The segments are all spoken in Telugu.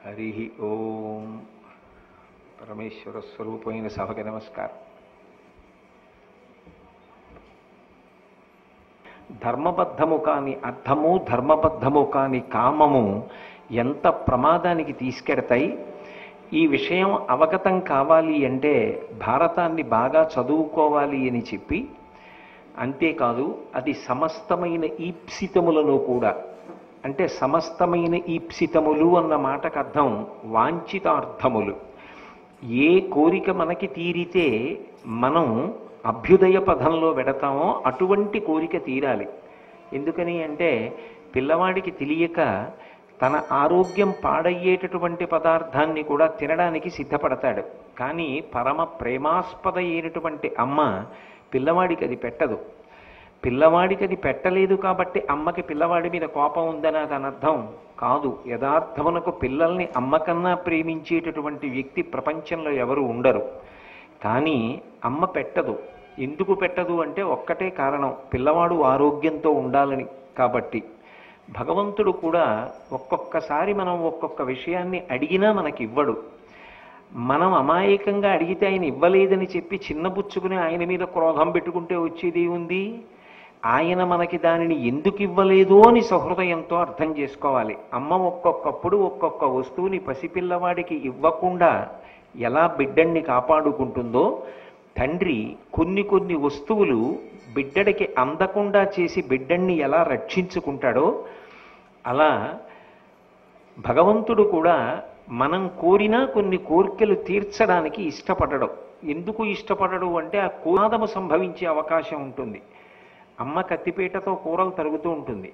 హరి ఓం. పరమేశ్వర స్వరూపమైన సభకి నమస్కారం. ధర్మబద్ధము కాని అర్థము, ధర్మబద్ధము కాని కామము ఎంత ప్రమాదానికి తీసుకెడతాయి. ఈ విషయం అవగతం కావాలి అంటే భారతాన్ని బాగా చదువుకోవాలి అని చెప్పి, అంతేకాదు అది సమస్తమైన ఈప్సితములను కూడా, అంటే సమస్తమైన ఈప్సితములు అన్న మాటకు అర్థం వాంఛితార్థములు. ఏ కోరిక మనకి తీరితే మనం అభ్యుదయ పదంలో వెడతామో అటువంటి కోరిక తీరాలి. ఎందుకని అంటే పిల్లవాడికి తెలియక తన ఆరోగ్యం పాడయ్యేటటువంటి పదార్థాన్ని కూడా తినడానికి సిద్ధపడతాడు. కానీ పరమ ప్రేమాస్పద అయినటువంటి అమ్మ పిల్లవాడికి అది పెట్టదు. పిల్లవాడికి అది పెట్టలేదు కాబట్టి అమ్మకి పిల్లవాడి మీద కోపం ఉందని దాని అర్థం కాదు. యథార్థమునకు పిల్లల్ని అమ్మకన్నా ప్రేమించేటటువంటి వ్యక్తి ప్రపంచంలో ఎవరు ఉండరు. కానీ అమ్మ పెట్టదు. ఎందుకు పెట్టదు అంటే ఒక్కటే కారణం, పిల్లవాడు ఆరోగ్యంతో ఉండాలని. కాబట్టి భగవంతుడు కూడా ఒక్కొక్కసారి మనం ఒక్కొక్క విషయాన్ని అడిగినా మనకి ఇవ్వడు. మనం అమాయకంగా అడిగితే ఆయన ఇవ్వలేదని చెప్పి చిన్నపుచ్చుకుని ఆయన మీద క్రోధం పెట్టుకుంటే వచ్చేది ఉంది. ఆయన మనకి దానిని ఎందుకు ఇవ్వలేదు అని సహృదయంతో అర్థం చేసుకోవాలి. అమ్మ ఒక్కొక్కప్పుడు ఒక్కొక్క వస్తువుని పసిపిల్లవాడికి ఇవ్వకుండా ఎలా బిడ్డల్ని కాపాడుకుంటుందో, తండ్రి కొన్ని కొన్ని వస్తువులు బిడ్డడికి అందకుండా చేసి బిడ్డల్ని ఎలా రక్షించుకుంటాడో, అలా భగవంతుడు కూడా మనం కోరినా కొన్ని కోరికలు తీర్చడానికి ఇష్టపడడు. ఎందుకు ఇష్టపడడు అంటే ఆ కోనాదము సంభవించే అవకాశం ఉంటుంది. అమ్మ కత్తిపీటతో కూరలు తరుగుతూ ఉంటుంది.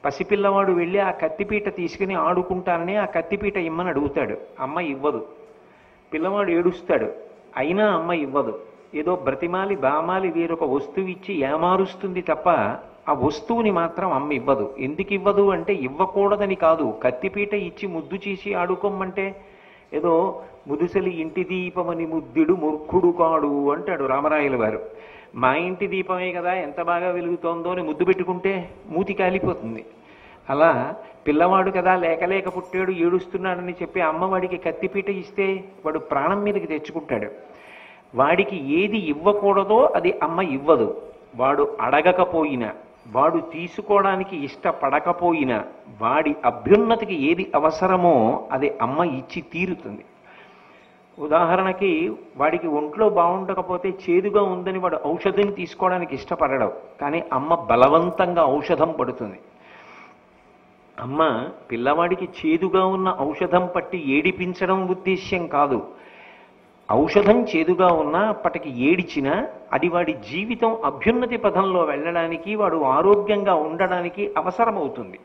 పసిపిల్లవాడు వెళ్ళి ఆ కత్తిపీట తీసుకుని ఆడుకుంటానని ఆ కత్తిపీట ఇమ్మని అడుగుతాడు. అమ్మ ఇవ్వదు. పిల్లవాడు ఏడుస్తాడు, అయినా అమ్మ ఇవ్వదు. ఏదో బ్రతిమాలి బామాలి వేరొక వస్తువు ఇచ్చి ఏమారుస్తుంది తప్ప ఆ వస్తువుని మాత్రం అమ్మ ఇవ్వదు. ఎందుకు ఇవ్వదు అంటే ఇవ్వకూడదని కాదు, కత్తిపీట ఇచ్చి ముద్దు చేసి ఆడుకోమంటే ఏదో ముదుసలి ఇంటి దీపమని ముద్దుడు మూర్ఖుడు కాడు అంటాడు రామరాయల వారు. మా ఇంటి దీపమే కదా ఎంత బాగా వెలుగుతోందో అని ముద్దు పెట్టుకుంటే మూతి కాలిపోతుంది. అలా పిల్లవాడు కదా లేక పుట్టాడు ఏడుస్తున్నాడని చెప్పి అమ్మవాడికి కత్తిపీట ఇస్తే వాడు ప్రాణం మీదకి తెచ్చుకుంటాడు. వాడికి ఏది ఇవ్వకూడదో అది అమ్మ ఇవ్వదు. వాడు అడగకపోయినా, వాడు తీసుకోవడానికి ఇష్టపడకపోయినా, వాడి అభ్యున్నతికి ఏది అవసరమో అది అమ్మ ఇచ్చి తీరుతుంది. ఉదాహరణకి వాడికి ఒంట్లో బాగుండకపోతే చేదుగా ఉందని వాడు ఔషధం తీసుకోవడానికి ఇష్టపడడం, కానీ అమ్మ బలవంతంగా ఔషధం పడుతుంది. అమ్మ పిల్లవాడికి చేదుగా ఉన్న ఔషధం పట్టి ఏడిపించడం ఉద్దేశ్యం కాదు. ఔషధం చేదుగా ఉన్నా అప్పటికి ఏడిచినా అది వాడి జీవితం అభ్యున్నతి పదంలో వెళ్ళడానికి, వాడు ఆరోగ్యంగా ఉండడానికి అవసరమవుతుంది.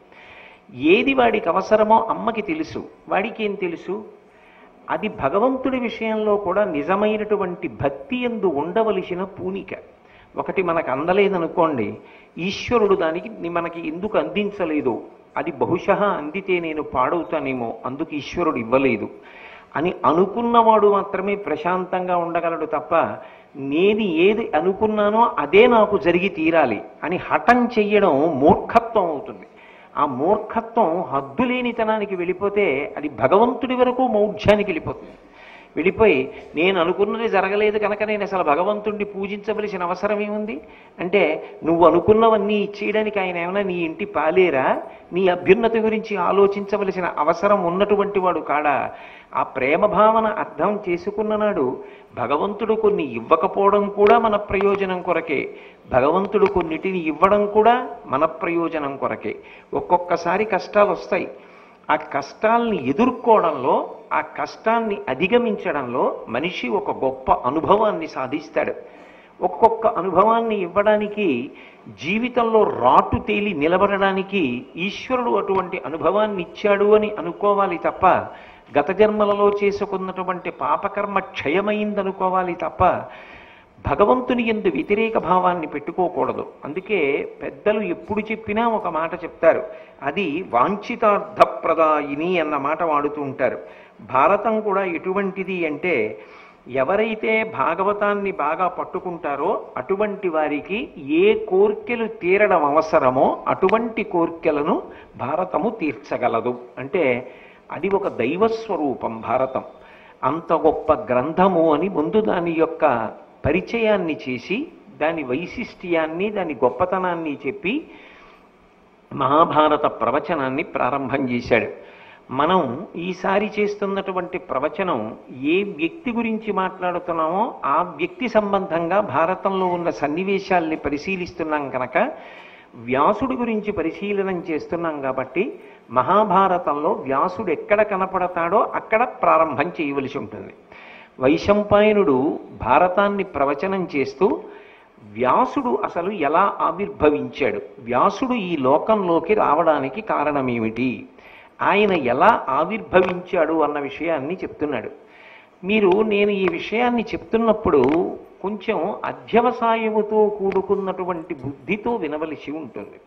ఏది వాడికి అవసరమో అమ్మకి తెలుసు. వాడికి ఏం తెలుసు? అది భగవంతుడి విషయంలో కూడా నిజమైనటువంటి భక్తి యందు ఉండవలసిన పూనిక. ఒకటి మనకు అందలేదనుకోండి, ఈశ్వరుడు దానికి మనకి ఎందుకు అందించలేదు, అది బహుశಃ అందితే నేను పాడవుతానేమో అందుకు ఈశ్వరుడు ఇవ్వలేదు అని అనుకున్నవాడు మాత్రమే ప్రశాంతంగా ఉండగలడు తప్ప, నేను ఏది అనుకున్నానో అదే నాకు జరిగి తీరాలి అని హఠం చెయ్యడం మూర్ఖత్వం అవుతుంది. ఆ మూర్ఖత్వం హద్దులేనితనానికి వెళ్ళిపోతే అది భగవంతుడి వరకు మౌఢ్యానికి వెళ్ళిపోతుంది. వెళ్ళిపోయి నేను అనుకున్నది జరగలేదు కనుక నేను అసలు భగవంతుడిని పూజించవలసిన అవసరం ఏముంది అంటే, నువ్వు అనుకున్నవన్నీ ఇచ్చేయడానికి ఆయన ఏమైనా నీ ఇంటి పాలేరా? నీ అభ్యున్నతి గురించి ఆలోచించవలసిన అవసరం ఉన్నటువంటి వాడు కాడా? ఆ ప్రేమ భావన అర్థం చేసుకున్న నాడు భగవంతుడు కొన్ని ఇవ్వకపోవడం కూడా మన ప్రయోజనం కొరకే, భగవంతుడు కొన్నిటిని ఇవ్వడం కూడా మన ప్రయోజనం కొరకే. ఒక్కొక్కసారి కష్టాలు వస్తాయి. ఆ కష్టాల్ని ఎదుర్కోవడంలో, ఆ కష్టాన్ని అధిగమించడంలో మనిషి ఒక గొప్ప అనుభవాన్ని సాధిస్తాడు. ఒక్కొక్క అనుభవాన్ని ఇవ్వడానికి, జీవితంలో రాటు తేలి నిలబడడానికి ఈశ్వరుడు అటువంటి అనుభవాన్ని ఇచ్చాడు అని అనుకోవాలి తప్ప, గత జన్మలలో చేసుకున్నటువంటి పాపకర్మ క్షయమైందనుకోవాలి తప్ప భగవంతుని యందు వ్యతిరేక భావాన్ని పెట్టుకోకూడదు. అందుకే పెద్దలు ఎప్పుడు చెప్పినా ఒక మాట చెప్తారు, అది వాంఛితార్థప్రదాయిని అన్న మాట వాడుతూ ఉంటారు. భారతం కూడా ఎటువంటిది అంటే, ఎవరైతే భాగవతాన్ని బాగా పట్టుకుంటారో అటువంటి వారికి ఏ కోర్కెలు తీరడం అవసరమో అటువంటి కోర్కెలను భారతము తీర్చగలదు. అంటే అది ఒక దైవస్వరూపం భారతం. అంత గొప్ప గ్రంథము అని ముందు దాని యొక్క పరిచయాన్ని చేసి దాని వైశిష్ట్యాన్ని దాని గొప్పతనాన్ని చెప్పి మహాభారత ప్రవచనాన్ని ప్రారంభం చేశాడు. మనం ఈసారి చేస్తున్నటువంటి ప్రవచనం ఏ వ్యక్తి గురించి మాట్లాడుతున్నామో ఆ వ్యక్తి సంబంధంగా భారతంలో ఉన్న సన్నివేశాల్ని పరిశీలిస్తున్నాం కనుక వ్యాసుడి గురించి పరిశీలనం చేస్తున్నాం కాబట్టి మహాభారతంలో వ్యాసుడు ఎక్కడ కనపడతాడో అక్కడ ప్రారంభం చేయవలసి ఉంటుంది. వైశంపాయనుడు భారతాన్ని ప్రవచనం చేస్తూ వ్యాసుడు అసలు ఎలా ఆవిర్భవించాడు, వ్యాసుడు ఈ లోకంలోకి రావడానికి కారణమేమిటి, ఆయన ఎలా ఆవిర్భవించాడు అన్న విషయాన్ని చెప్తున్నాడు. నేను ఈ విషయాన్ని చెప్తున్నప్పుడు కొంచెం అధ్యవసాయముతో కూడుకున్నటువంటి బుద్ధితో వినవలసి ఉంటుంది.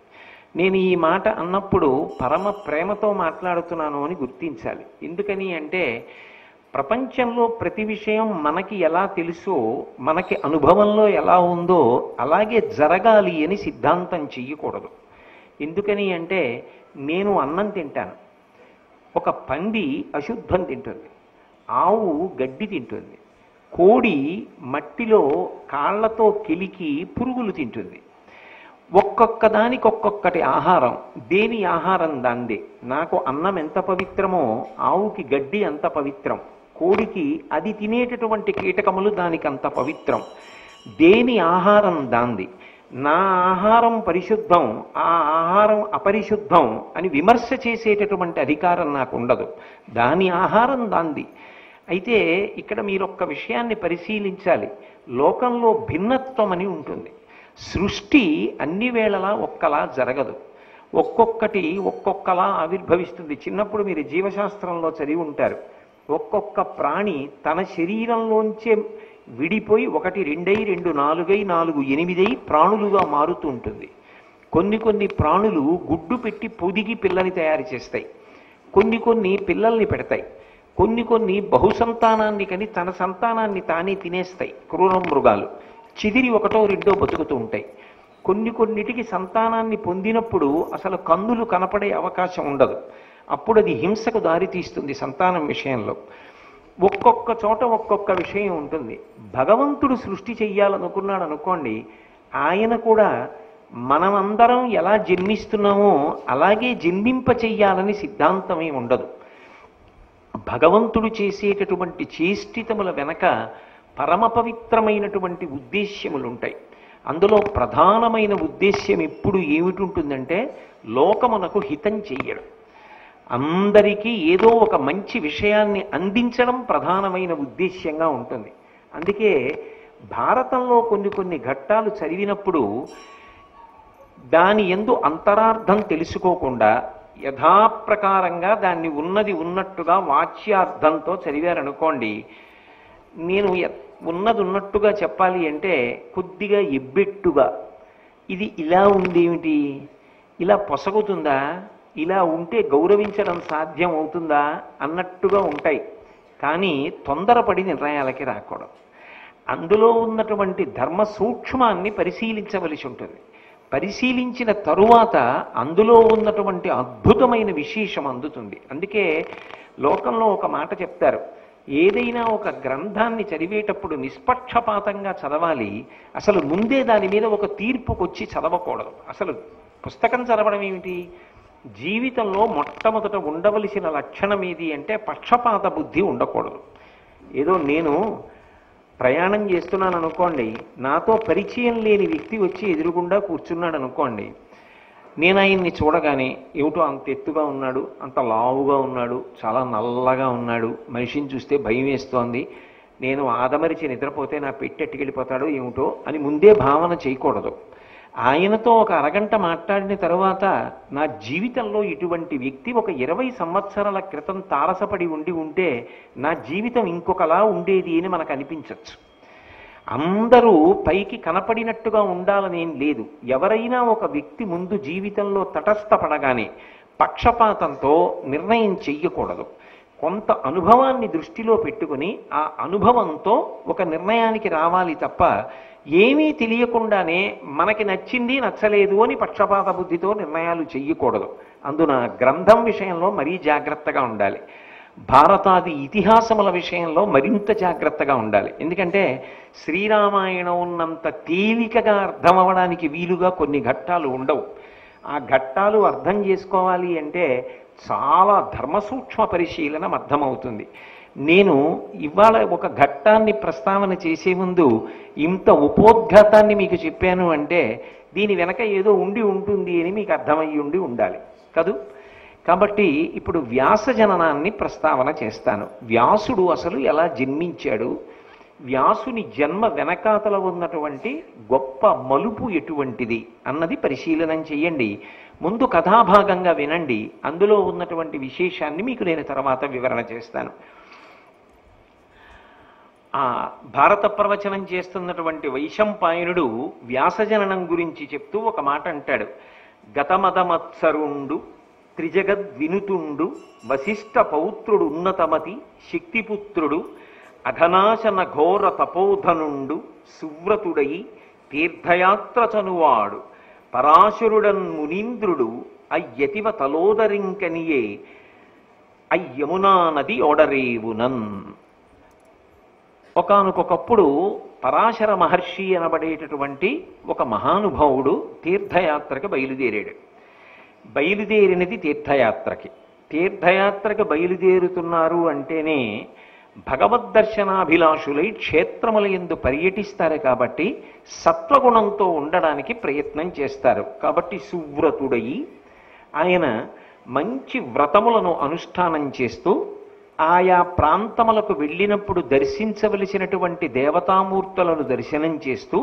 నేను ఈ మాట అన్నప్పుడు పరమ ప్రేమతో మాట్లాడుతున్నాను అని గుర్తించాలి. ఎందుకని అంటే ప్రపంచంలో ప్రతి విషయం మనకి ఎలా తెలుసో, మనకి అనుభవంలో ఎలా ఉందో అలాగే జరగాలి అని సిద్ధాంతం చెయ్యకూడదు. ఎందుకని అంటే నేను అన్నం తింటాను, ఒక పంది అశుద్ధం తింటుంది, ఆవు గడ్డి తింటుంది, కోడి మట్టిలో కాళ్లతో కెలికి పురుగులు తింటుంది. ఒక్కొక్క దానికి ఒక్కొక్కటి ఆహారం, దేని ఆహారం దాందే. నాకు అన్నం ఎంత పవిత్రమో ఆవుకి గడ్డి అంత పవిత్రం, కోడికి అది తినేటటువంటి కీటకములు దానికి అంత పవిత్రం. దేని ఆహారం దాంది. నా ఆహారం పరిశుద్ధం, ఆ ఆహారం అపరిశుద్ధం అని విమర్శ చేసేటటువంటి అధికారం నాకు ఉండదు. దాని ఆహారం దాంది. అయితే ఇక్కడ మీరు ఒక్క విషయాన్ని పరిశీలించాలి. లోకంలో భిన్నత్వం అని ఉంటుంది. సృష్టి అన్ని వేళలా ఒక్కలా జరగదు, ఒక్కొక్కటి ఒక్కొక్కలా ఆవిర్భవిస్తుంది. చిన్నప్పుడు మీరు జీవశాస్త్రంలో చదివి ఉంటారు. ఒక్కొక్క ప్రాణి తన శరీరంలోంచే విడిపోయి 1, 2, 2, 4, 4, 8 ప్రాణులుగా మారుతూ ఉంటుంది. కొన్ని ప్రాణులు గుడ్డు పెట్టి పొదిగి పిల్లని తయారు చేస్తాయి, కొన్ని పిల్లల్ని పెడతాయి, కొన్ని బహుసంతానాన్ని కని తన సంతానాన్ని తానే తినేస్తాయి. క్రూర మృగాలు చిదిరి 1, 2 బతుకుతూ ఉంటాయి. కొన్నిటికి సంతానాన్ని పొందినప్పుడు అసలు కన్నులు కనపడే అవకాశం ఉండదు. అప్పుడు అది హింసకు దారితీస్తుంది సంతానం విషయంలో. ఒక్కొక్క చోట ఒక్కొక్క విషయం ఉంటుంది. భగవంతుడు సృష్టి చెయ్యాలనుకున్నాడు అనుకోండి, ఆయన కూడా మనమందరం ఎలా జన్మిస్తున్నామో అలాగే జన్మింప చెయ్యాలని సిద్ధాంతమే ఉండదు. భగవంతుడు చేసేటటువంటి చేష్టితముల వెనక పరమ పవిత్రమైనటువంటి ఉద్దేశ్యములుంటాయి. అందులో ప్రధానమైన ఉద్దేశ్యం ఎప్పుడు ఏమిటుంటుందంటే లోకమునకు హితం చెయ్యడం, అందరికీ ఏదో ఒక మంచి విషయాన్ని అందించడం ప్రధానమైన ఉద్దేశ్యంగా ఉంటుంది. అందుకే భారతంలో కొన్ని ఘట్టాలు చదివినప్పుడు దాని యందు అంతరార్థం తెలుసుకోకుండా యథాప్రకారంగా దాన్ని ఉన్నది ఉన్నట్టుగా వాచ్యార్థంతో చదివారనుకోండి, నేను ఉన్నది ఉన్నట్టుగా చెప్పాలి అంటే కొద్దిగా ఎబ్బెట్టుగా, ఇది ఇలా ఉందేమిటి, ఇలా పొసగుతుందా, ఇలా ఉంటే గౌరవించడం సాధ్యం అవుతుందా అన్నట్టుగా ఉంటాయి. కానీ తొందరపడి నిర్ణయాలకి రాకూడదు. అందులో ఉన్నటువంటి ధర్మ సూక్ష్మాన్ని పరిశీలించవలసి ఉంటుంది. పరిశీలించిన తరువాత అందులో ఉన్నటువంటి అద్భుతమైన విశేషం అందుతుంది. అందుకే లోకంలో ఒక మాట చెప్తారు, ఏదైనా ఒక గ్రంథాన్ని చదివేటప్పుడు నిష్పక్షపాతంగా చదవాలి. అసలు ముందే దాని మీద ఒక తీర్పుకొచ్చి చదవకూడదు. అసలు పుస్తకం చదవడం ఏమిటి? జీవితంలో మొట్టమొదట ఉండవలసిన లక్షణం ఏది అంటే పక్షపాత బుద్ధి ఉండకూడదు. ఏదో నేను ప్రయాణం చేస్తున్నాను అనుకోండి, నాతో పరిచయం లేని వ్యక్తి వచ్చి ఎదురుగుండా కూర్చున్నాడు అనుకోండి, నేను ఆయన్ని చూడగానే ఏమిటో అంత ఎత్తుగా ఉన్నాడు, అంత లావుగా ఉన్నాడు, చాలా నల్లగా ఉన్నాడు, మనిషిని చూస్తే భయం వేస్తోంది, నేను ఆదమరిచి నిద్రపోతే నా పెట్టెట్టుకెళ్ళిపోతాడు ఏమిటో అని ముందే భావన చేయకూడదు. ఆయనతో ఒక అరగంట మాట్లాడిన తరువాత నా జీవితంలో ఇటువంటి వ్యక్తి ఒక 20 సంవత్సరాల క్రితం తారసపడి ఉంటే నా జీవితం ఇంకొకలా ఉండేది అని మనకు అనిపించవచ్చు. అందరూ పైకి కనపడినట్టుగా ఉండాలనేం లేదు. ఎవరైనా ఒక వ్యక్తి ముందు జీవితంలో తటస్థపడగానే పక్షపాతంతో నిర్ణయం చెయ్యకూడదు. కొంత అనుభవాన్ని దృష్టిలో పెట్టుకుని ఆ అనుభవంతో ఒక నిర్ణయానికి రావాలి తప్ప ఏమీ తెలియకుండానే మనకి నచ్చింది నచ్చలేదు అని పక్షపాత బుద్ధితో నిర్ణయాలు చెయ్యకూడదు. అందున గ్రంథం విషయంలో మరీ జాగ్రత్తగా ఉండాలి. భారతాది ఇతిహాసముల విషయంలో మరింత జాగ్రత్తగా ఉండాలి. ఎందుకంటే శ్రీరామాయణం ఉన్నంత తేలికగా అర్థం అవ్వడానికి వీలుగా కొన్ని ఘట్టాలు ఉండవు. ఆ ఘట్టాలు అర్థం చేసుకోవాలి అంటే చాలా ధర్మసూక్ష్మ పరిశీలన అర్థమవుతుంది. నేను ఇవాళ ఒక ఘట్టాన్ని ప్రస్తావన చేసే ముందు ఇంత ఉపోద్ఘాతాన్ని మీకు చెప్పాను అంటే దీని వెనక ఏదో ఉండి ఉంటుంది అని మీకు అర్థమయ్యి ఉండాలి కదూ. కాబట్టి ఇప్పుడు వ్యాస జననాన్ని ప్రస్తావన చేస్తాను. వ్యాసుడు అసలు ఎలా జన్మించాడు, వ్యాసుని జన్మ వెనకాతల ఉన్నటువంటి గొప్ప మలుపు ఎటువంటిది అన్నది పరిశీలనం చెయ్యండి. ముందు కథాభాగంగా వినండి, అందులో ఉన్నటువంటి విశేషాన్ని మీకు నేను తర్వాత వివరణ చేస్తాను. ఆ భారత ప్రవచనం చేస్తున్నటువంటి వైశంపాయనుడు వ్యాసజననం గురించి చెప్తూ ఒక మాట అంటాడు. గతమదమత్సరుండు త్రిజగద్వినుతుండు వశిష్ఠ పౌత్రుడు ఉన్నతమతి శక్తిపుత్రుడు అఘనాశన ఘోర తపోధనుండు సువ్రతుడై తీర్థయాత్ర చనువాడు పరాశరుడన్ మునీంద్రుడు అయ్యతివ తలోదరింకనియే అయ్యమునా నది ఓడరేవునన్. ఒకానొకప్పుడు పరాశర మహర్షి అనబడేటటువంటి ఒక మహానుభావుడు తీర్థయాత్రకి బయలుదేరాడు. బయలుదేరినది తీర్థయాత్రకి బయలుదేరుతున్నారు అంటేనే భగవద్దర్శనాభిలాషులై క్షేత్రముల యందు పర్యటిస్తారు కాబట్టి సత్వగుణంతో ఉండడానికి ప్రయత్నం చేస్తారు. కాబట్టి సువ్రతుడయి ఆయన మంచి వ్రతములను అనుష్ఠానం చేస్తూ ఆయా ప్రాంతములకు వెళ్ళినప్పుడు దర్శించవలసినటువంటి దేవతామూర్తులను దర్శనం చేస్తూ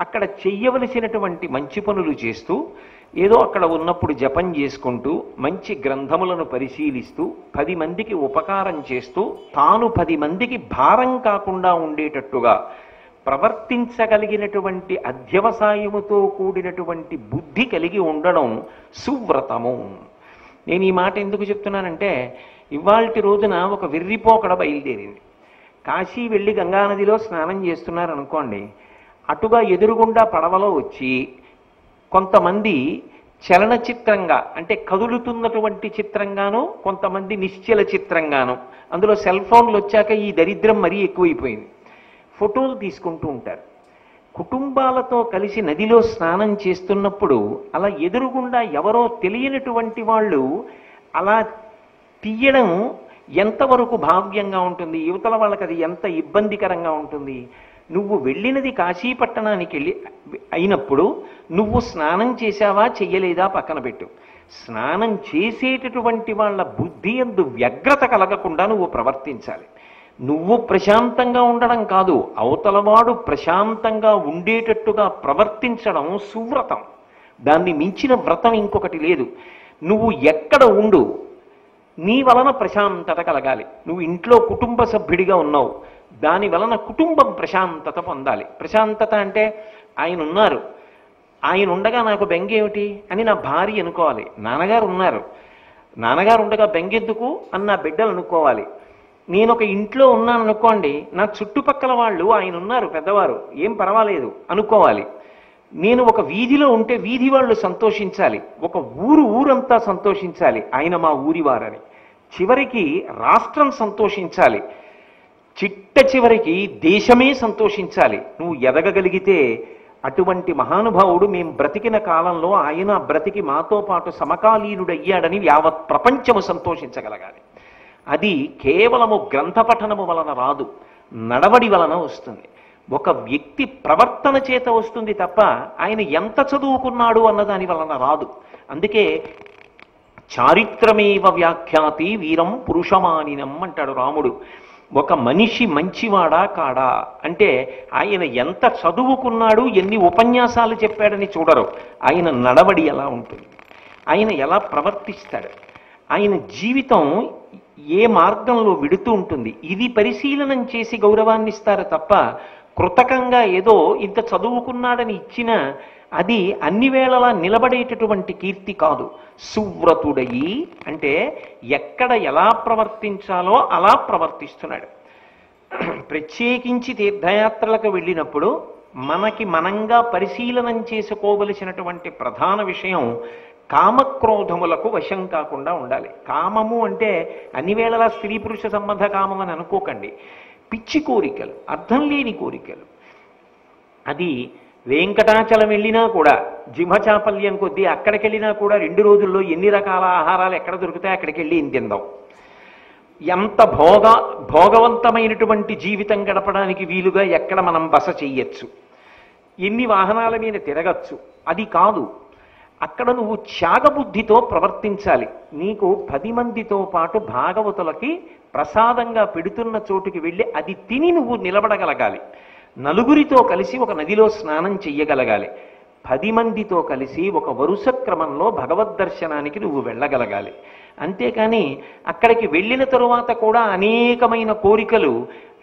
అక్కడ చెయ్యవలసినటువంటి మంచి పనులు చేస్తూ ఏదో అక్కడ ఉన్నప్పుడు జపం చేసుకుంటూ మంచి గ్రంథములను పరిశీలిస్తూ 10 మందికి ఉపకారం చేస్తూ తాను 10 మందికి భారం కాకుండా ఉండేటట్టుగా ప్రవర్తించగలిగినటువంటి అధ్యవసాయముతో కూడినటువంటి బుద్ధి కలిగి ఉండడం సువ్రతము. నేను ఈ మాట ఎందుకు చెప్తున్నానంటే ఇవాల్టి రోజున ఒక వెర్రిపోకడ బయలుదేరింది. కాశీ వెళ్ళి గంగానదిలో స్నానం చేస్తున్నారనుకోండి, అటుగా ఎదురుగుండా పడవలో వచ్చి కొంతమంది చలనచిత్రంగా అంటే కదులుతున్నటువంటి చిత్రంగాను, కొంతమంది నిశ్చల చిత్రంగాను, అందులో సెల్ ఫోన్లు వచ్చాక ఈ దరిద్రం మరీ ఎక్కువైపోయింది, ఫోటోలు తీసుకుంటూ ఉంటారు. కుటుంబాలతో కలిసి నదిలో స్నానం చేస్తున్నప్పుడు అలా ఎదురుగుండా ఎవరో తెలియనటువంటి వాళ్ళు అలా తీయడం ఎంతవరకు భావ్యంగా ఉంటుంది, యువతల వాళ్ళకి అది ఎంత ఇబ్బందికరంగా ఉంటుంది. నువ్వు వెళ్ళినది కాశీపట్టణానికి అయినప్పుడు నువ్వు స్నానం చేశావా చెయ్యలేదా పక్కన పెట్టు. స్నానం చేసేటటువంటి వాళ్ళ బుద్ధి యందు వ్యగ్రత కలగకుండా నువ్వు ప్రవర్తించాలి. నువ్వు ప్రశాంతంగా ఉండడం కాదు, అవతలవాడు ప్రశాంతంగా ఉండేటట్టుగా ప్రవర్తించడం సువ్రతం. దాన్ని మించిన వ్రతం ఇంకొకటి లేదు. నువ్వు ఎక్కడ ఉండు, నీ వలన ప్రశాంతత కలగాలి. నువ్వు ఇంట్లో కుటుంబ సభ్యుడిగా ఉన్నావు, దాని వలన కుటుంబం ప్రశాంతత పొందాలి. ప్రశాంతత అంటే ఆయన ఉన్నారు, ఆయన ఉండగా నాకు బెంగేమిటి అని నా భార్య అనుకోవాలి. నాన్నగారు ఉన్నారు, నాన్నగారు ఉండగా బెంగెందుకు అని నా బిడ్డలు అనుకోవాలి. నేను ఒక ఇంట్లో ఉన్నాను అనుకోండి, నా చుట్టుపక్కల వాళ్ళు ఆయన ఉన్నారు పెద్దవారు, ఏం పర్వాలేదు అనుకోవాలి. నేను ఒక వీధిలో ఉంటే వీధి వాళ్ళు సంతోషించాలి, ఒక ఊరంతా సంతోషించాలి ఆయన మా ఊరివారని. చివరికి రాష్ట్రం సంతోషించాలి, చిట్ట చివరికి దేశమే సంతోషించాలి. నువ్వు ఎదగగలిగితే అటువంటి మహానుభావుడు మేము బ్రతికిన కాలంలో ఆయన బ్రతికి మాతో పాటు సమకాలీనుడయ్యాడని యావత్ ప్రపంచము సంతోషించగలగాలి. అది కేవలము గ్రంథపఠనము వలన రాదు, నడవడి వలన వస్తుంది. ఒక వ్యక్తి ప్రవర్తన చేత వస్తుంది తప్ప ఆయన ఎంత చదువుకున్నాడు అన్నదాని వలన రాదు. అందుకే చారిత్రమేవ వ్యాఖ్యాతి వీరం పురుషమానినం అంటాడు రాముడు. ఒక మనిషి మంచివాడా కాడా అంటే ఆయన ఎంత చదువుకున్నాడు, ఎన్ని ఉపన్యాసాలు చెప్పాడని చూడరు, ఆయన నడవడి ఎలా ఉంటుంది, ఆయన ఎలా ప్రవర్తిస్తాడు, ఆయన జీవితం ఏ మార్గంలో విడుతూ ఉంటుంది, ఇది పరిశీలనం చేసి గౌరవాన్ని ఇస్తారు తప్ప కృతకంగా ఏదో ఇంత చదువుకున్నాడని ఇచ్చినా అది అన్ని వేళలా నిలబడేటటువంటి కీర్తి కాదు. సువ్రతుడయి అంటే ఎక్కడ ఎలా ప్రవర్తించాలో అలా ప్రవర్తిస్తున్నాడు. ప్రత్యేకించి తీర్థయాత్రలకు వెళ్ళినప్పుడు మనకి మనంగా పరిశీలనం చేసుకోవలసినటువంటి ప్రధాన విషయం కామక్రోధములకు వశం కాకుండా ఉండాలి. కామము అంటే అన్ని వేళలా స్త్రీ పురుష సంబంధ కామం అని అనుకోకండి. పిచ్చి కోరికలు, అర్థం లేని కోరికలు. అది వెంకటాచలం వెళ్ళినా కూడా జిమచాపల్యం కొద్దీ అక్కడికి వెళ్ళినా కూడా 2 రోజుల్లో ఎన్ని రకాల ఆహారాలు ఎక్కడ దొరుకుతాయి అక్కడికి వెళ్ళి ఏం తిందాం. ఎంత భోగవంతమైనటువంటి జీవితం గడపడానికి వీలుగా ఎక్కడ మనం బస చెయ్యొచ్చు, ఎన్ని వాహనాల మీద తిరగచ్చు. అది కాదు. అక్కడ నువ్వు త్యాగబుద్ధితో ప్రవర్తించాలి. నీకు 10 మందితో పాటు భాగవతులకి ప్రసాదంగా పెడుతున్న చోటుకి వెళ్ళి అది తిని నువ్వు నిలబడగలగాలి. నలుగురితో కలిసి ఒక నదిలో స్నానం చెయ్యగలగాలి. 10 మందితో కలిసి ఒక వరుస క్రమంలో భగవద్ దర్శనానికి నువ్వు వెళ్ళగలగాలి. అంతేకాని అక్కడికి వెళ్ళిన తరువాత కూడా అనేకమైన కోరికలు,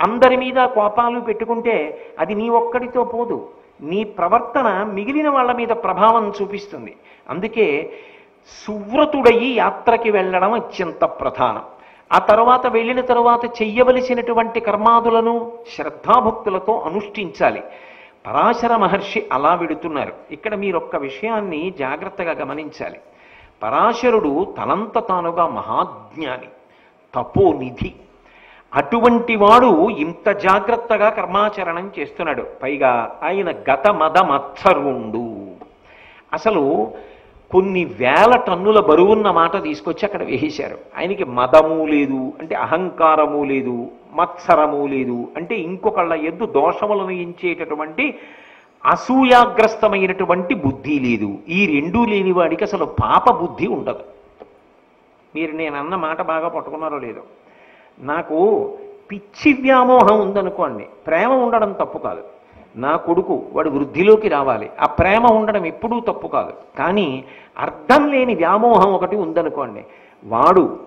అందరి మీద కోపాలు పెట్టుకుంటే అది నీ ఒక్కడితో పోదు. నీ ప్రవర్తన మిగిలిన వాళ్ళ మీద ప్రభావం చూపిస్తుంది. అందుకే సువ్రతుడయి యాత్రకి వెళ్ళడం అత్యంత ప్రధానం. ఆ తర్వాత వెళ్ళిన తరువాత చెయ్యవలసినటువంటి కర్మాదులను శ్రద్ధాభక్తులతో అనుష్ఠించాలి. పరాశర మహర్షి అలా వెడుతున్నారు. ఇక్కడ మీరొక్క విషయాన్ని జాగ్రత్తగా గమనించాలి. పరాశరుడు తనంత తానుగా మహాజ్ఞాని, తపోనిధి. అటువంటి వాడు ఇంత జాగ్రత్తగా కర్మాచరణం చేస్తున్నాడు. పైగా ఆయన గత మద మత్సరుండు. అసలు కొన్ని వేల టన్నుల బరువున్న మాట తీసుకొచ్చి అక్కడ వేసేశారు. ఆయనకి మదము లేదు అంటే అహంకారము లేదు, మత్సరము లేదు అంటే ఇంకొకళ్ళ ఎద్దు దోషములను ఎంచేటటువంటి అసూయాగ్రస్తమైనటువంటి బుద్ధి లేదు. ఈ 2 లేని వాడికి అసలు పాప బుద్ధి ఉండదు. మీరు నేను అన్న మాట బాగా పట్టుకున్నారో లేదో. నాకు పిచ్చి వ్యామోహం ఉందనుకోండి, ప్రేమ ఉండడం తప్పు కాదు. నా కొడుకు వాడు వృద్ధిలోకి రావాలి, ఆ ప్రేమ ఉండడం ఎప్పుడూ తప్పు కాదు. కానీ అర్థం లేని వ్యామోహం ఒకటి ఉందనుకోండి,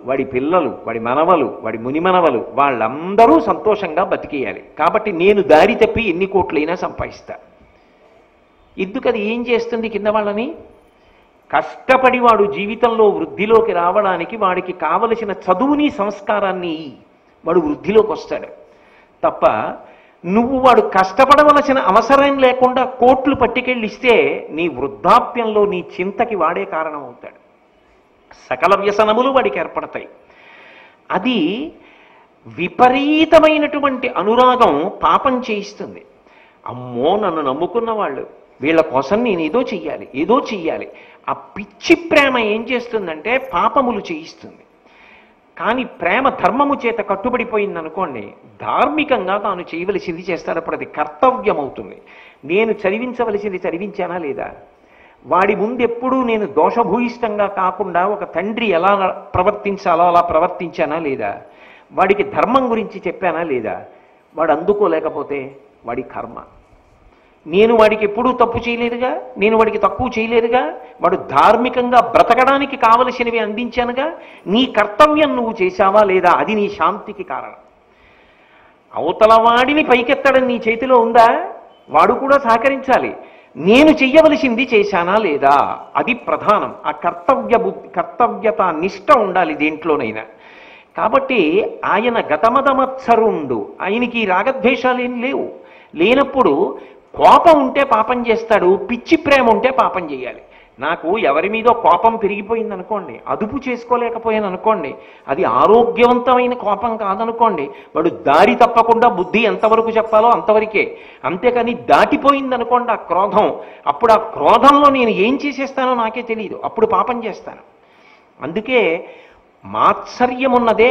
వాడి పిల్లలు, వాడి మనవలు, వాడి మునిమనవలు వాళ్ళందరూ సంతోషంగా బతికేయాలి. కాబట్టి నేను దారి తప్పి ఎన్ని కోట్లైనా సంపాదిస్తా. ఎందుకు అది ఏం చేస్తుంది కింద వాళ్ళని? కష్టపడి వాడు జీవితంలో వృద్ధిలోకి రావడానికి వాడికి కావలసిన చదువుని సంస్కారాన్ని వాడు వృద్ధిలోకి వస్తాడు తప్ప నువ్వు వాడు కష్టపడవలసిన అవసరం లేకుండా కోట్లు పట్టుకెళ్ళిస్తే నీ వృద్ధాప్యంలో నీ చింతకి వాడే కారణం అవుతాడు. సకల వ్యసనములు వాడికి ఏర్పడతాయి. అది విపరీతమైనటువంటి అనురాగం పాపం చేయిస్తుంది. అమ్మో నన్ను నమ్ముకున్న వాళ్ళు, వీళ్ళ కోసం నేను ఏదో చెయ్యాలి. ఆ పిచ్చి ప్రేమ ఏం చేస్తుందంటే పాపములు చేయిస్తుంది. కానీ ప్రేమ ధర్మము చేత కట్టుబడిపోయింది అనుకోండి, ధార్మికంగా తాను చేయవలసింది చేస్తాడు. అప్పుడు అది కర్తవ్యం అవుతుంది. నేను చదివించవలసింది చదివించానా లేదా? వాడి ముందెప్పుడూ నేను దోషభూయిష్టంగా కాకుండా ఒక తండ్రి ఎలా ప్రవర్తించాలో అలా ప్రవర్తించానా లేదా? వాడికి ధర్మం గురించి చెప్పానా లేదా? వాడు అందుకోలేకపోతే వాడి కర్మ. నేను వాడికి ఎప్పుడూ తప్పు చేయలేదుగా, నేను వాడికి తక్కువ చేయలేదుగా, వాడు ధార్మికంగా బ్రతకడానికి కావలసినవి అందించానుగా. నీ కర్తవ్యం నువ్వు చేశావా లేదా? అది నీ శాంతికి కారణం. అవతల వాడిని పైకెత్తడం నీ చేతిలో ఉందా? వాడు కూడా సహకరించాలి. నేను చెయ్యవలసింది చేశానా లేదా? అది ప్రధానం. ఆ కర్తవ్యత నిష్ట ఉండాలి దేంట్లోనైనా. కాబట్టి ఆయన గతమదమత్సరుండు. ఆయనకి రాగద్వేషాలేం లేవు. లేనప్పుడు కోపం ఉంటే పాపం చేస్తాడు, పిచ్చి ప్రేమ ఉంటే పాపం చేయాలి. నాకు ఎవరి మీదో కోపం పెరిగిపోయింది అనుకోండి, అదుపు చేసుకోలేకపోయాను అనుకోండి, అది ఆరోగ్యవంతమైన కోపం కాదనుకోండి, వాడు దారి తప్పకుండా బుద్ధి ఎంతవరకు చెప్పాలో అంతవరకే. అంతేకాని దాటిపోయింది అనుకోండి ఆ క్రోధం, అప్పుడు ఆ క్రోధంలో నేను ఏం చేసేస్తానో నాకే తెలియదు, అప్పుడు పాపం చేస్తాను. అందుకే మాత్సర్యమున్నదే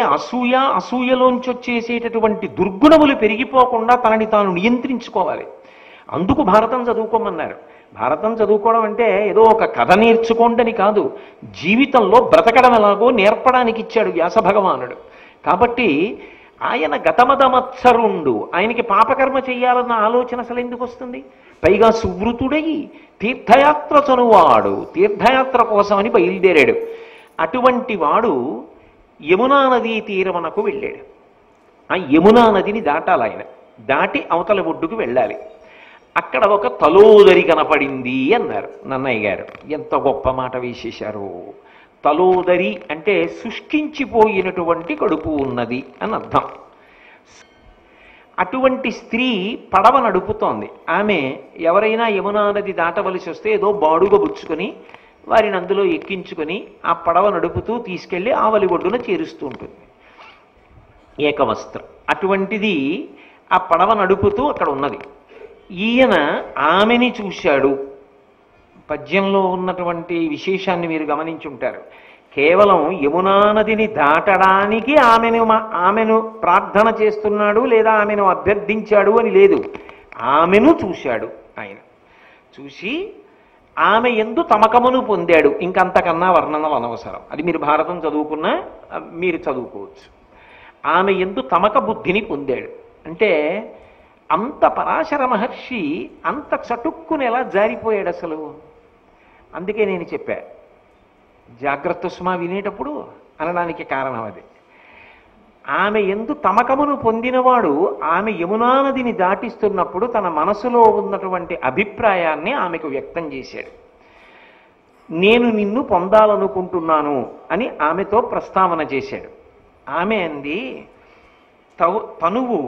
అసూయలోంచి వచ్చేసేటటువంటి దుర్గుణములు పెరిగిపోకుండా తనని తాను నియంత్రించుకోవాలి. అందుకు భారతం చదువుకోమన్నారు. భారతం చదువుకోవడం అంటే ఏదో ఒక కథ నేర్చుకోండి కాదు, జీవితంలో బ్రతకడం ఎలాగో నేర్పడానికి ఇచ్చాడు వ్యాస భగవానుడు. కాబట్టి ఆయన గతమదమత్సరుండు. ఆయనకి పాపకర్మ చెయ్యాలన్న ఆలోచన అసలు ఎందుకు వస్తుంది? పైగా సువృతుడయి తీర్థయాత్ర చనువాడు, తీర్థయాత్ర కోసమని బయలుదేరాడు. అటువంటి వాడు యమునా నదీ తీరమునకు వెళ్ళాడు. ఆ యమునా నదిని దాటాలి ఆయన. దాటి అవతల ఒడ్డుకు వెళ్ళాలి. అక్కడ ఒక తలోదరి కనపడింది అన్నారు నన్నయ్య గారు. ఎంత గొప్ప మాట వేసేశారు. తలోదరి అంటే శుష్కించిపోయినటువంటి కడుపు ఉన్నది అని అర్థం. అటువంటి స్త్రీ పడవ నడుపుతోంది. ఆమె ఎవరైనా యమునా నది దాటవలసి వస్తే ఏదో బాడుగ బుచ్చుకొని వారిని అందులో ఎక్కించుకొని ఆ పడవ నడుపుతూ తీసుకెళ్లి ఆవలి ఒడ్డున చేరుస్తూ ఉంటుంది. ఏకవస్త్రం అటువంటిది ఆ పడవ నడుపుతూ అక్కడ ఉన్నది. ఈయన ఆమెని చూశాడు. పద్యంలో ఉన్నటువంటి విశేషాన్ని మీరు గమనించుంటారు. కేవలం యమునా నదిని దాటడానికి ఆమెను ప్రార్థన చేస్తున్నాడు లేదా ఆమెను అభ్యర్థించాడు అని లేదు. ఆమెను చూశాడు ఆయన. చూసి ఆమె యందు తమకమును పొందాడు. ఇంకంతకన్నా వర్ణనలు అనవసరం. అది మీరు భారతం చదువుకున్నా మీరు చదువుకోవచ్చు. ఆమె యందు తమక బుద్ధిని పొందాడు. అంటే అంత పరాశర మహర్షి అంత చటుక్కుని ఎలా జారిపోయాడు అసలు. అందుకే నేను చెప్పా జాగ్రత్త సుమా వినేటప్పుడు అనడానికి కారణం అది. ఆమె యందు తమకమును పొందినవాడు ఆమె యమునా నదిని దాటిస్తున్నప్పుడు తన మనసులో ఉన్నటువంటి అభిప్రాయాన్ని ఆమెకు వ్యక్తం చేశాడు. నేను నిన్ను పొందాలనుకుంటున్నాను అని ఆమెతో ప్రస్తావన చేశాడు. ఆమె అంది, తనువు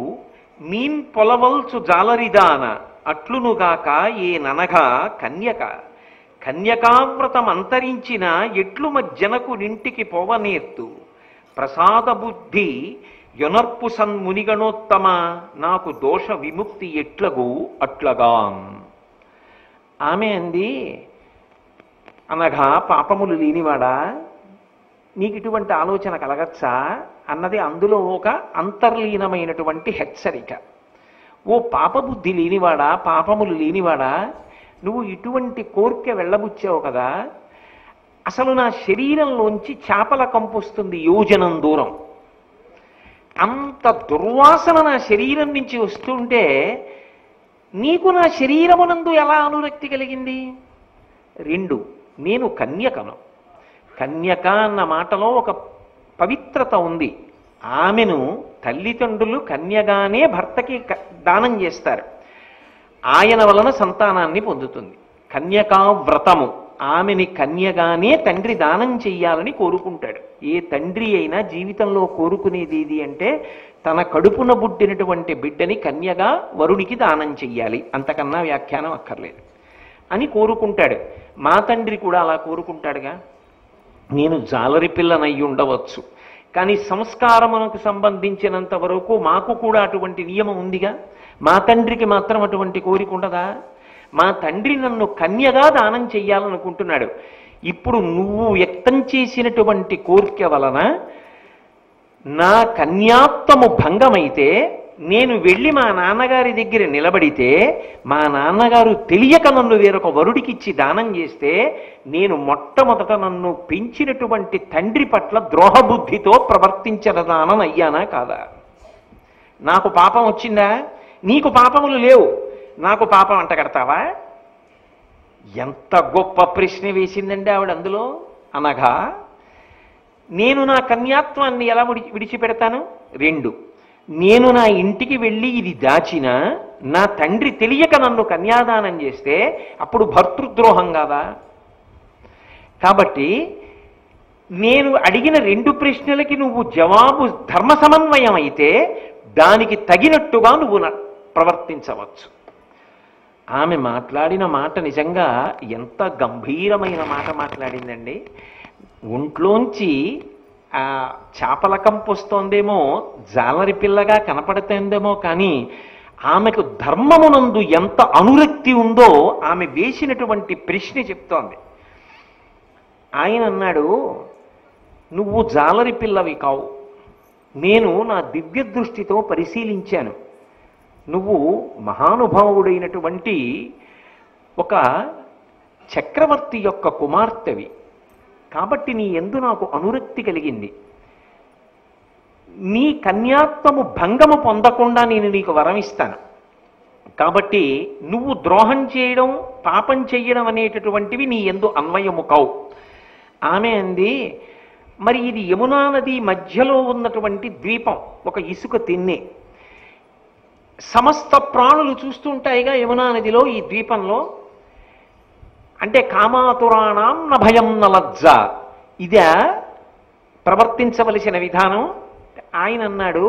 మీన్ పొలవల్చు జాలరిదాన అట్లునుగాక ఏ ననగా కన్యక కన్యకావ్రతం అంతరించిన ఎట్లు మజ్జనకు నింటికి పోవనేర్తు ప్రసాద బుద్ధి యొనర్పు సన్మునిగణోత్తమ నాకు దోష విముక్తి ఎట్లగు అట్లగా. ఆమె అంది, అనగా పాపములు లేనివాడా నీకు ఇటువంటి ఆలోచన కలగచ్చా అన్నది అందులో ఒక అంతర్లీనమైనటువంటి హెచ్చరిక. ఓ పాపబుద్ధి లేనివాడా, పాపములు లేనివాడా, నువ్వు ఇటువంటి కోరిక వెళ్ళబుచ్చావు కదా. అసలు నా శరీరంలోంచి చేపల కంపు వస్తుంది యోజనం దూరం. అంత దుర్వాసన నా శరీరం నుంచి వస్తుంటే నీకు నా శరీరమునందు ఎలా అనురక్తి కలిగింది? 2, నేను కన్యకను. కన్యక అన్న మాటలో ఒక పవిత్రత ఉంది. ఆమెను తల్లిదండ్రులు కన్యగానే భర్తకి దానం చేస్తారు. ఆయన వలన సంతానాన్ని పొందుతుంది. కన్యకా వ్రతము, ఆమెని కన్యగానే తండ్రి దానం చెయ్యాలని కోరుకుంటాడు. ఏ తండ్రి అయినా జీవితంలో కోరుకునేది ఏది అంటే తన కడుపున పుట్టినటువంటి బిడ్డని కన్యగా వరుడికి దానం చెయ్యాలి, అంతకన్నా వ్యాఖ్యానం అక్కర్లేదు అని కోరుకుంటాడు. మా తండ్రి కూడా అలా కోరుకుంటాడుగా. నేను జాలరి పిల్లనయ్యి ఉండవచ్చు, కానీ సంస్కారమునకు సంబంధించినంత వరకు మాకు కూడా అటువంటి నియమం ఉందిగా. మా తండ్రికి మాత్రం అటువంటి కోరిక ఉండదా? మా తండ్రి నన్ను కన్యగా దానం చెయ్యాలనుకుంటున్నాడు. ఇప్పుడు నువ్వు వ్యక్తం చేసినటువంటి కోరిక వలన నా కన్యాత్వము భంగమైతే నేను వెళ్ళి మా నాన్నగారి దగ్గర నిలబడితే మా నాన్నగారు తెలియక నన్ను వేరొక వరుడికిచ్చి దానం చేస్తే నేను మొట్టమొదట నన్ను పెంచినటువంటి తండ్రి పట్ల ద్రోహబుద్ధితో ప్రవర్తించదానయ్యానా కాదా? నాకు పాపం వచ్చిందా? నీకు పాపములు లేవు, నాకు పాపం అంటగడతావా? ఎంత గొప్ప ప్రశ్న వేసిందండి ఆవిడ అందులో. అనగా నేను నా కన్యాత్వాన్ని ఎలా విడిచిపెడతాను? 2, నేను నా ఇంటికి వెళ్ళి ఇది దాచిన నా తండ్రి తెలియక నన్ను కన్యాదానం చేస్తే అప్పుడు భర్తృద్రోహం కాదా? కాబట్టి నేను అడిగిన 2 ప్రశ్నలకి నువ్వు జవాబు ధర్మ సమన్వయం అయితే దానికి తగినట్టుగా నువ్వు ప్రవర్తించవచ్చు. ఆమె మాట్లాడిన మాట నిజంగా ఎంత గంభీరమైన మాట మాట్లాడిందండి. ఒంట్లోంచి ఆ చేపల కంపు వస్తోందేమో, జాలరి పిల్లగా కనపడుతోందేమో, కానీ ఆమెకు ధర్మమునందు ఎంత అనురక్తి ఉందో ఆమె వేసినటువంటి ప్రశ్న చెప్తోంది. ఆయన అన్నాడు, నువ్వు జాలరి పిల్లవి కావు, నేను నా దివ్య దృష్టితో పరిశీలించాను. నువ్వు మహానుభావుడైనటువంటి ఒక చక్రవర్తి యొక్క కుమార్తెవి, కాబట్టి నీ యందు నాకు అనురక్తి కలిగింది. నీ కన్యాత్వము భంగము పొందకుండా నేను నీకు వరం ఇస్తాను. కాబట్టి నువ్వు ద్రోహం చేయడం, పాపం చెయ్యడం అనేటటువంటివి నీ యందు అన్వయము కావు. ఆమె అంది, మరి ఇది యమునా నది మధ్యలో ఉన్నటువంటి ద్వీపం, ఒక ఇసుక తిన్నె. సమస్త ప్రాణులు చూస్తుంటాయిగా యమునా నదిలో ఈ ద్వీపంలో. అంటే కామాతురాణం న భయం న లజ్జ, ఇదే ప్రవర్తించవలసిన విధానం. ఆయన అన్నాడు,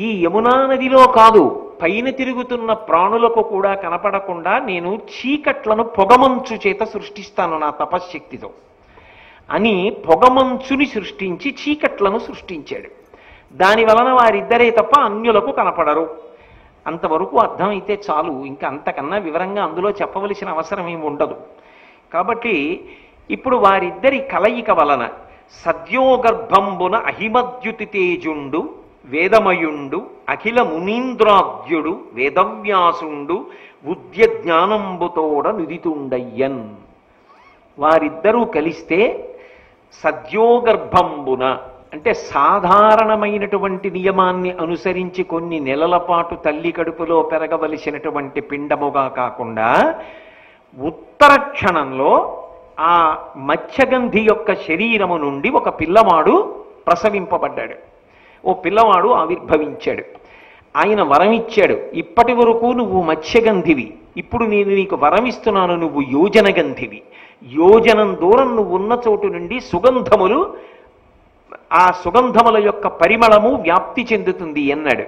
ఈ యమునా నదిలో కాదు, పైన తిరుగుతున్న ప్రాణులకు కూడా కనపడకుండా నేను చీకట్లను పొగమంచు చేత సృష్టిస్తాను నా తపశ్శక్తితో అని పొగమంచుని సృష్టించి చీకట్లను సృష్టించాడు. దాని వలన వారిద్దరే తప్ప అన్యులకు కనపడరు. అంతవరకు అర్థమైతే చాలు, ఇంకా అంతకన్నా వివరంగా అందులో చెప్పవలసిన అవసరం ఏమి ఉండదు. కాబట్టి ఇప్పుడు వారిద్దరి కలయిక వలన సద్యోగర్భంబున అహిమద్యుతి తేజుండు వేదమయుండు అఖిల మునీంద్రాద్యుడు వేదవ్యాసుండు ఉద్య జ్ఞానంబుతోడ నుదితుండయ్యన్. వారిద్దరూ కలిస్తే సద్యోగర్భంబున అంటే సాధారణమైనటువంటి నియమాన్ని అనుసరించి కొన్ని నెలల పాటు తల్లి కడుపులో పెరగవలసినటువంటి పిండముగా కాకుండా ఉత్తర క్షణంలో ఆ మత్స్యగంధి యొక్క శరీరము నుండి ఒక పిల్లవాడు ప్రసవింపబడ్డాడు. ఓ పిల్లవాడు ఆవిర్భవించాడు. ఆయన వరం ఇచ్చాడు, ఇప్పటి వరకు నువ్వు మత్స్యగంధివి, ఇప్పుడు నేను నీకు వరం ఇస్తున్నాను, నువ్వు యోజనగంధివి. యోజనం దూరం నువ్వు ఉన్న చోటు నుండి సుగంధములు, ఆ సుగంధముల యొక్క పరిమళము వ్యాప్తి చెందుతుంది అన్నాడు.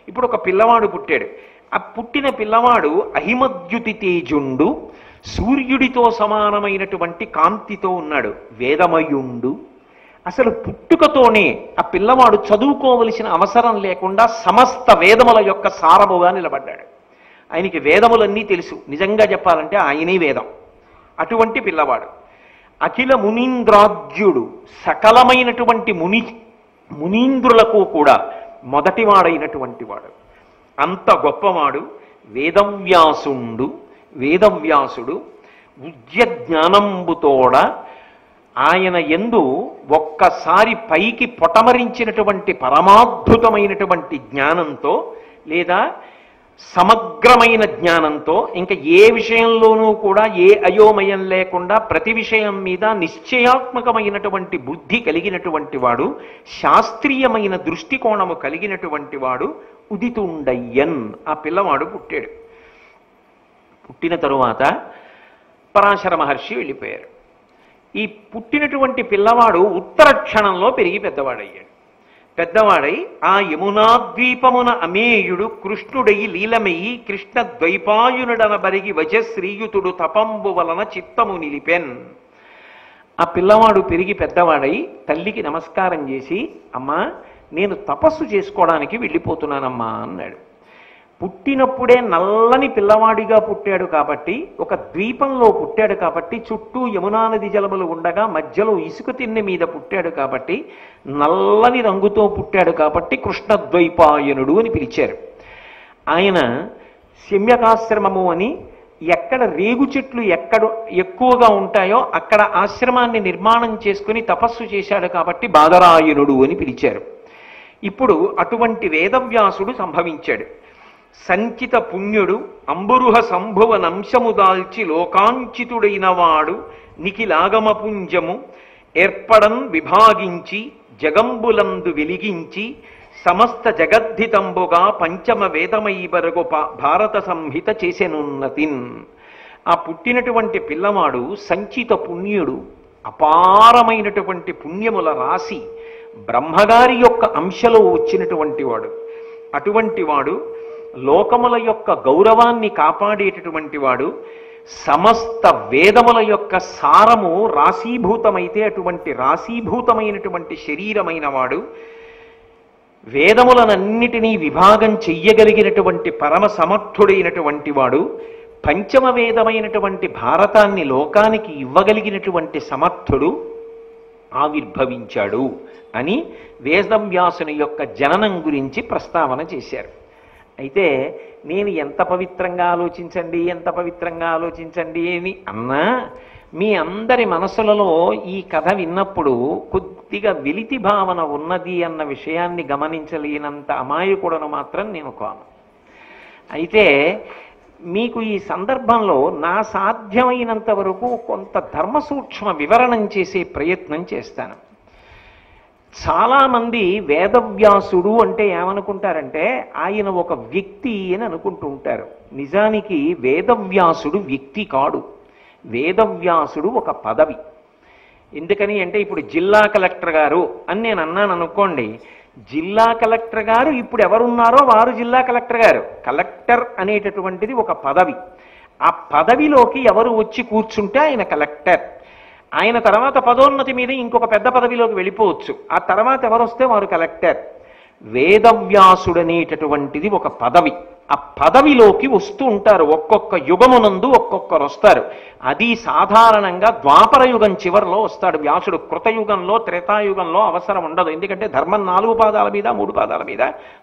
ఇప్పుడు ఒక పిల్లవాడు పుట్టాడు. ఆ పుట్టిన పిల్లవాడు అహిమద్యుతి తేజుండు, సూర్యుడితో సమానమైనటువంటి కాంతితో ఉన్నాడు. వేదమయుండు, అసలు పుట్టుకతోనే ఆ పిల్లవాడు చదువుకోవలసిన అవసరం లేకుండా సమస్త వేదముల యొక్క సారముగా నిలబడ్డాడు. ఆయనకి వేదములన్నీ తెలుసు, నిజంగా చెప్పాలంటే ఆయనే వేదం. అటువంటి పిల్లవాడు అఖిల మునీంద్రాద్యుడు, సకలమైనటువంటి మునీంద్రులకు కూడా మొదటివాడైనటువంటి వాడు, అంత గొప్పవాడు. వేదవ్యాసుడు ఉద్య జ్ఞానంబుతోడ, ఆయన యందు ఒక్కసారి పైకి పొటమరించినటువంటి పరమాద్భుతమైనటువంటి జ్ఞానంతో లేదా సమగ్రమైన జ్ఞానంతో, ఇంకా ఏ విషయంలోనూ కూడా ఏ అయోమయం లేకుండా ప్రతి విషయం మీద నిశ్చయాత్మకమైనటువంటి బుద్ధి కలిగినటువంటి వాడు, శాస్త్రీయమైన దృష్టికోణము కలిగినటువంటి వాడు ఉదితుండయ్యన్. ఆ పిల్లవాడు పుట్టాడు. పుట్టిన తరువాత పరాశర మహర్షి వెళ్ళిపోయారు. ఈ పుట్టినటువంటి పిల్లవాడు ఉత్తర క్షణంలో పెరిగి పెద్దవాడై ఆ యమునాద్వీపమున అమేయుడు కృష్ణుడై లీలమయ్యి కృష్ణ ద్వైపాయునుడన బరిగి వజశ్రీయుతుడు తపంబు వలన చిత్తము నిలిపెన్. ఆ పిల్లవాడు పెరిగి పెద్దవాడై తల్లికి నమస్కారం చేసి, అమ్మా నేను తపస్సు చేసుకోవడానికి వెళ్ళిపోతున్నానమ్మా అన్నాడు. పుట్టినప్పుడే నల్లని పిల్లవాడిగా పుట్టాడు కాబట్టి, ఒక ద్వీపంలో పుట్టాడు కాబట్టి, చుట్టూ యమునా నది జలములు ఉండగా మధ్యలో ఇసుక తిన్నె మీద పుట్టాడు కాబట్టి, నల్లని రంగుతో పుట్టాడు కాబట్టి కృష్ణద్వైపాయనుడు అని పిలిచారు. ఆయన శమ్యకాశ్రమము అని, ఎక్కడ రేగు చెట్లు ఎక్కువగా ఉంటాయో అక్కడ ఆశ్రమాన్ని నిర్మాణం చేసుకుని తపస్సు చేశాడు కాబట్టి బాదరాయనుడు అని పిలిచారు. ఇప్పుడు అటువంటి వేదవ్యాసుడు సంభవించాడు. సంచిత పుణ్యుడు అంబురుహ సంభువనంశము దాల్చి లోకాంచితుడైన వాడు నిఖిలాగమపుంజము ఏర్పడన్ విభాగించి జగంబులందు వెలిగించి సమస్త జగద్ధితంబుగా పంచమ వేదమై బరగు భారత సంహిత చేసెనున్నతిన్. ఆ పుట్టినటువంటి పిల్లవాడు సంచిత పుణ్యుడు, అపారమైనటువంటి పుణ్యముల రాశి, బ్రహ్మగారి యొక్క అంశలో వచ్చినటువంటి వాడు. అటువంటి వాడు లోకముల యొక్క గౌరవాన్ని కాపాడేటటువంటి వాడు. సమస్త వేదముల యొక్క సారము రాశీభూతమైతే అటువంటి రాశీభూతమైనటువంటి శరీరమైన వాడు. వేదములనన్నిటినీ విభాగం చెయ్యగలిగినటువంటి పరమ సమర్థుడైనటువంటి వాడు. పంచమ వేదమైనటువంటి భారతాన్ని లోకానికి ఇవ్వగలిగినటువంటి సమర్థుడు ఆవిర్భవించాడు అని వేదవ్యాసుని యొక్క జననం గురించి ప్రస్తావన చేశారు. అయితే నేను ఎంత పవిత్రంగా ఆలోచించండి అని అన్నా, మీ అందరి మనసులలో ఈ కథ విన్నప్పుడు కొద్దిగా వెలితి భావన ఉన్నది అన్న విషయాన్ని గమనించలేనంత అమాయకుడను మాత్రం నేను కాను. అయితే మీకు ఈ సందర్భంలో నా సాధ్యమైనంత వరకు కొంత ధర్మసూక్ష్మ వివరణం చేసే ప్రయత్నం చేస్తాను. చాలామంది వేదవ్యాసుడు అంటే ఏమనుకుంటారంటే ఆయన ఒక వ్యక్తి అని అనుకుంటూ ఉంటారు. నిజానికి వేదవ్యాసుడు వ్యక్తి కాడు, వేదవ్యాసుడు ఒక పదవి. ఎందుకని అంటే ఇప్పుడు జిల్లా కలెక్టర్ గారు అని నేను అన్నాను అనుకోండి, జిల్లా కలెక్టర్ గారు ఇప్పుడు ఎవరున్నారో వారు జిల్లా కలెక్టర్ గారు. కలెక్టర్ అనేటటువంటిది ఒక పదవి. ఆ పదవిలోకి ఎవరు వచ్చి కూర్చుంటే ఆయన కలెక్టర్. ఆయన తర్వాత పదోన్నతి మీద ఇంకొక పెద్ద పదవిలోకి వెళ్ళిపోవచ్చు. ఆ తర్వాత ఎవరు వస్తే వారు కలెక్టర్. వేదవ్యాసుడు అనేటటువంటిది ఒక పదవి. ఆ పదవిలోకి వస్తూ ఉంటారు. ఒక్కొక్క యుగమునందు ఒక్కొక్కరు వస్తారు. అది సాధారణంగా ద్వాపర యుగం చివరిలో వస్తాడు వ్యాసుడు. కృతయుగంలో త్రేతాయుగంలో అవసరం ఉండదు. ఎందుకంటే ధర్మం 4 పాదాల మీద 3 పాదాల మీద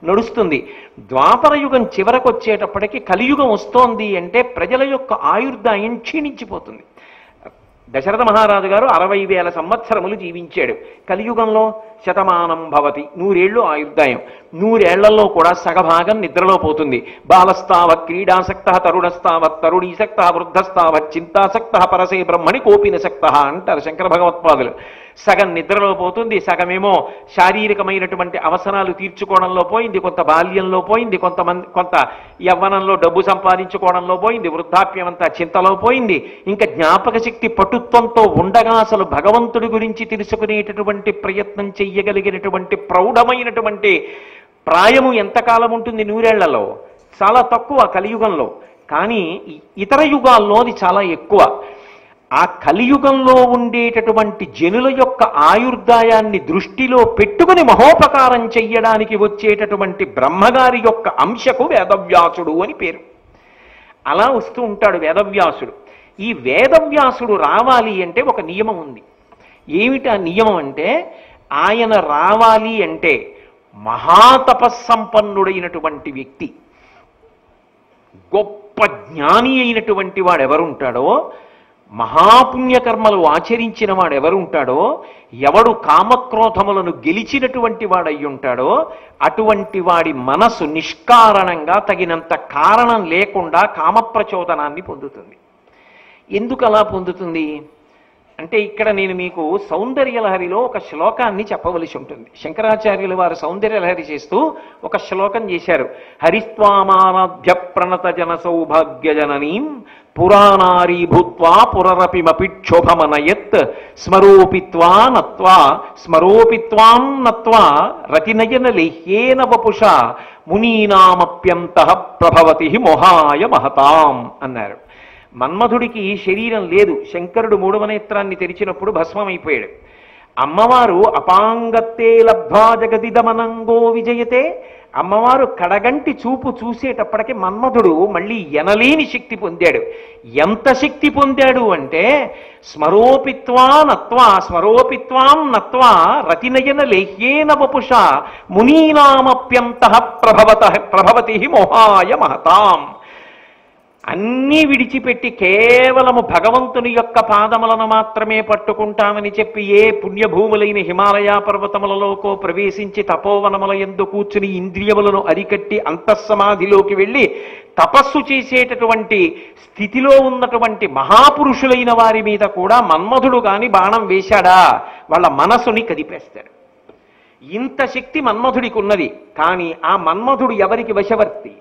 నడుస్తుంది. ద్వాపర యుగం చివరకు వచ్చేటప్పటికి కలియుగం వస్తోంది అంటే ప్రజల యొక్క ఆయుర్దాయం క్షీణించిపోతుంది. దశరథ మహారాజు గారు 60,000 సంవత్సరములు జీవించాడు. కలియుగంలో శతమానం భవతి, 100 ఏళ్ళు ఆయుర్దాయం. 100 ఏళ్లలో కూడా సగభాగం నిద్రలో పోతుంది. బాలస్తావ క్రీడాసక్త, తరుణస్తావత్ తరుణీసక్త, వృద్ధస్తావత్ చింతాసక్త, పరసే బ్రహ్మణి కోపినసక్త అంటారు శంకర భగవత్పాదులు. సగం నిద్రలో పోతుంది, సగమేమో శారీరకమైనటువంటి అవసరాలు తీర్చుకోవడంలో పోయింది, కొంత బాల్యంలో పోయింది, కొంత యవ్వనంలో డబ్బు సంపాదించుకోవడంలో పోయింది, వృద్ధాప్యం అంతా చింతలో పోయింది. ఇంకా జ్ఞాపక శక్తి పటుత్వంతో ఉండగా అసలు భగవంతుడి గురించి తెలుసుకునేటటువంటి ప్రయత్నం చెయ్యగలిగినటువంటి ప్రౌఢమైనటువంటి ప్రాయము ఎంతకాలం ఉంటుంది? 100 ఏళ్లలో చాలా తక్కువ కలియుగంలో. కానీ ఇతర యుగాల్లో అది చాలా ఎక్కువ. ఆ కలియుగంలో ఉండేటటువంటి జనుల యొక్క ఆయుర్దాయాన్ని దృష్టిలో పెట్టుకుని మహోపకారం చెయ్యడానికి వచ్చేటటువంటి బ్రహ్మగారి యొక్క అంశకు వేదవ్యాసుడు అని పేరు. అలా వస్తూ ఉంటాడు వేదవ్యాసుడు. ఈ వేదవ్యాసుడు రావాలి అంటే ఒక నియమం ఉంది. ఏమిటి ఆ నియమం అంటే, ఆయన రావాలి అంటే మహాతపస్సంపన్నుడైనటువంటి వ్యక్తి, గొప్ప జ్ఞాని అయినటువంటి వాడు ఎవరుంటాడో, మహాపుణ్యకర్మలు ఆచరించిన వాడు ఎవరుంటాడో, ఎవడు కామక్రోధములను గెలిచినటువంటి వాడయి ఉంటాడో అటువంటి వాడి మనసు నిష్కారణంగా తగినంత కారణం లేకుండా కామప్రచోదనాన్ని పొందుతుంది. ఎందుకు అలా పొందుతుంది అంటే, ఇక్కడ నేను మీకు సౌందర్యలహరిలో ఒక శ్లోకాన్ని చెప్పవలసి ఉంటుంది. శంకరాచార్యులు వారు సౌందర్యలహరి చేస్తూ ఒక శ్లోకం చేశారు. హరిస్వామారాధ్య ప్రణత జన సౌభాగ్య జననీం పురాణారీ భూత్వా పురరపిమపి క్షోభమనయత్ స్మరోపిత్వాం నత్వా రతినయన లేహ్యేన వపుష మునీనామప్యంతః ప్రభవతి మోహాయ మహతాం అన్నారు. మన్మధుడికి శరీరం లేదు. శంకరుడు 3వ నేత్రాన్ని తెరిచినప్పుడు భస్మమైపోయాడు. అమ్మవారు అపాంగత్తే లబ్ధ్వా జగదిదమనంగో విజయతే, అమ్మవారు కడగంటి చూపు చూసేటప్పటికి మన్మధుడు మళ్ళీ ఎనలేని శక్తి పొందాడు. ఎంత శక్తి పొందాడు అంటే, స్మరోపిత్వాం నత్వా రతినయన లేహ్యేన వపుష మునీనామప్యంతః ప్రభవతి మోహాయ మహతాం. అన్నీ విడిచిపెట్టి కేవలము భగవంతుని యొక్క పాదములను మాత్రమే పట్టుకుంటామని చెప్పి ఏ పుణ్యభూములైన హిమాలయ పర్వతములలోకో ప్రవేశించి తపోవనముల యందు కూర్చుని ఇంద్రియములను అరికట్టి అంతఃసమాధిలోకి వెళ్ళి తపస్సు చేసేటటువంటి స్థితిలో ఉన్నటువంటి మహాపురుషులైన వారి మీద కూడా మన్మధుడు కాని బాణం వేశాడా వాళ్ళ మనసుని కదిపేస్తాడు. ఇంత శక్తి మన్మధుడికి ఉన్నది. కానీ ఆ మన్మధుడు ఎవరికి వశవర్తి?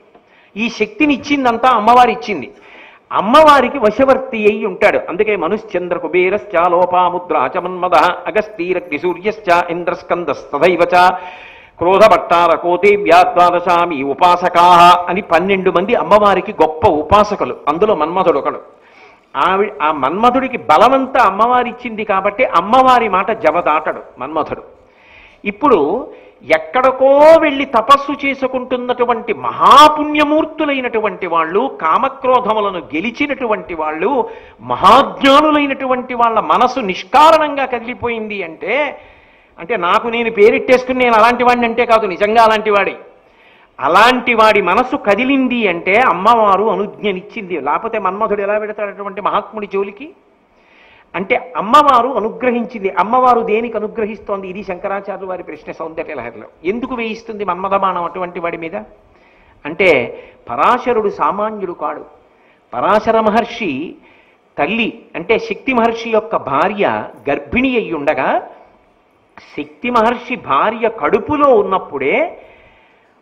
ఈ శక్తిని ఇచ్చిందంతా అమ్మవారి ఇచ్చింది. అమ్మవారికి వశవర్తి అయి ఉంటాడు. అందుకే మనుశ్చంద్ర కుబేరశ్చ లోపాముద్రాచ మన్మద అగస్తీరగ్ని సూర్యశ్చ ఇంద్రస్కందస్తదైవచ క్రోధభట్టార కోతేవ్యా ద్వాదశామి ఉపాసకా అని 12 మంది అమ్మవారికి గొప్ప ఉపాసకులు. అందులో మన్మధుడు ఒకడు. ఆ మన్మధుడికి బలమంతా అమ్మవారి ఇచ్చింది కాబట్టి అమ్మవారి మాట జవదాటడు మన్మధుడు. ఇప్పుడు ఎక్కడికో వెళ్ళి తపస్సు చేసుకుంటున్నటువంటి మహాపుణ్యమూర్తులైనటువంటి వాళ్ళు, కామక్రోధములను గెలిచినటువంటి వాళ్ళు, మహాజ్ఞానులైనటువంటి వాళ్ళ మనసు నిష్కారణంగా కదిలిపోయింది అంటే నాకు నేను పేరెట్టేసుకుని నేను అలాంటి వాడిని అంటే కాదు, నిజంగా అలాంటి వాడి. అలాంటి వాడి మనసు కదిలింది అంటే అమ్మవారు అనుజ్ఞనిచ్చింది. లేకపోతే మన్మధుడు ఎలా పెడతాడటువంటి మహాత్ముడి జోలికి? అంటే అమ్మవారు అనుగ్రహించింది. అమ్మవారు దేనికి అనుగ్రహిస్తోంది? ఇది శంకరాచార్యుల వారి ప్రశ్న సౌందర్యలహరిలో. ఎందుకు వేయిస్తుంది మన్మథబాణం అటువంటి వాడి మీద అంటే, పరాశరుడు సామాన్యుడు కాడు. పరాశర మహర్షి తల్లి అంటే శక్తి మహర్షి యొక్క భార్య గర్భిణి అయి ఉండగా శక్తి మహర్షి భార్య కడుపులో ఉన్నప్పుడే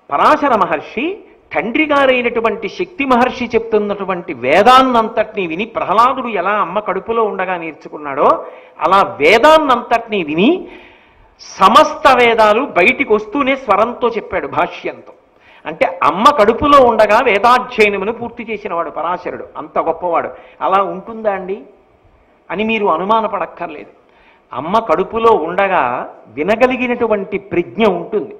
పరాశర మహర్షి తండ్రి గారైనటువంటి శక్తి మహర్షి చెప్తున్నటువంటి వేదాన్నంతటినీ విని, ప్రహ్లాదుడు ఎలా అమ్మ కడుపులో ఉండగా నేర్చుకున్నాడో అలా వేదాన్నంతటినీ విని సమస్త వేదాలు బయటికి వస్తూనే స్వరంతో చెప్పాడు, భాష్యంతో. అంటే అమ్మ కడుపులో ఉండగా వేదాధ్యయనమును పూర్తి చేసినవాడు పరాశరుడు, అంత గొప్పవాడు. అలా ఉంటుందా అండి అని మీరు అనుమానపడక్కర్లేదు. అమ్మ కడుపులో ఉండగా వినగలిగినటువంటి ప్రజ్ఞ ఉంటుంది.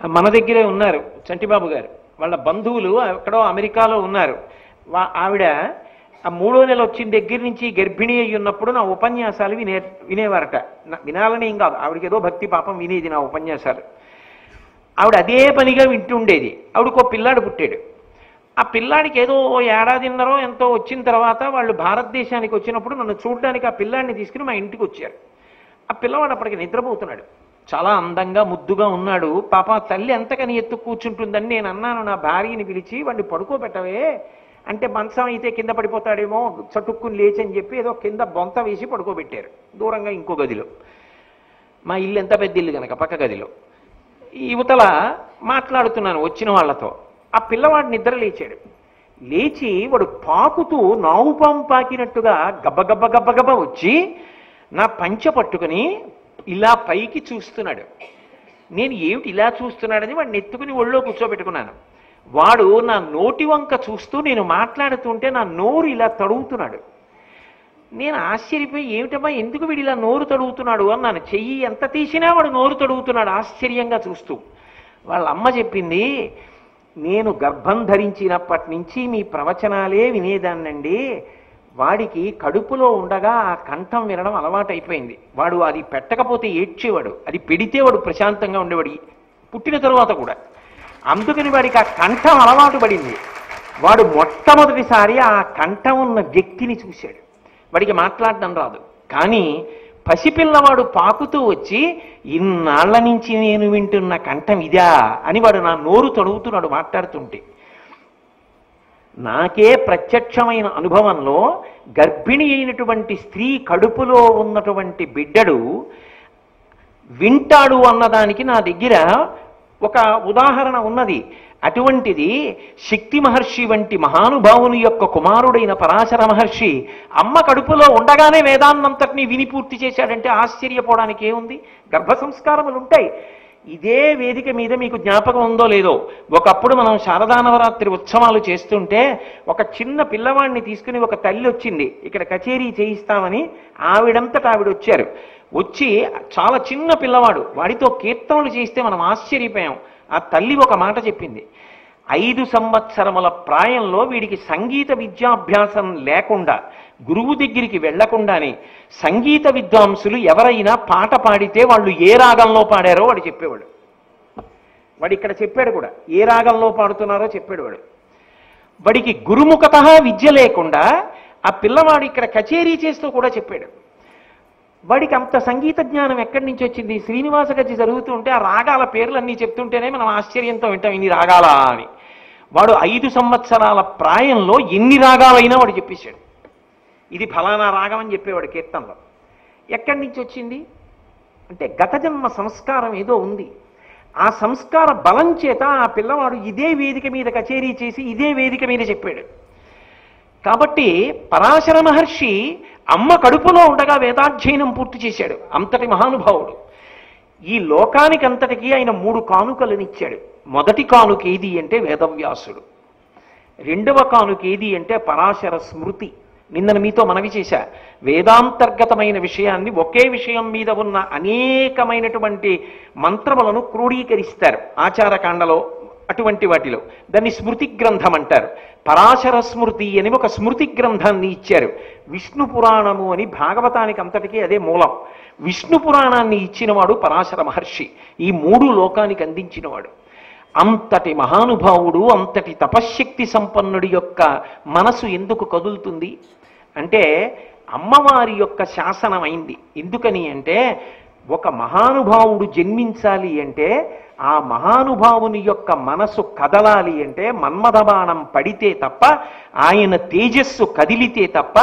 మన దగ్గరే ఉన్నారు చంటిబాబు గారు, వాళ్ళ బంధువులు ఎక్కడో అమెరికాలో ఉన్నారు. ఆవిడ ఆ 3వ నెల వచ్చిన దగ్గర నుంచి గర్భిణీ అయి ఉన్నప్పుడు నా ఉపన్యాసాలు వినేవారట. వినాలని ఏం కాదు, ఆవిడకి ఏదో భక్తి పాపం వినేది నా ఉపన్యాసాలు. ఆవిడ అదే పనిగా వింటుండేది. ఆవిడకో పిల్లాడు పుట్టాడు. ఆ పిల్లాడికి ఏదో 1 ఏడాదిన్నరో ఎంతో వచ్చిన తర్వాత వాళ్ళు భారతదేశానికి వచ్చినప్పుడు నన్ను చూడడానికి ఆ పిల్లాడిని తీసుకుని మా ఇంటికి వచ్చారు. ఆ పిల్లవాడు అప్పటికి నిద్రపోతున్నాడు, చాలా అందంగా ముద్దుగా ఉన్నాడు. పాప తల్లి ఎంతకని ఎత్తు కూర్చుంటుందని నేను అన్నాను నా భార్యని పిలిచి, వాడిని పడుకోబెట్టవే అంటే, మంచం అయితే కింద పడిపోతాడేమో చటుక్కుని లేచని చెప్పి ఏదో కింద బొంత వేసి పడుకోబెట్టారు దూరంగా ఇంకో గదిలో. మా ఇల్లు ఎంత పెద్ద ఇల్లు కనుక పక్క గదిలో. ఈ యువతల మాట్లాడుతున్నాను వచ్చిన వాళ్ళతో. ఆ పిల్లవాడు నిద్ర లేచాడు. లేచి వాడు పాకుతూ నావుపాము పాకినట్టుగా గబ్బగబ్బ గబ్బగబ్బ వచ్చి నా పంచె పట్టుకుని ఇలా పైకి చూస్తున్నాడు. నేను ఏమిటి ఇలా చూస్తున్నాడని వాడిని ఎత్తుకుని ఒళ్ళో కూర్చోబెట్టుకున్నాను. వాడు నా నోటి వంక చూస్తూ నేను మాట్లాడుతుంటే నా నోరు ఇలా తడుగుతున్నాడు. నేను ఆశ్చర్యపోయి, ఏమిటమ్మా ఎందుకు వీడు ఇలా నోరు తడుగుతున్నాడు అన్నాను. చెయ్యి ఎంత తీసినా వాడు నోరు తడుగుతున్నాడు ఆశ్చర్యంగా చూస్తూ. వాళ్ళ అమ్మ చెప్పింది, నేను గర్భం ధరించినప్పటి నుంచి మీ ప్రవచనాలే వినేదాన్నండి. వాడికి కడుపులో ఉండగా ఆ కంఠం వినడం అలవాటైపోయింది. వాడు అది పెట్టకపోతే ఏడ్చేవాడు, అది పెడితే వాడు ప్రశాంతంగా ఉండేవాడు పుట్టిన తరువాత కూడా. అందుకని వాడికి ఆ కంఠం అలవాటు పడింది. వాడు మొట్టమొదటిసారి ఆ కంఠం ఉన్న వ్యక్తిని చూశాడు. వాడికి మాట్లాడడం రాదు, కానీ పసిపిల్లవాడు పాకుతూ వచ్చి, ఇన్నాళ్ల నుంచి నేను వింటున్న కంఠం ఇదా అని వాడు నా నోరు తడుగుతున్నాడు మాట్లాడుతుంటే. నాకే ప్రత్యక్షమైన అనుభవంలో గర్భిణి అయినటువంటి స్త్రీ కడుపులో ఉన్నటువంటి బిడ్డడు వింటాడు అన్నదానికి నా దగ్గర ఒక ఉదాహరణ ఉన్నది. అటువంటిది శక్తి మహర్షి వంటి మహానుభావుని యొక్క కుమారుడైన పరాశర మహర్షి అమ్మ కడుపులో ఉండగానే వేదాన్నంతటినీ విని పూర్తి చేశాడంటే ఆశ్చర్యపోవడానికి ఏముంది? గర్భ సంస్కారములు ఉంటాయి. ఇదే వేదిక మీద మీకు జ్ఞాపకం ఉందో లేదో, ఒకప్పుడు మనం శారదానవరాత్రి ఉత్సవాలు చేస్తుంటే ఒక చిన్న పిల్లవాడిని తీసుకుని ఒక తల్లి వచ్చింది, ఇక్కడ కచేరీ చేయిస్తామని. ఆవిడంతటా ఆవిడ వచ్చారు. వచ్చి చాలా చిన్న పిల్లవాడు, వాడితో కీర్తనలు చేయిస్తే మనం ఆశ్చర్యపోయాం. ఆ తల్లి ఒక మాట చెప్పింది, 5 సంవత్సరముల ప్రాయంలో వీడికి సంగీత విద్యాభ్యాసం లేకుండా, గురువు దగ్గరికి వెళ్లకుండానే సంగీత విద్వాంసులు ఎవరైనా పాట పాడితే వాళ్ళు ఏ రాగంలో పాడారో వాడు చెప్పేవాడు. వాడు ఇక్కడ చెప్పాడు కూడా, ఏ రాగంలో పాడుతున్నారో చెప్పాడు వాడు. వాడికి గురుముఖత విద్య లేకుండా ఆ పిల్లవాడు ఇక్కడ కచేరీ చేస్తూ కూడా చెప్పాడు. వాడికి అంత సంగీత జ్ఞానం ఎక్కడి నుంచి వచ్చింది? శ్రీనివాస గతి జరుగుతుంటే ఆ రాగాల పేర్లన్నీ చెప్తుంటేనే మనం ఆశ్చర్యంతో వింటాం, ఇన్ని రాగాలా అని. వాడు 5 సంవత్సరాల ప్రాయంలో ఎన్ని రాగాలైనా వాడు చెప్పేశాడు. ఇది ఫలానా రాగం అని చెప్పేవాడు కీర్తనలో. ఎక్కడి నుంచి వచ్చింది అంటే గత జన్మ సంస్కారం ఏదో ఉంది. ఆ సంస్కార బలం చేత ఆ పిల్లవాడు ఇదే వేదిక మీద కచేరీ చేసి ఇదే వేదిక మీద చెప్పాడు. కాబట్టి పరాశర మహర్షి అమ్మ కడుపులో ఉండగా వేదాధ్యయనం పూర్తి చేశాడు. అంతటి మహానుభావుడు. ఈ లోకానికి అంతటికీ ఆయన 3 కానుకలనిచ్చాడు. మొదటి కానుక ఏది అంటే వేదవ్యాసుడు. రెండవ కానుక ఏది అంటే పరాశర స్మృతి. నిన్న మీతో మనవి చేశా, వేదాంతర్గతమైన విషయాన్ని ఒకే విషయం మీద ఉన్న అనేకమైనటువంటి మంత్రములను క్రోడీకరిస్తారు ఆచారకాండలో, అటువంటి వాటిలో. దాన్ని స్మృతి గ్రంథం అంటారు. పరాశర స్మృతి అని ఒక స్మృతి గ్రంథాన్ని ఇచ్చారు. విష్ణు పురాణము అని భాగవతానికి అంతటికీ అదే మూలం. విష్ణు పురాణాన్ని ఇచ్చినవాడు పరాశర మహర్షి. ఈ 3 లోకానికి అందించినవాడు. అంతటి మహానుభావుడు, అంతటి తపశ్శక్తి సంపన్నుడి యొక్క మనసు ఎందుకు కదులుతుంది అంటే అమ్మవారి యొక్క శాసనమైంది. ఎందుకని అంటే ఒక మహానుభావుడు జన్మించాలి అంటే ఆ మహానుభావుని యొక్క మనసు కదలాలి అంటే మన్మథబాణం పడితే తప్ప, ఆయన తేజస్సు కదిలితే తప్ప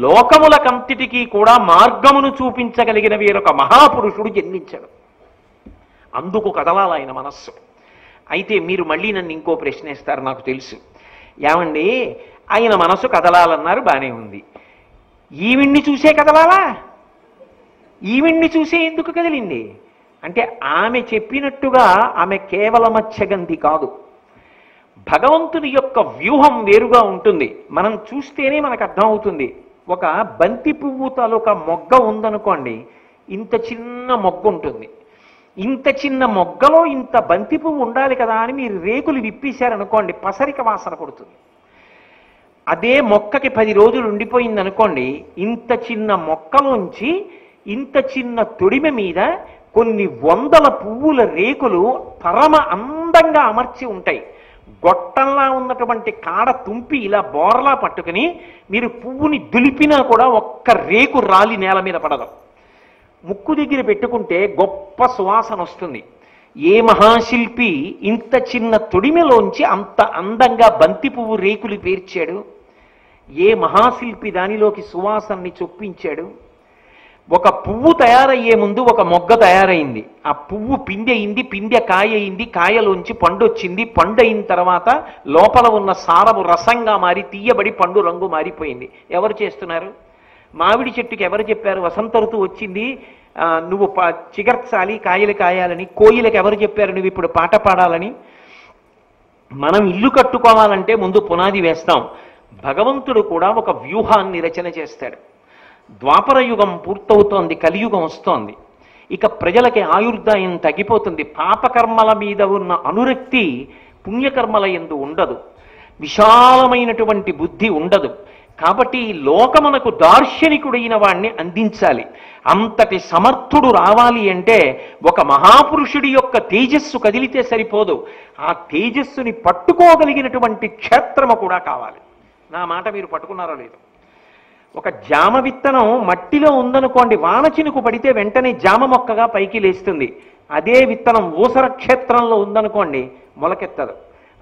లోకములకంతటికీ కూడా మార్గమును చూపించగలిగిన వేరొక మహాపురుషుడు జన్మించడు. అందుకు కదలాలి ఆయన మనస్సు. అయితే మీరు మళ్ళీ నన్ను ఇంకో ప్రశ్న వేస్తారు, నాకు తెలుసు. ఏమండి, ఆయన మనసు కదలాలన్నారు, బానే ఉంది. ఈవిడ్ని చూసే కదలాలా? ఈవిడ్ని చూసే ఎందుకు కదిలింది అంటే, ఆమె చెప్పినట్టుగా ఆమె కేవల మత్స్యగంధి కాదు. భగవంతుని యొక్క వ్యూహం వేరుగా ఉంటుంది. మనం చూస్తేనే మనకు అర్థమవుతుంది. ఒక బంతి పువ్వు తాలూకా మొగ్గ ఉందనుకోండి, ఇంత చిన్న మొగ్గ ఉంటుంది. ఇంత చిన్న మొగ్గలో ఇంత బంతి పువ్వు ఉండాలి కదా అని మీరు రేకులు విప్పేశారనుకోండి, పసరిక వాసన కొడుతుంది. అదే మొక్కకి 10 రోజులు ఉండిపోయింది అనుకోండి, ఇంత చిన్న మొక్కలోంచి ఇంత చిన్న తొడిమె మీద కొన్ని వందల పువ్వుల రేకులు పరమ అందంగా అమర్చి ఉంటాయి. గొట్టంలా ఉన్నటువంటి కాడ తుంపి ఇలా బోర్లా పట్టుకుని మీరు పువ్వుని దులిపినా కూడా ఒక్క రేకు రాలి నేల మీద పడదు. ముక్కు దగ్గర పెట్టుకుంటే గొప్ప సువాసన వస్తుంది. ఏ మహాశిల్పి ఇంత చిన్న తొడిమెలోంచి అంత అందంగా బంతి పువ్వు రేకులు పేర్చాడు? ఏ మహాశిల్పి దానిలోకి సువాసనని చొప్పించాడు? ఒక పువ్వు తయారయ్యే ముందు ఒక మొగ్గ తయారైంది. ఆ పువ్వు పిందె అయింది, పిందె కాయ అయింది, కాయలోంచి పండు వచ్చింది. పండు అయిన తర్వాత లోపల ఉన్న సారము రసంగా మారి తీయబడి పండు రంగు మారిపోయింది. ఎవరు చేస్తున్నారు? మామిడి చెట్టుకి ఎవరు చెప్పారు వసంత ఋతువు వచ్చింది, నువ్వు చిగర్చాలి, కాయలు కాయాలని? కోయిలకు ఎవరు చెప్పారు నువ్వు ఇప్పుడు పాట పాడాలని? మనం ఇల్లు కట్టుకోవాలంటే ముందు పునాది వేస్తాం. భగవంతుడు కూడా ఒక వ్యూహాన్ని రచన చేస్తాడు. ద్వాపర యుగం పూర్తవుతోంది, కలియుగం వస్తోంది. ఇక ప్రజలకి ఆయుర్దాయం తగ్గిపోతుంది. పాపకర్మల మీద ఉన్న అనురక్తి పుణ్యకర్మల యందు ఉండదు. విశాలమైనటువంటి బుద్ధి ఉండదు. కాబట్టి లోకమునకు దార్శనికుడైన వాణ్ణి అందించాలి. అంతటి సమర్థుడు రావాలి అంటే ఒక మహాపురుషుడి యొక్క తేజస్సు కదిలితే సరిపోదు, ఆ తేజస్సుని పట్టుకోగలిగినటువంటి క్షేత్రము కూడా కావాలి. నా మాట మీరు పట్టుకున్నారో లేదు? ఒక జామ విత్తనం మట్టిలో ఉందనుకోండి, వాన చినుకు పడితే వెంటనే జామ మొక్కగా పైకి లేస్తుంది. అదే విత్తనం ఊసర క్షేత్రంలో ఉందనుకోండి, మొలకెత్తదు.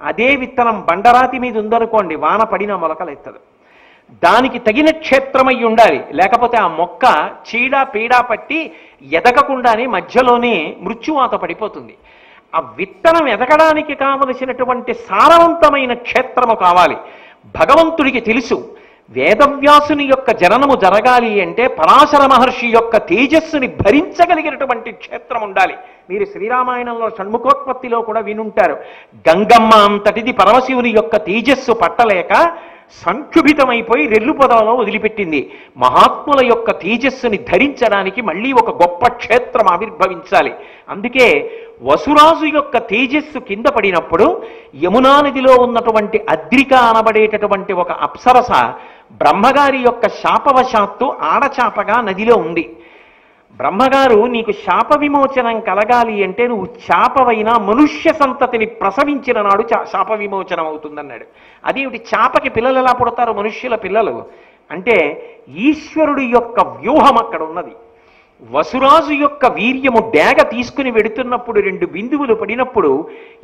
అదే విత్తనం బండరాతి మీద ఉందనుకోండి, వాన పడినా మొలకలెత్తదు. దానికి తగిన క్షేత్రమై ఉండాలి. లేకపోతే ఆ మొక్క చీడ పీడ పట్టి ఎదగకుండానే మధ్యలోనే మృత్యువాత పడిపోతుంది. ఆ విత్తనం ఎదగడానికి కావలసినటువంటి సారవంతమైన క్షేత్రము కావాలి. భగవంతుడికి తెలుసు, వేదవ్యాసుని యొక్క జననము జరగాలి అంటే పరాశర మహర్షి యొక్క తేజస్సుని భరించగలిగినటువంటి క్షేత్రం ఉండాలి. మీరు శ్రీరామాయణంలో షణ్ముఖోత్పత్తిలో కూడా వినుంటారు. గంగమ్మ అంతటిది పరమశివుని యొక్క తేజస్సు పట్టలేక సంక్షుభితమైపోయి రెల్లు పొదలో వదిలిపెట్టింది. మహాత్ముల యొక్క తేజస్సుని ధరించడానికి మళ్ళీ ఒక గొప్ప క్షేత్రం ఆవిర్భవించాలి. అందుకే వసురాజు యొక్క తేజస్సు కింద పడినప్పుడు యమునా నదిలో ఉన్నటువంటి అద్రిక అనబడేటటువంటి ఒక అప్సరస బ్రహ్మగారి యొక్క శాపవశాత్తు ఆడచాపగా నదిలో ఉంది. బ్రహ్మగారు, నీకు శాప విమోచనం కలగాలి అంటే నువ్వు చాపవైనా మనుష్య సంతతిని ప్రసవించిన నాడు శాప విమోచనం అవుతుందన్నాడు. అదేమిటి, చాపకి పిల్లలు ఎలా పుడతారు మనుష్యుల పిల్లలు అంటే? ఈశ్వరుడి యొక్క వ్యూహం అక్కడ ఉన్నది. వసురాజు యొక్క వీర్యము డేగ తీసుకుని వెడుతున్నప్పుడు 2 బిందువులు పడినప్పుడు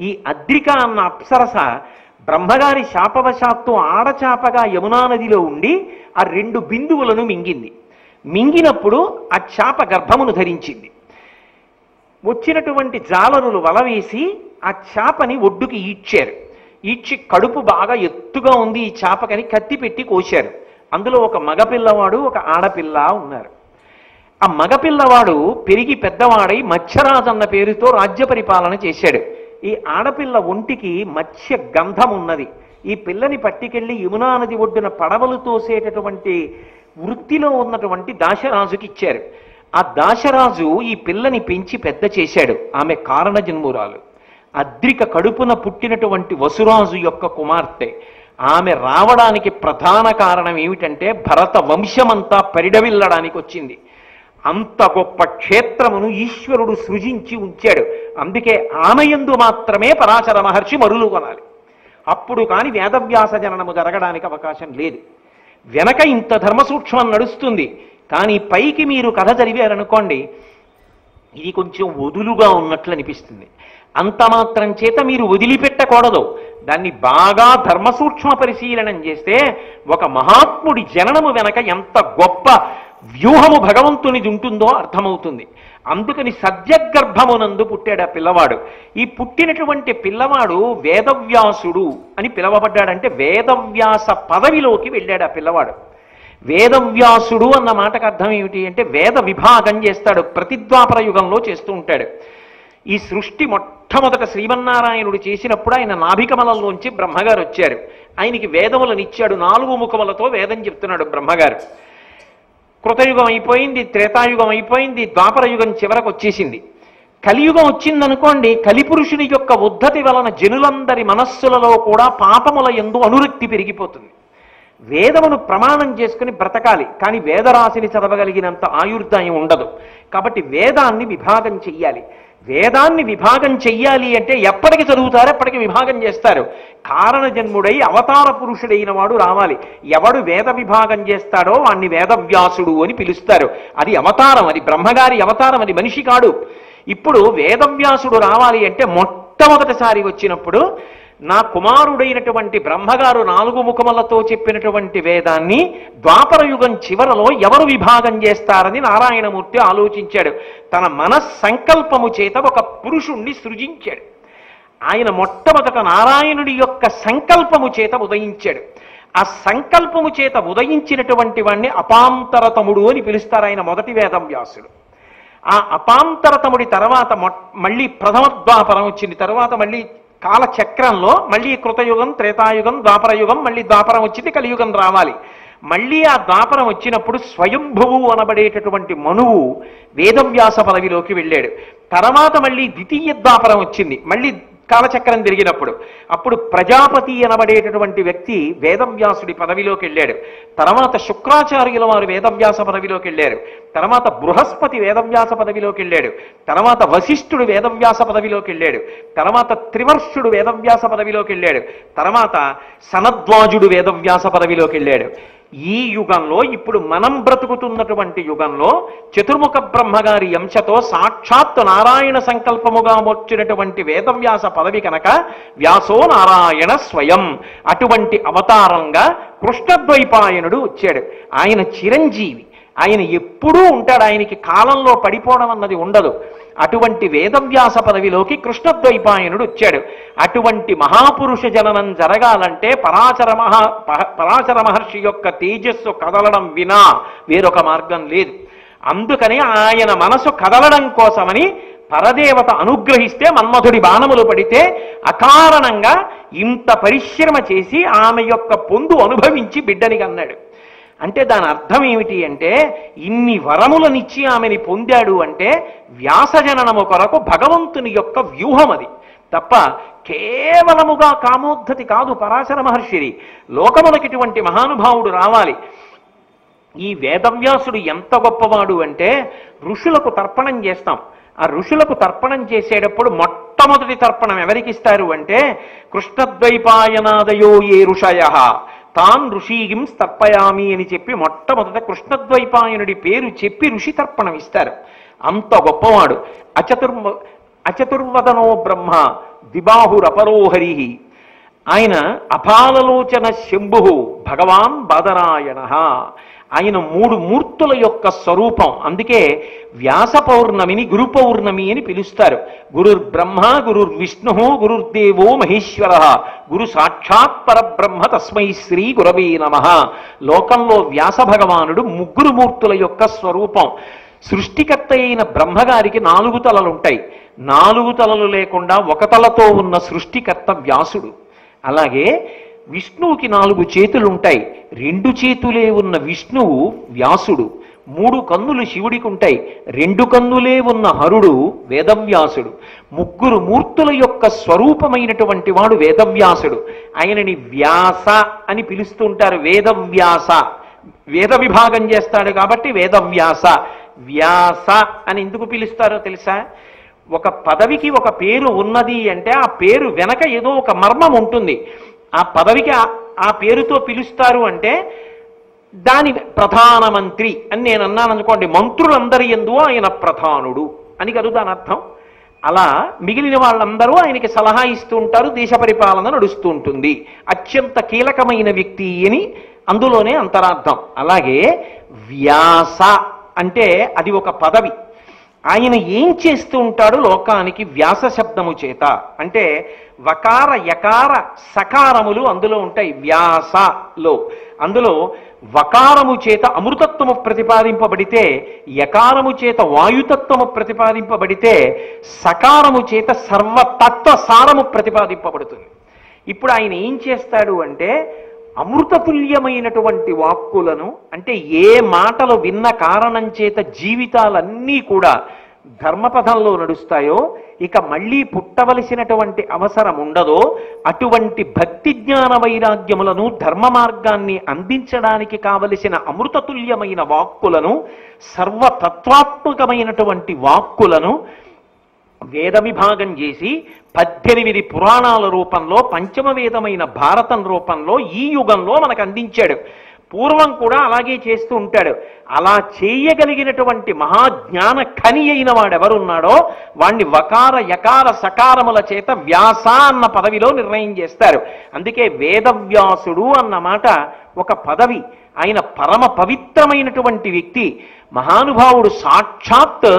ఈ అద్రిక అన్న అప్సరస బ్రహ్మగారి శాపవశాత్తు ఆడచాపగా యమునా నదిలో ఉండి ఆ 2 బిందువులను మింగింది. మింగినప్పుడు ఆ చాప గర్భమును ధరించింది. వచ్చినటువంటి జాలరులు వలవేసి ఆ చాపని ఒడ్డుకి ఈడ్చారు. ఈడ్చి కడుపు బాగా ఎత్తుగా ఉంది ఈ చాపకని కత్తి పెట్టి కోశారు. అందులో ఒక మగపిల్లవాడు, ఒక ఆడపిల్ల ఉన్నారు. ఆ మగపిల్లవాడు పెరిగి పెద్దవాడై మత్స్యరాజు అన్న పేరుతో రాజ్య పరిపాలన చేశాడు. ఈ ఆడపిల్ల ఒంటికి మత్స్య గంధం ఉన్నది. ఈ పిల్లని పట్టుకెళ్ళి యమునా నది ఒడ్డున పడవలు తోసేటటువంటి వృత్తిలో ఉన్నటువంటి దాశరాజుకి ఇచ్చారు. ఆ దాశరాజు ఈ పిల్లని పెంచి పెద్ద చేశాడు. ఆమె కారణ జన్మురాలు. అద్రిక కడుపున పుట్టినటువంటి వసురాజు యొక్క కుమార్తె. ఆమె రావడానికి ప్రధాన కారణం ఏమిటంటే భరత వంశమంతా పరిడవిల్లడానికి వచ్చింది. అంత గొప్ప క్షేత్రమును ఈశ్వరుడు సృజించి ఉంచాడు. అందుకే ఆమెయందు మాత్రమే పరాశర మహర్షి మరులు కొనాలి. అప్పుడు కాని వేదవ్యాస జననము జరగడానికి అవకాశం లేదు. వెనక ఇంత ధర్మ సూక్ష్మం నడుస్తుంది. కానీ పైకి మీరు కథ చదివారనుకోండి, ఇది కొంచెం వదులుగా ఉన్నట్లు అనిపిస్తుంది. అంత మాత్రం చేత మీరు వదిలిపెట్టకూడదు. దాన్ని బాగా ధర్మసూక్ష్మ పరిశీలనం చేస్తే ఒక మహాత్ముడి జననము వెనక ఎంత గొప్ప వ్యూహము భగవంతునిది ఉంటుందో అర్థమవుతుంది. అందుకని సద్యగర్భమునందు పుట్టాడు ఆ పిల్లవాడు. ఈ పుట్టినటువంటి పిల్లవాడు వేదవ్యాసుడు అని పిలవబడ్డాడంటే వేదవ్యాస పదవిలోకి వెళ్ళాడు ఆ పిల్లవాడు. వేదవ్యాసుడు అన్న మాటకు అర్థం ఏమిటి అంటే వేద విభాగం చేస్తాడు. ప్రతిద్వాపర యుగంలో చేస్తూ ఉంటాడు. ఈ సృష్టి మొట్టమొదట శ్రీమన్నారాయణుడు చేసినప్పుడు ఆయన నాభికమలంలోంచి బ్రహ్మగారు వచ్చారు. ఆయనకి వేదములను ఇచ్చాడు. 4 ముఖములతో వేదం చెప్తున్నాడు బ్రహ్మగారు. కృతయుగం అయిపోయింది, త్రేతాయుగం అయిపోయింది, ద్వాపర యుగం చివరకు వచ్చేసింది. కలియుగం వచ్చిందనుకోండి, కలిపురుషుని యొక్క ఉద్ధతి వలన జనులందరి మనస్సులలో కూడా పాపముల యందు అనురక్తి పెరిగిపోతుంది. వేదమును ప్రమాణం చేసుకుని బ్రతకాలి, కానీ వేదరాశిని చదవగలిగినంత ఆయుర్దాయం ఉండదు. కాబట్టి వేదాన్ని విభాగం చెయ్యాలి. వేదాన్ని విభాగం చెయ్యాలి అంటే ఎప్పటికి చదువుతారో ఎప్పటికి విభాగం చేస్తారు. కారణ జన్ముడై అవతార పురుషుడైన వాడు రావాలి. ఎవడు వేద విభాగం చేస్తాడో వాణ్ణి వేదవ్యాసుడు అని పిలుస్తారు. అది అవతారం, అది బ్రహ్మగారి అవతారం, అది మనిషి కాడు. ఇప్పుడు వేదవ్యాసుడు రావాలి అంటే మొట్టమొదటిసారి వచ్చినప్పుడు నా కుమారుడైనటువంటి బ్రహ్మగారు 4 ముఖములతో చెప్పినటువంటి వేదాన్ని ద్వాపర యుగం చివరలో ఎవరు విభాగం చేస్తారని నారాయణమూర్తి ఆలోచించాడు. తన మనస్సంకల్పము చేత ఒక పురుషుణ్ణి సృజించాడు. ఆయన మొట్టమొదట నారాయణుడి యొక్క సంకల్పము చేత ఉదయించాడు. ఆ సంకల్పము చేత ఉదయించినటువంటి వాణ్ణి అపాంతరతముడు అని పిలుస్తారు. ఆయన మొదటి వేదవ్యాసుడు. ఆ అపాంతరతముడి తర్వాత మళ్ళీ ప్రథమ ద్వాపరం వచ్చింది. తర్వాత మళ్ళీ కాలచక్రంలో మళ్ళీ కృతయుగం, త్రేతాయుగం, ద్వాపరయుగం, మళ్ళీ ద్వాపరం వచ్చింది, కలియుగం రావాలి. మళ్ళీ ఆ ద్వాపరం వచ్చినప్పుడు స్వయంభువు అనబడేటటువంటి మనువు వేదవ్యాస పదవిలోకి వెళ్ళాడు. తర్వాత మళ్ళీ ద్వితీయ ద్వాపరం వచ్చింది, మళ్ళీ కాలచక్రం తిరిగినప్పుడు. అప్పుడు ప్రజాపతి అనబడేటటువంటి వ్యక్తి వేదవ్యాసుడి పదవిలోకి వెళ్ళాడు. తర్వాత శుక్రాచార్యుల వారు వేదవ్యాస పదవిలోకి వెళ్ళారు. తర్వాత బృహస్పతి వేదవ్యాస పదవిలోకి వెళ్ళాడు. తర్వాత వశిష్ఠుడు వేదవ్యాస పదవిలోకి వెళ్ళాడు. తర్వాత త్రివర్షుడు వేదవ్యాస పదవిలోకి వెళ్ళాడు. తర్వాత సనద్వాజుడు వేదవ్యాస పదవిలోకి వెళ్ళాడు. ఈ యుగంలో, ఇప్పుడు మనం బ్రతుకుతున్నటువంటి యుగంలో చతుర్ముఖ బ్రహ్మగారి అంశతో సాక్షాత్ నారాయణ సంకల్పముగా వచ్చినటువంటి వేదవ్యాస పదవి కనుక వ్యాసో నారాయణ స్వయం. అటువంటి అవతారంగా కృష్ణద్వైపాయనుడు వచ్చాడు. ఆయన చిరంజీవి, ఆయన ఎప్పుడూ ఉంటాడు. ఆయనకి కాలంలో పడిపోవడం అన్నది ఉండదు. అటువంటి వేదవ్యాస పదవిలోకి కృష్ణద్వైపాయనుడు వచ్చాడు. అటువంటి మహాపురుష జననం జరగాలంటే పరాశర మహర్షి యొక్క తేజస్సు కదలడం వినా వేరొక మార్గం లేదు. అందుకని ఆయన మనసు కదలడం కోసమని పరదేవత అనుగ్రహిస్తే మన్మధుడి బాణములు పడితే అకారణంగా ఇంత పరిశ్రమ చేసి ఆమె యొక్క పొందు అనుభవించి బిడ్డని కన్నాడు. అంటే దాని అర్థం ఏమిటి అంటే, ఇన్ని వరములనిచ్చి ఆమెని పొందాడు అంటే వ్యాసజననము కొరకు భగవంతుని యొక్క వ్యూహం అది తప్ప కేవలముగా కామోద్ధతి కాదు. పరాశర మహర్షిని లోకములకి ఇటువంటి మహానుభావుడు రావాలి. ఈ వేదవ్యాసుడు ఎంత గొప్పవాడు అంటే, ఋషులకు తర్పణం చేస్తాం. ఆ ఋషులకు తర్పణం చేసేటప్పుడు మొట్టమొదటి తర్పణం ఎవరికిస్తారు అంటే, కృష్ణద్వైపాయనాదయో ఏ ఋషయః తాన్ ఋషిగిం తర్పయామి అని చెప్పి మొట్టమొదట కృష్ణద్వైపాయనుడి పేరు చెప్పి ఋషి తర్పణం ఇస్తారు. అంత గొప్పవాడు. అచతుర్వదనో బ్రహ్మ ద్విబాహురపరోహరి. ఆయన అపాలలోచన శంభు భగవాన్ బాదరాయణ. ఆయన 3 మూర్తుల యొక్క స్వరూపం. అందుకే వ్యాస పౌర్ణమిని గురు పౌర్ణమి అని పిలుస్తారు. గురుర్ బ్రహ్మ, గురుర్ విష్ణు, గురుర్దేవో మహేశ్వర, గురు సాక్షాత్ పరబ్రహ్మ తస్మై శ్రీ గురవే నమః. లోకంలో వ్యాస భగవానుడు 3 మూర్తుల యొక్క స్వరూపం. సృష్టికర్త అయిన బ్రహ్మగారికి 4 తలలుంటాయి. 4 తలలు లేకుండా ఒక తలతో ఉన్న సృష్టికర్త వ్యాసుడు. అలాగే విష్ణువుకి 4 చేతులుంటాయి. 2 చేతులే ఉన్న విష్ణువు వ్యాసుడు. 3 కన్నులు శివుడికి ఉంటాయి. 2 కన్నులే ఉన్న హరుడు వేదవ్యాసుడు. 3 మూర్తుల యొక్క స్వరూపమైనటువంటి వాడు వేదవ్యాసుడు. ఆయనని వ్యాస అని పిలుస్తుంటారు. వేదవ్యాస, వేద విభాగం చేస్తాడు కాబట్టి వేదవ్యాస. వ్యాస అని ఎందుకు పిలుస్తారో తెలుసా? ఒక పదవికి ఒక పేరు ఉన్నది అంటే ఆ పేరు వెనక ఏదో ఒక మర్మం ఉంటుంది. ఆ పదవికి ఆ పేరుతో పిలుస్తారు అంటే దాని ప్రధానమంత్రి అని నేను అన్నాను అనుకోండి, మంత్రులందరి యందు ఆయన ప్రధానుడు అని కదా దాని అర్థం. అలా మిగిలిన వాళ్ళందరూ ఆయనకి సలహా ఇస్తూ ఉంటారు, దేశ పరిపాలన నడుస్తూ ఉంటుంది. అత్యంత కీలకమైన వ్యక్తి అని అందులోనే అంతరార్థం. అలాగే వ్యాస అంటే అది ఒక పదవి. ఆయన ఏం చేస్తూ ఉంటాడు లోకానికి వ్యాస శబ్దము చేత అంటే వకార యకార సకారములు అందులో ఉంటాయి వ్యాసలో. అందులో వకారము చేత అమృతత్వము ప్రతిపాదింపబడితే, యకారము చేత వాయుతత్వము ప్రతిపాదింపబడితే, సకారము చేత సర్వతత్వ సారము ప్రతిపాదింపబడుతుంది. ఇప్పుడు ఆయన ఏం చేస్తాడు అంటే అమృతతుల్యమైనటువంటి వాక్కులను, అంటే ఏ మాటలు విన్న కారణం చేత జీవితాలన్నీ కూడా ధర్మపథంలో నడుస్తాయో, ఇక మళ్ళీ పుట్టవలసినటువంటి అవసరం ఉండదో, అటువంటి భక్తి జ్ఞాన వైరాగ్యములను ధర్మ మార్గాన్ని అందించడానికి కావలసిన అమృతతుల్యమైన వాక్కులను, సర్వతత్వాత్మకమైనటువంటి వాక్కులను వేద విభాగం చేసి 18 పురాణాల రూపంలో, పంచమ వేదమైన భారతం రూపంలో ఈ యుగంలో మనకు అందించాడు. పూర్వం కూడా అలాగే చేస్తూ ఉంటాడు. అలా చేయగలిగినటువంటి మహాజ్ఞాన ఖని అయిన వాడెవరున్నాడో వాణ్ణి వకార యకార సకారముల చేత వ్యాస అన్న పదవిలో నిర్ణయం చేస్తారు. అందుకే వేదవ్యాసుడు అన్న మాట ఒక పదవి. ఆయన పరమ పవిత్రమైనటువంటి వ్యక్తి, మహానుభావుడు, సాక్షాత్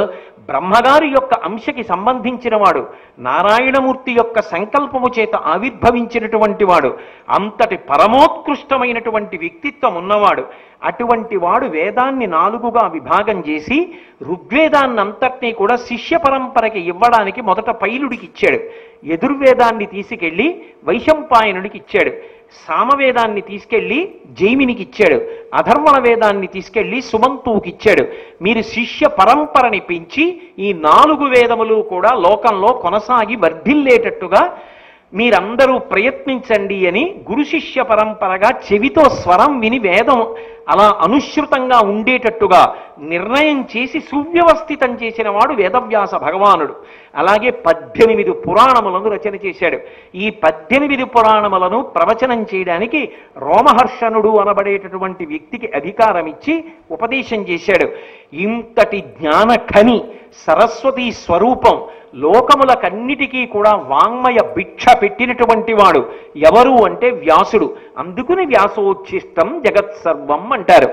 బ్రహ్మగారి యొక్క అంశకి సంబంధించిన వాడు, నారాయణమూర్తి యొక్క సంకల్పము చేత ఆవిర్భవించినటువంటి వాడు, అంతటి పరమోత్కృష్టమైనటువంటి వ్యక్తిత్వం ఉన్నవాడు. అటువంటి వాడు వేదాన్ని 4గా విభాగం చేసి ఋగ్వేదాన్నంతటినీ కూడా శిష్య పరంపరకి ఇవ్వడానికి మొదట పైలుడికి ఇచ్చాడు. యజుర్వేదాన్ని తీసుకెళ్లి వైశంపాయనుడికి ఇచ్చాడు. సామవేదాన్ని తీసుకెళ్లి జైమినికి ఇచ్చాడు. అధర్వణ వేదాన్ని తీసుకెళ్లి సుమంతువుకి ఇచ్చాడు. మీరు శిష్య పరంపరని పెంచి ఈ 4 వేదములు కూడా లోకంలో కొనసాగి వర్ధిల్లేటట్టుగా మీరందరూ ప్రయత్నించండి అని గురు శిష్య పరంపరగా చెవితో స్వరం విని వేదం అలా అనుశ్రుతంగా ఉండేటట్టుగా నిర్ణయం చేసి సువ్యవస్థితం చేసిన వాడు వేదవ్యాస భగవానుడు. అలాగే 18 పురాణములను రచన చేశాడు. ఈ 18 పురాణములను ప్రవచనం చేయడానికి రోమహర్షణుడు అనబడేటటువంటి వ్యక్తికి అధికారం ఇచ్చి ఉపదేశం చేశాడు. ఇంతటి జ్ఞాన ఖని, సరస్వతీ స్వరూపం, లోకములకన్నిటికీ కూడా వాంగ్మయ భిక్ష పెట్టినటువంటి వాడు ఎవరు అంటే వ్యాసుడు. అందుకుని వ్యాసోచ్ఛిష్టం జగత్సర్వం అంటారు.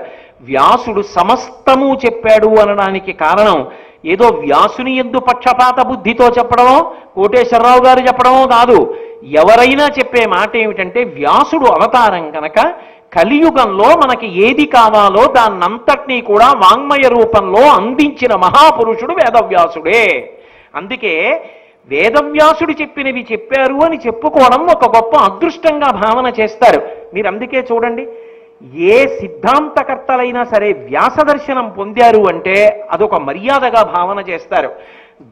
వ్యాసుడు సమస్తము చెప్పాడు అనడానికి కారణం ఏదో వ్యాసుని యందు పక్షపాత బుద్ధితో చెప్పడమో, కోటేశ్వరరావు గారు చెప్పడమో కాదు. ఎవరైనా చెప్పే మాట ఏమిటంటే వ్యాసుడు అవతారం కనుక కలియుగంలో మనకి ఏది కావాలో దాన్నంతటినీ కూడా వాంగ్మయ రూపంలో అందించిన మహాపురుషుడు వేదవ్యాసుడే. అందుకే వేదవ్యాసుడు చెప్పినవి చెప్పారు అని చెప్పుకోవడం ఒక గొప్ప అదృష్టంగా భావన చేస్తారు. మీరు అందుకే చూడండి, ఏ సిద్ధాంతకర్తలైనా సరే వ్యాస దర్శనం పొందారు అంటే అదొక మర్యాదగా భావన చేస్తారు.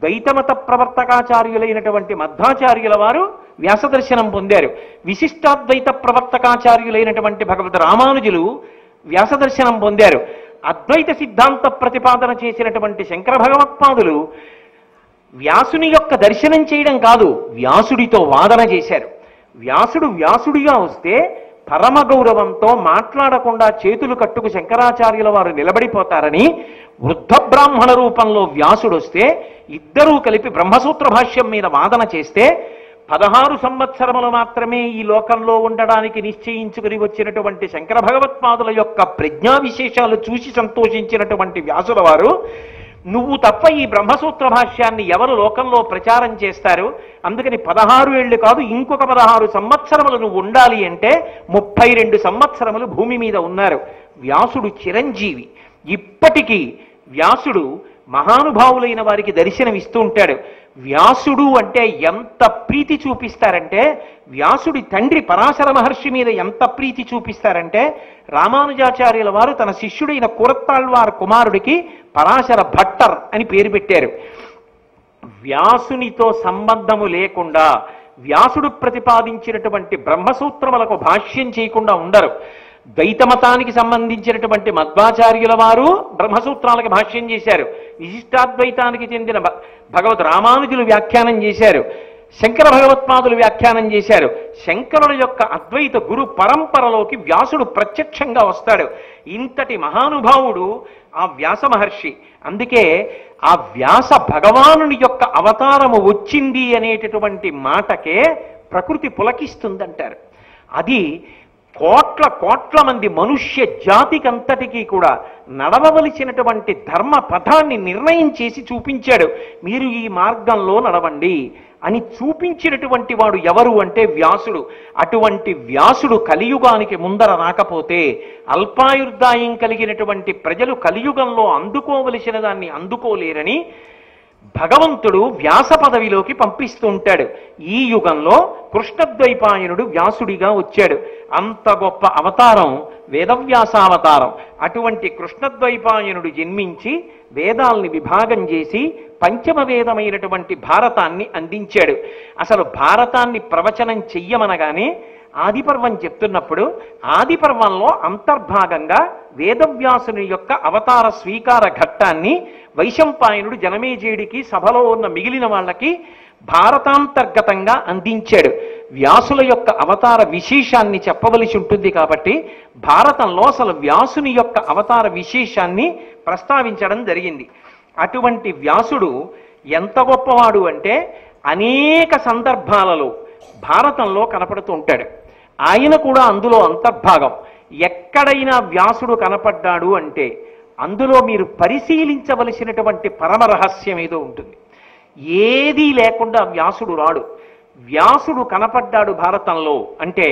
ద్వైతమత ప్రవర్తకాచార్యులైనటువంటి మధ్వాచార్యుల వారు వ్యాస దర్శనం పొందారు. విశిష్టాద్వైత ప్రవర్తకాచార్యులైనటువంటి భగవద్ రామానుజులు వ్యాస దర్శనం పొందారు. అద్వైత సిద్ధాంత ప్రతిపాదన చేసినటువంటి శంకర భగవత్పాదులు వ్యాసుని యొక్క దర్శనం చేయడం కాదు, వ్యాసుడితో వాదన చేశారు. వ్యాసుడు వ్యాసుడిగా వస్తే పరమ గౌరవంతో మాట్లాడకుండా చేతులు కట్టుకు శంకరాచార్యుల వారు నిలబడిపోతారని వృద్ధ బ్రాహ్మణ రూపంలో వ్యాసుడు వస్తే ఇద్దరూ కలిపి బ్రహ్మసూత్ర భాష్యం మీద వాదన చేస్తే 16 సంవత్సరములు మాత్రమే ఈ లోకంలో ఉండడానికి నిశ్చయించుకుని వచ్చినటువంటి శంకర భగవత్పాదుల యొక్క ప్రజ్ఞా విశేషాలు చూసి సంతోషించినటువంటి వ్యాసుల వారు, నువ్వు తప్ప ఈ బ్రహ్మసూత్ర భాష్యాన్ని ఎవరు లోకంలో ప్రచారం చేస్తారు, అందుకని 16 ఏళ్ళు కాదు ఇంకొక 16 సంవత్సరములు నువ్వు ఉండాలి అంటే 32 సంవత్సరములు భూమి మీద ఉన్నారు. వ్యాసుడు చిరంజీవి. ఇప్పటికీ వ్యాసుడు మహానుభావులైన వారికి దర్శనమిస్తూ ఉంటాడు. వ్యాసుడు అంటే ఎంత ప్రీతి చూపిస్తారంటే, వ్యాసుడి తండ్రి పరాశర మహర్షి మీద ఎంత ప్రీతి చూపిస్తారంటే, రామానుజాచార్యుల వారు తన శిష్యుడైన కురత్తాళ్వార్ కుమారుడికి పరాశర భట్టర్ అని పేరు పెట్టారు. వ్యాసునితో సంబంధము లేకుండా వ్యాసుడు ప్రతిపాదించినటువంటి బ్రహ్మసూత్రములకు భాష్యం చేయకుండా ఉండరు. ద్వైతమతానికి సంబంధించినటువంటి మధ్వాచార్యుల వారు బ్రహ్మసూత్రాలకు భాష్యం చేశారు. విశిష్టాద్వైతానికి చెందిన భగవద్ రామానుజులు వ్యాఖ్యానం చేశారు. శంకర భగవత్పాదులు వ్యాఖ్యానం చేశారు. శంకరుల యొక్క అద్వైత గురు పరంపరలోకి వ్యాసుడు ప్రత్యక్షంగా వస్తాడు. ఇంతటి మహానుభావుడు ఆ వ్యాస మహర్షి. అందుకే ఆ వ్యాస భగవానుని యొక్క అవతారము వచ్చింది అనేటటువంటి మాటకే ప్రకృతి పులకిస్తుందంటారు. అది కోట్ల కోట్ల మంది మనుష్య జాతికంతటికీ కూడా నడవవలసినటువంటి ధర్మ పథాన్ని నిర్ణయం చేసి చూపించాడు. మీరు ఈ మార్గంలో నడవండి అని చూపించినటువంటి వాడు ఎవరు అంటే వ్యాసుడు. అటువంటి వ్యాసుడు కలియుగానికి ముందర రాకపోతే అల్పాయుర్దాయం కలిగినటువంటి ప్రజలు కలియుగంలో అందుకోవలసిన దాన్ని అందుకోలేరని భగవంతుడు వ్యాస పదవిలోకి పంపిస్తూ ఉంటాడు. ఈ యుగంలో కృష్ణద్వైపాయనుడు వ్యాసుడిగా వచ్చాడు. అంత గొప్ప అవతారం వేదవ్యాసావతారం. అటువంటి కృష్ణద్వైపాయనుడు జన్మించి వేదాల్ని విభాగం చేసి పంచమ వేదమైనటువంటి భారతాన్ని అందించాడు. అసలు భారతాన్ని ప్రవచనం చెయ్యమనగానే ఆదిపర్వం చెప్తున్నప్పుడు ఆదిపర్వంలో అంతర్భాగంగా వేదవ్యాసుని యొక్క అవతార స్వీకార ఘట్టాన్ని వైశంపాయనుడు జనమేజయుడికి సభలో ఉన్న మిగిలిన వాళ్ళకి భారతాంతర్గతంగా అందించాడు. వ్యాసుల యొక్క అవతార విశేషాన్ని చెప్పవలసి ఉంటుంది కాబట్టి భారతంలో అసలు వ్యాసుని యొక్క అవతార విశేషాన్ని ప్రస్తావించడం జరిగింది. అటువంటి వ్యాసుడు ఎంత గొప్పవాడు అంటే అనేక సందర్భాలలో భారతంలో కనపడుతూ ఉంటాడు. ఆయన కూడా అందులో అంతర్భాగం. ఎక్కడైనా వ్యాసుడు కనపడ్డాడు అంటే అందులో మీరు పరిశీలించవలసినటువంటి పరమ రహస్యం ఏదో ఉంటుంది. ఏదీ లేకుండా వ్యాసుడు రాడు. వ్యాసుడు కనపడ్డాడు భారతంలో అంటే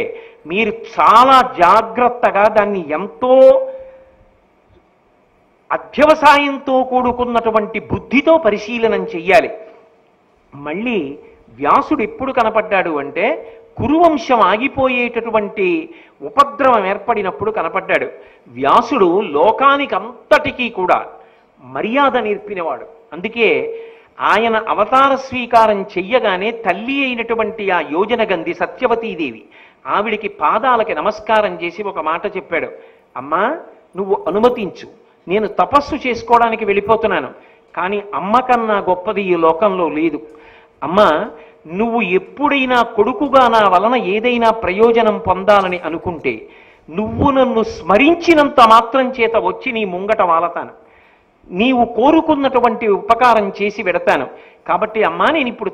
మీరు చాలా జాగ్రత్తగా దాన్ని ఎంతో అధ్యవసాయంతో కూడుకున్నటువంటి బుద్ధితో పరిశీలనం చెయ్యాలి. మళ్ళీ వ్యాసుడు ఎప్పుడు కనపడ్డాడు అంటే కురువంశం ఆగిపోయేటటువంటి ఉపద్రవం ఏర్పడినప్పుడు కనపడ్డాడు. వ్యాసుడు లోకానికి అంతటికీ కూడా మర్యాద నేర్పినవాడు. అందుకే ఆయన అవతార స్వీకారం చెయ్యగానే తల్లి అయినటువంటి ఆ యోజనగంధి సత్యవతీదేవి ఆవిడికి పాదాలకి నమస్కారం చేసి ఒక మాట చెప్పాడు. అమ్మా, నువ్వు అనుమతించు, నేను తపస్సు చేసుకోవడానికి వెళ్ళిపోతున్నాను, కానీ అమ్మ కన్నా గొప్పది ఈ లోకంలో లేదు. అమ్మా, నువ్వు ఎప్పుడైనా కొడుకుగా నా వలన ఏదైనా ప్రయోజనం పొందాలని అనుకుంటే నువ్వు నన్ను స్మరించినంత మాత్రం చేత వచ్చి నీ ముంగట వాలతాను, నీవు కోరుకున్నటువంటి ఉపకారం చేసి వెడతాను. కాబట్టి అమ్మా, నేను ఇప్పుడు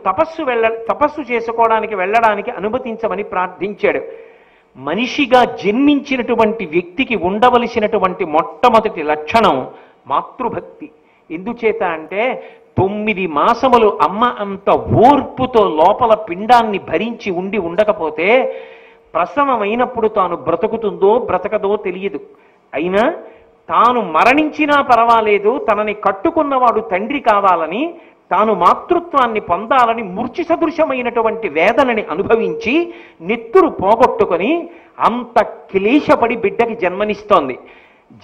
తపస్సు చేసుకోవడానికి వెళ్ళడానికి అనుమతించమని ప్రార్థించాడు. మనిషిగా జన్మించినటువంటి వ్యక్తికి ఉండవలసినటువంటి మొట్టమొదటి లక్షణం మాతృభక్తి. ఎందుచేత అంటే 9 మాసములు అమ్మ అంత ఓర్పుతో లోపల పిండాన్ని భరించి ఉండకపోతే ప్రసవమైనప్పుడు తాను బ్రతుకుతుందో బ్రతకదో తెలియదు. అయినా తాను మరణించినా పర్వాలేదు, తనని కట్టుకున్నవాడు తండ్రి కావాలని, తాను మాతృత్వాన్ని పొందాలని మూర్ఛి సదృశమైనటువంటి వేదనని అనుభవించి నెత్తురు పోగొట్టుకొని అంత క్లేశపడి బిడ్డకి జన్మనిస్తోంది.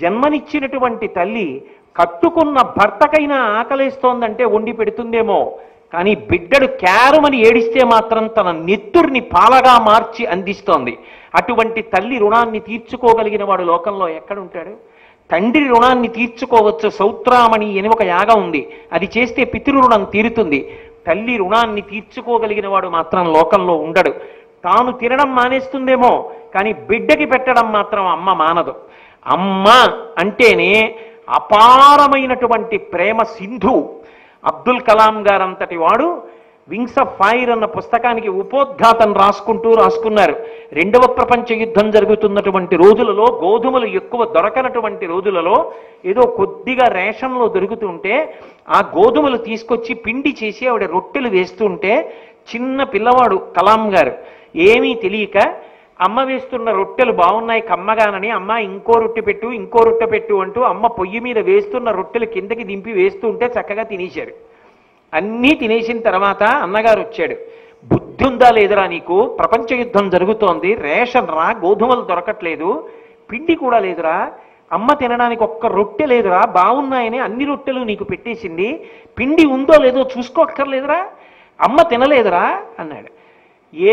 జన్మనిచ్చినటువంటి తల్లి కట్టుకున్న భర్తకైనా ఆకలేస్తోందంటే వండి పెడుతుందేమో, కానీ బిడ్డడు క్యారుమని ఏడిస్తే మాత్రం తన నెత్తుర్ని పాలగా మార్చి అందిస్తోంది. అటువంటి తల్లి రుణాన్ని తీర్చుకోగలిగిన వాడు లోకంలో ఎక్కడుంటాడు? తండ్రి రుణాన్ని తీర్చుకోవచ్చు. సౌత్రామణి అని ఒక యాగం ఉంది, అది చేస్తే పితృరుణం తీరుతుంది. తల్లి రుణాన్ని తీర్చుకోగలిగిన వాడు మాత్రం లోకంలో ఉండడు. తాను తినడం మానేస్తుందేమో, కానీ బిడ్డకి పెట్టడం మాత్రం అమ్మ మానదు. అమ్మ అంటేనే అపారమైనటువంటి ప్రేమ సింధు. అబ్దుల్ కలాం గారంతటి వాడు వింగ్స్ ఆఫ్ ఫైర్ అన్న పుస్తకానికి ఉపోద్ఘాతం రాసుకున్నారు. 2వ ప్రపంచ యుద్ధం జరుగుతున్నటువంటి రోజులలో, గోధుమలు ఎక్కువ దొరకనటువంటి రోజులలో ఏదో కొద్దిగా రేషన్లో దొరుకుతుంటే ఆ గోధుమలు తీసుకొచ్చి పిండి చేసి ఆవిడ రొట్టెలు వేస్తుంటే చిన్న పిల్లవాడు కలాం గారు ఏమీ తెలియక అమ్మ వేస్తున్న రొట్టెలు బాగున్నాయి కమ్మగానని, అమ్మ ఇంకో రొట్టె పెట్టు అంటూ అమ్మ పొయ్యి మీద వేస్తున్న రొట్టెలు కిందకి దింపి వేస్తుంటే చక్కగా తినేశారు. అన్నీ తినేసిన తర్వాత అన్నగారు వచ్చాడు. బుద్ధి ఉందా లేదురా నీకు? ప్రపంచ యుద్ధం జరుగుతోంది, రేషన్ రా, గోధుమలు దొరకట్లేదు, పిండి కూడా లేదురా, అమ్మ తినడానికి ఒక్క రొట్టె లేదురా, బాగున్నాయని అన్ని రొట్టెలు నీకు పెట్టేసింది, పిండి ఉందో లేదో చూసుకోక్కర్లేదురా, అమ్మ తినలేదురా అన్నాడు.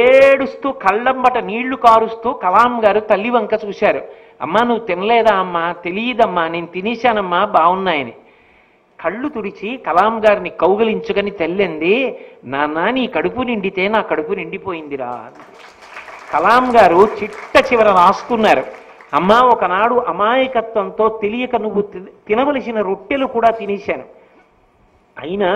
ఏడుస్తూ కళ్ళంబట నీళ్లు కారుస్తూ కలాం గారు తల్లి వంక చూశారు. అమ్మా, నువ్వు తినలేదా? అమ్మా, తెలియదమ్మా, నేను తినేశానమ్మా, బాగున్నాయని. కళ్ళు తుడిచి కలాం గారిని కౌగలించుకొని తెల్లింది, నాన్న నీ కడుపు నిండితే నా కడుపు నిండిపోయిందిరా. కలాం గారు చిట్ట చివర రాసుకున్నారు, అమ్మా ఒకనాడు అమాయకత్వంతో తెలియక నువ్వు తినవలసిన రొట్టెలు కూడా తినేశాను, అయినా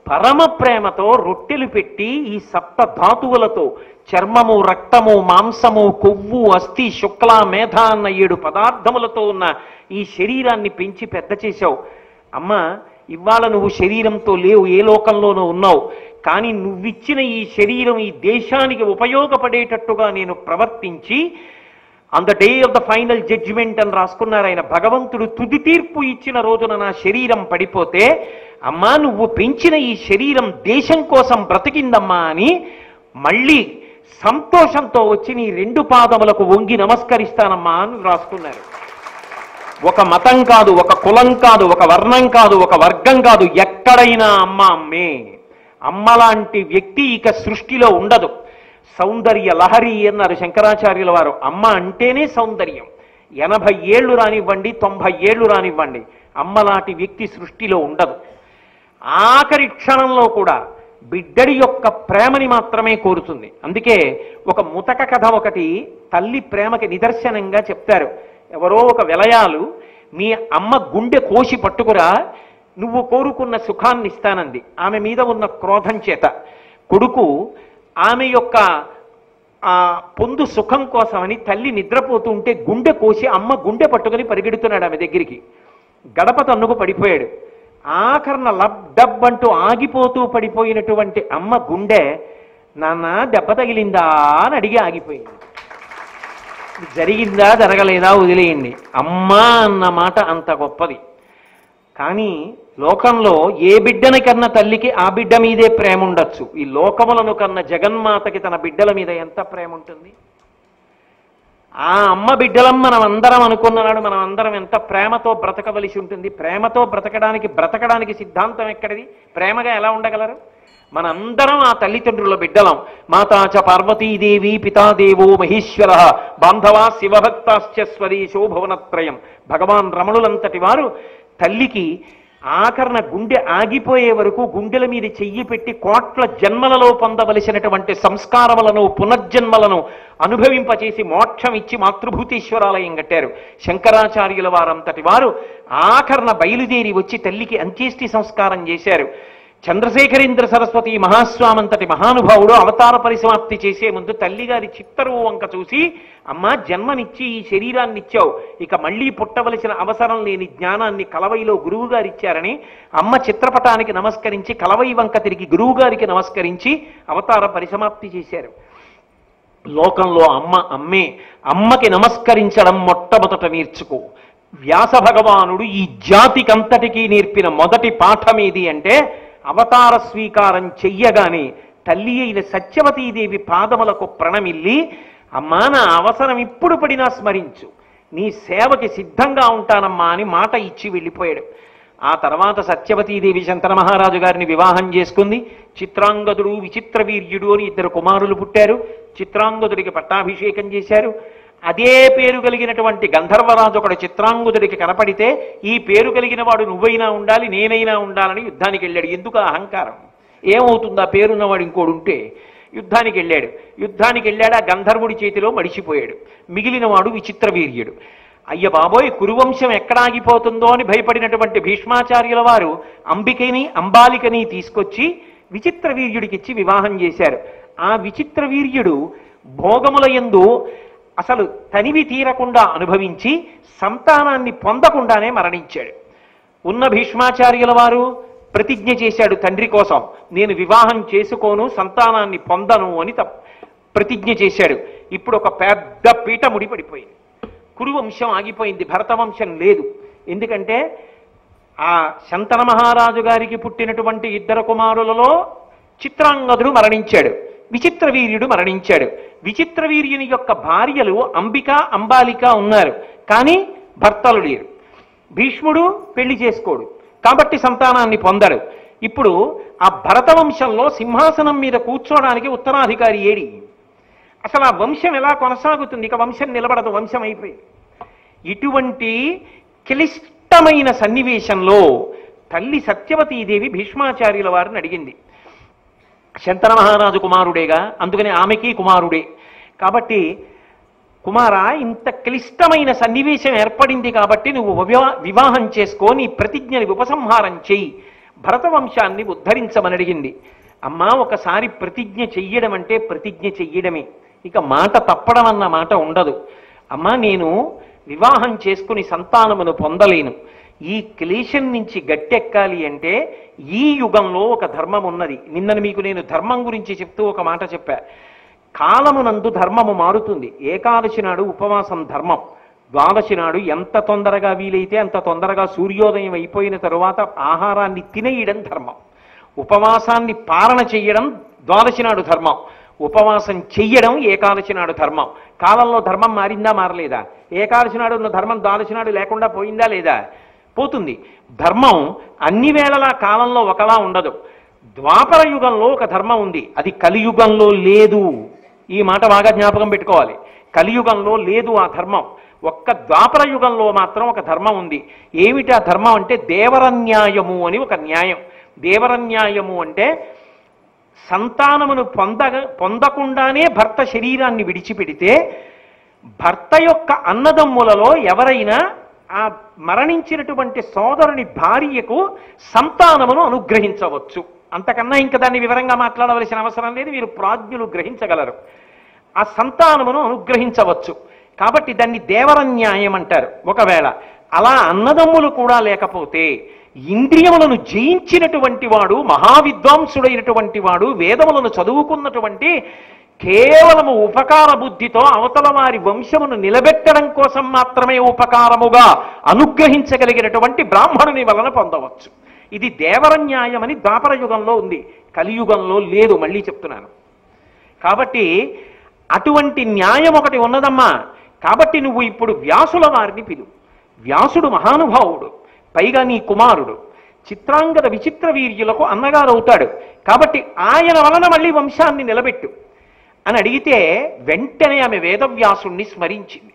పరమ ప్రేమతో రొట్టెలు పెట్టి ఈ సప్త ధాతువులతో చర్మము, రక్తము, మాంసము, కొవ్వు, అస్థి, శుక్ల, మేధ అన్న 7 పదార్థములతో ఉన్న ఈ శరీరాన్ని పెంచి పెద్ద చేశావు. అమ్మా ఇవాళ నువ్వు శరీరంతో లేవు, ఏ లోకంలోనూ ఉన్నావు, కానీ నువ్విచ్చిన ఈ శరీరం ఈ దేశానికి ఉపయోగపడేటట్టుగా నేను ప్రవర్తించి on the day of the final judgement అని రాసుకున్నారు ఆయన. భగవంతుడు తుది తీర్పు ఇచ్చిన రోజున నా శరీరం పడిపోతే, అమ్మా నువ్వు పెంచిన ఈ శరీరం దేశం కోసం బ్రతికిందమ్మా అని మళ్ళీ సంతోషంతో వచ్చి నీ 2 పాదములకు వంగి నమస్కరిస్తానమ్మా అని రాసుకున్నారు. ఒక మతం కాదు, ఒక కులం కాదు, ఒక వర్ణం కాదు, ఒక వర్గం కాదు, ఎక్కడైనా అమ్మ అమ్మే. అమ్మలాంటి వ్యక్తి ఇక సృష్టిలో ఉండదు. సౌందర్య లహరి అన్నారు శంకరాచార్యుల వారు. అమ్మ అంటేనే సౌందర్యం. 80 ఏళ్ళు రానివ్వండి, 90 ఏళ్ళు రానివ్వండి, అమ్మలాంటి వ్యక్తి సృష్టిలో ఉండదు. ఆఖరి క్షణంలో కూడా బిడ్డడి యొక్క ప్రేమని మాత్రమే కోరుతుంది. అందుకే ఒక ముతక కథ ఒకటి తల్లి ప్రేమకి నిదర్శనంగా చెప్తారు. ఎవరో ఒక విలయాలు మీ అమ్మ గుండె కోసి పట్టుకురా, నువ్వు కోరుకున్న సుఖాన్ని ఇస్తానంది. ఆమె మీద ఉన్న క్రోధం చేత కొడుకు ఆమె యొక్క పొందు సుఖం కోసమని తల్లి నిద్రపోతూ ఉంటే గుండె కోసి అమ్మ గుండె పట్టుకుని పరిగెడుతున్నాడు ఆమె దగ్గరికి. గడప తన్నుకు పడిపోయాడు. ఆఖరణ లబ్ డబ్ అంటూ ఆగిపోతూ పడిపోయినటువంటి అమ్మ గుండె, నాన్న దెబ్బ తగిలిందా అని అడిగి ఆగిపోయింది. జరిగిందా జరగలేదా వదిలేయండి, అమ్మా అన్న మాట అంత గొప్పది. కానీ లోకంలో ఏ బిడ్డని కన్న తల్లికి ఆ బిడ్డ మీదే ప్రేమ ఉండొచ్చు. ఈ లోకములను కన్న జగన్మాతకి తన బిడ్డల మీద ఎంత ప్రేమ ఉంటుంది. ఆ అమ్మ బిడ్డలం మనం అందరం అనుకున్నాడు, మనం అందరం ఎంత ప్రేమతో బ్రతకవలసి ఉంటుంది. ప్రేమతో బ్రతకడానికి సిద్ధాంతం ఎక్కడిది? ప్రేమగా ఎలా ఉండగలరు? మనందరం ఆ తల్లిదండ్రుల బిడ్డలం. మాతాచ పార్వతీదేవి, పితాదేవో మహేశ్వర, బాంధవా శివభక్తాశ్చ స్వదేశో భువనత్రయం. భగవాన్ రమణులంతటి వారు తల్లికి ఆఖరణ గుండె ఆగిపోయే వరకు గుండెల మీద చెయ్యి పెట్టి కోట్ల జన్మలలో పొందవలసినటువంటి సంస్కారములను, పునర్జన్మలను అనుభవింపచేసి మోక్షం ఇచ్చి మాతృభూతేశ్వరాలయం కట్టారు శంకరాచార్యుల వారంతటి వారు. ఆఖరణ బయలుదేరి వచ్చి తల్లికి అంత్యేష్టి సంస్కారం చేశారు. చంద్రశేఖరేంద్ర సరస్వతి మహాస్వామంతటి మహానుభావుడు అవతార పరిసమాప్తి చేసే ముందు తల్లిగారి చిత్తరువు వంక చూసి, అమ్మా జన్మనిచ్చి ఈ శరీరాన్ని ఇచ్చావు, ఇక మళ్ళీ పుట్టవలసిన అవసరం లేని జ్ఞానాన్ని కలవైలో గురువు గారు ఇచ్చారని అమ్మ చిత్రపటానికి నమస్కరించి కలవై వంక తిరిగి గురువు గారికి నమస్కరించి అవతార పరిసమాప్తి చేశారు. లోకంలో అమ్మ అమ్మే. అమ్మకి నమస్కరించడం మొట్టమొదట నేర్చుకో. వ్యాస భగవానుడు ఈ జాతికంతటికీ నేర్పిన మొదటి పాఠం ఏది అంటే, అవతార స్వీకారం చెయ్యగానే తల్లి అయిన సత్యవతీదేవి పాదములకు ప్రణమిల్లి, అమ్మా నా అవసరం ఇప్పుడు పడినా స్మరించు, నీ సేవకి సిద్ధంగా ఉంటానమ్మా అని మాట ఇచ్చి వెళ్ళిపోయాడు. ఆ తర్వాత సత్యవతీదేవి శంతన మహారాజు గారిని వివాహం చేసుకుంది. చిత్రాంగదుడు, విచిత్ర వీర్యుడు అని 2 కుమారులు పుట్టారు. చిత్రాంగదుడికి పట్టాభిషేకం చేశారు. అదే పేరు కలిగినటువంటి గంధర్వరాజు ఒకడు చిత్రాంగదుడికి కనపడితే, ఈ పేరు కలిగిన వాడు నువ్వైనా ఉండాలి, నేనైనా ఉండాలని యుద్ధానికి వెళ్ళాడు. ఎందుకు అహంకారం? ఏమవుతుంది ఆ పేరున్నవాడు ఇంకోడు ఉంటే? యుద్ధానికి వెళ్ళాడు. ఆ గంధర్వుడి చేతిలో మడిచిపోయాడు. మిగిలిన వాడు విచిత్ర వీర్యుడు. అయ్య బాబోయ్, కురువంశం ఎక్కడ ఆగిపోతుందో అని భయపడినటువంటి భీష్మాచార్యుల వారు అంబాలికని తీసుకొచ్చి విచిత్ర వీర్యుడికిచ్చి వివాహం చేశారు. ఆ విచిత్ర వీర్యుడు భోగముల యందు అసలు తనివి తీరకుండా అనుభవించి సంతానాన్ని పొందకుండానే మరణించాడు. ఉన్న భీష్మాచార్యుల వారు ప్రతిజ్ఞ చేశాడు తండ్రి కోసం, నేను వివాహం చేసుకోను, సంతానాన్ని పొందను అని ప్రతిజ్ఞ చేశాడు. ఇప్పుడు ఒక పెద్ద పీట ముడిపడిపోయింది. కురువంశం ఆగిపోయింది, భరతవంశం లేదు. ఎందుకంటే ఆ శంతన మహారాజు గారికి పుట్టినటువంటి 2 కుమారులలో చిత్రాంగదుడు మరణించాడు, విచిత్ర వీర్యుడు మరణించాడు. విచిత్ర వీర్యుని యొక్క భార్యలు అంబిక, అంబాలిక ఉన్నారు, కానీ భర్తలు లేరు. భీష్ముడు పెళ్లి చేసుకోడు కాబట్టి సంతానాన్ని పొందడు. ఇప్పుడు ఆ భరతవంశంలో సింహాసనం మీద కూర్చోడానికి ఉత్తరాధికారి ఏడి? అసలు ఆ వంశం ఎలా కొనసాగుతుంది? ఇక వంశం నిలబడదు, వంశం అయిపోయింది. ఇటువంటి క్లిష్టమైన సన్నివేశంలో తల్లి సత్యవతీదేవి భీష్మాచార్యుల వారిని అడిగింది. శంతన మహారాజు కుమారుడేగా, అందుకని ఆమెకి కుమారుడే. కాబట్టి కుమారా, ఇంత క్లిష్టమైన సన్నివేశం ఏర్పడింది కాబట్టి నువ్వు వివాహం చేసుకో, నీ ప్రతిజ్ఞని ఉపసంహారం చెయ్యి, భరతవంశాన్ని ఉద్ధరించమని అడిగింది. అమ్మా, ఒకసారి ప్రతిజ్ఞ చెయ్యడం అంటే ప్రతిజ్ఞ చెయ్యడమే, ఇక మాట తప్పడం అన్న మాట ఉండదు. అమ్మా, నేను వివాహం చేసుకుని సంతానమును పొందలేను, ఈ క్లేశం నుంచి గట్టెక్కాలి అంటే ఈ యుగంలో ఒక ధర్మం ఉన్నది. నిన్న మీకు నేను ధర్మం గురించి చెప్తూ ఒక మాట చెప్పా. కాలమునందు ధర్మము మారుతుంది. ఏకాదశి నాడు ఉపవాసం ధర్మం, ద్వాదశి నాడు ఎంత తొందరగా వీలైతే అంత తొందరగా సూర్యోదయం అయిపోయిన తరువాత ఆహారాన్ని తినేయడం ధర్మం. ఉపవాసాన్ని పాలన చెయ్యడం ద్వాదశి నాడు ధర్మం, ఉపవాసం చెయ్యడం ఏకాదశి నాడు ధర్మం. కాలంలో ధర్మం మారిందా మారలేదా? ఏకాదశి నాడు ఉన్న ధర్మం ద్వాదశి నాడు లేకుండా పోయిందా లేదా? పోతుంది. ధర్మం అన్ని వేళలా కాలంలో ఒకలా ఉండదు. ద్వాపర యుగంలో ఒక ధర్మం ఉంది, అది కలియుగంలో లేదు. ఈ మాట బాగా జ్ఞాపకం పెట్టుకోవాలి. కలియుగంలో లేదు ఆ ధర్మం, ఒక్క ద్వాపర యుగంలో మాత్రం ఒక ధర్మం ఉంది. ఏమిటి ఆ ధర్మం అంటే దేవరన్యాయము అని ఒక న్యాయం. దేవరన్యాయము అంటే సంతానమును పొందకుండానే భర్త శరీరాన్ని విడిచిపెడితే భర్త యొక్క అన్నదమ్ములలో ఎవరైనా ఆ మరణించినటువంటి సోదరుని భార్యకు సంతానమును అనుగ్రహించవచ్చు. అంతకన్నా ఇంకా దాన్ని వివరంగా మాట్లాడవలసిన అవసరం లేదు, మీరు ప్రాజ్ఞులు గ్రహించగలరు. ఆ సంతానమును అనుగ్రహించవచ్చు కాబట్టి దాన్ని దేవరన్యాయం అంటారు. ఒకవేళ అలా అన్నదమ్ములు కూడా లేకపోతే ఇంద్రియములను జయించినటువంటి వాడు, మహావిద్వాంసుడైనటువంటి వాడు, వేదములను చదువుకున్నటువంటి, కేవలము ఉపకార బుద్ధితో అవతల వారి వంశమును నిలబెట్టడం కోసం మాత్రమే ఉపకారముగా అనుగ్రహించగలిగినటువంటి బ్రాహ్మణుని వలన పొందవచ్చు. ఇది దేవరన్యాయం అని ద్వాపర యుగంలో ఉంది, కలియుగంలో లేదు. మళ్ళీ చెప్తున్నాను. కాబట్టి అటువంటి న్యాయం ఒకటి ఉన్నదమ్మా. కాబట్టి నువ్వు ఇప్పుడు వ్యాసుల వారిని పిలువు. వ్యాసుడు మహానుభావుడు, పైగా నీ కుమారుడు, చిత్రాంగద విచిత్ర వీర్యులకు అన్నగారు అవుతాడు. కాబట్టి ఆయన వలన మళ్ళీ వంశాన్ని నిలబెట్టు అని అడిగితే వెంటనే ఆమె వేదవ్యాసుణ్ణి స్మరించింది.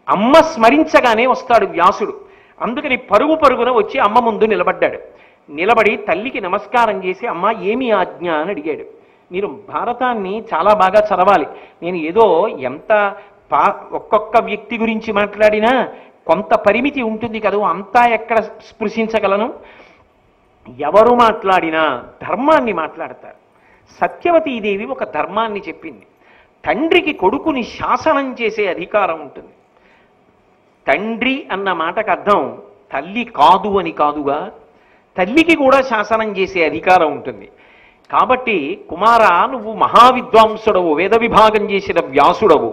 అమ్మ స్మరించగానే వస్తాడు వ్యాసుడు. అందుకని పరుగు పరుగున వచ్చి అమ్మ ముందు నిలబడ్డాడు. నిలబడి తల్లికి నమస్కారం చేసి, అమ్మ ఏమి ఆజ్ఞ అని అడిగాడు. మీరు భారతాన్ని చాలా బాగా చదవాలి. నేను ఏదో ఎంత ఒక్కొక్క వ్యక్తి గురించి మాట్లాడినా కొంత పరిమితి ఉంటుంది కదా, అంతా ఎక్కడ స్పృశించగలను. ఎవరు మాట్లాడినా ధర్మాన్ని మాట్లాడతారు. సత్యవతీదేవి ఒక ధర్మాన్ని చెప్పింది. తండ్రికి కొడుకుని శాసనం చేసే అధికారం ఉంటుంది. తండ్రి అన్న మాటకు అర్థం తల్లి కాదు అని కాదుగా, తల్లికి కూడా శాసనం చేసే అధికారం ఉంటుంది. కాబట్టి కుమారా, నువ్వు మహావిద్వాంసుడవు, వేద విభాగం చేసిన వ్యాసుడవు,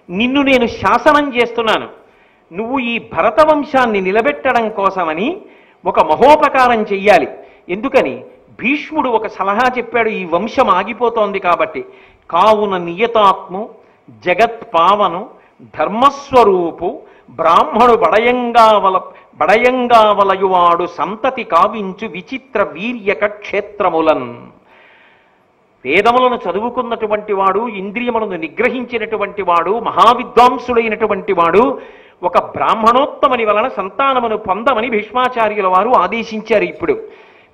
నిన్ను నేను శాసనం చేస్తున్నాను. నువ్వు ఈ భరతవంశాన్ని నిలబెట్టడం కోసమని ఒక మహోపకారం చెయ్యాలి. ఎందుకని? భీష్ముడు ఒక సలహా చెప్పాడు, ఈ వంశం ఆగిపోతోంది కాబట్టి. కావున నియతాత్ము జగత్పావను ధర్మస్వరూపు బ్రాహ్మణు బడయంగావలయువాడు సంతతి కావించు విచిత్ర వీర్యక క్షేత్రములన్. వేదములను చదువుకున్నటువంటి వాడు, ఇంద్రియములను నిగ్రహించినటువంటి వాడు, మహావిద్వాంసుడైనటువంటి వాడు ఒక బ్రాహ్మణోత్తముని వలన సంతానమును పొందమని భీష్మాచార్యుల వారు ఆదేశించారు. ఇప్పుడు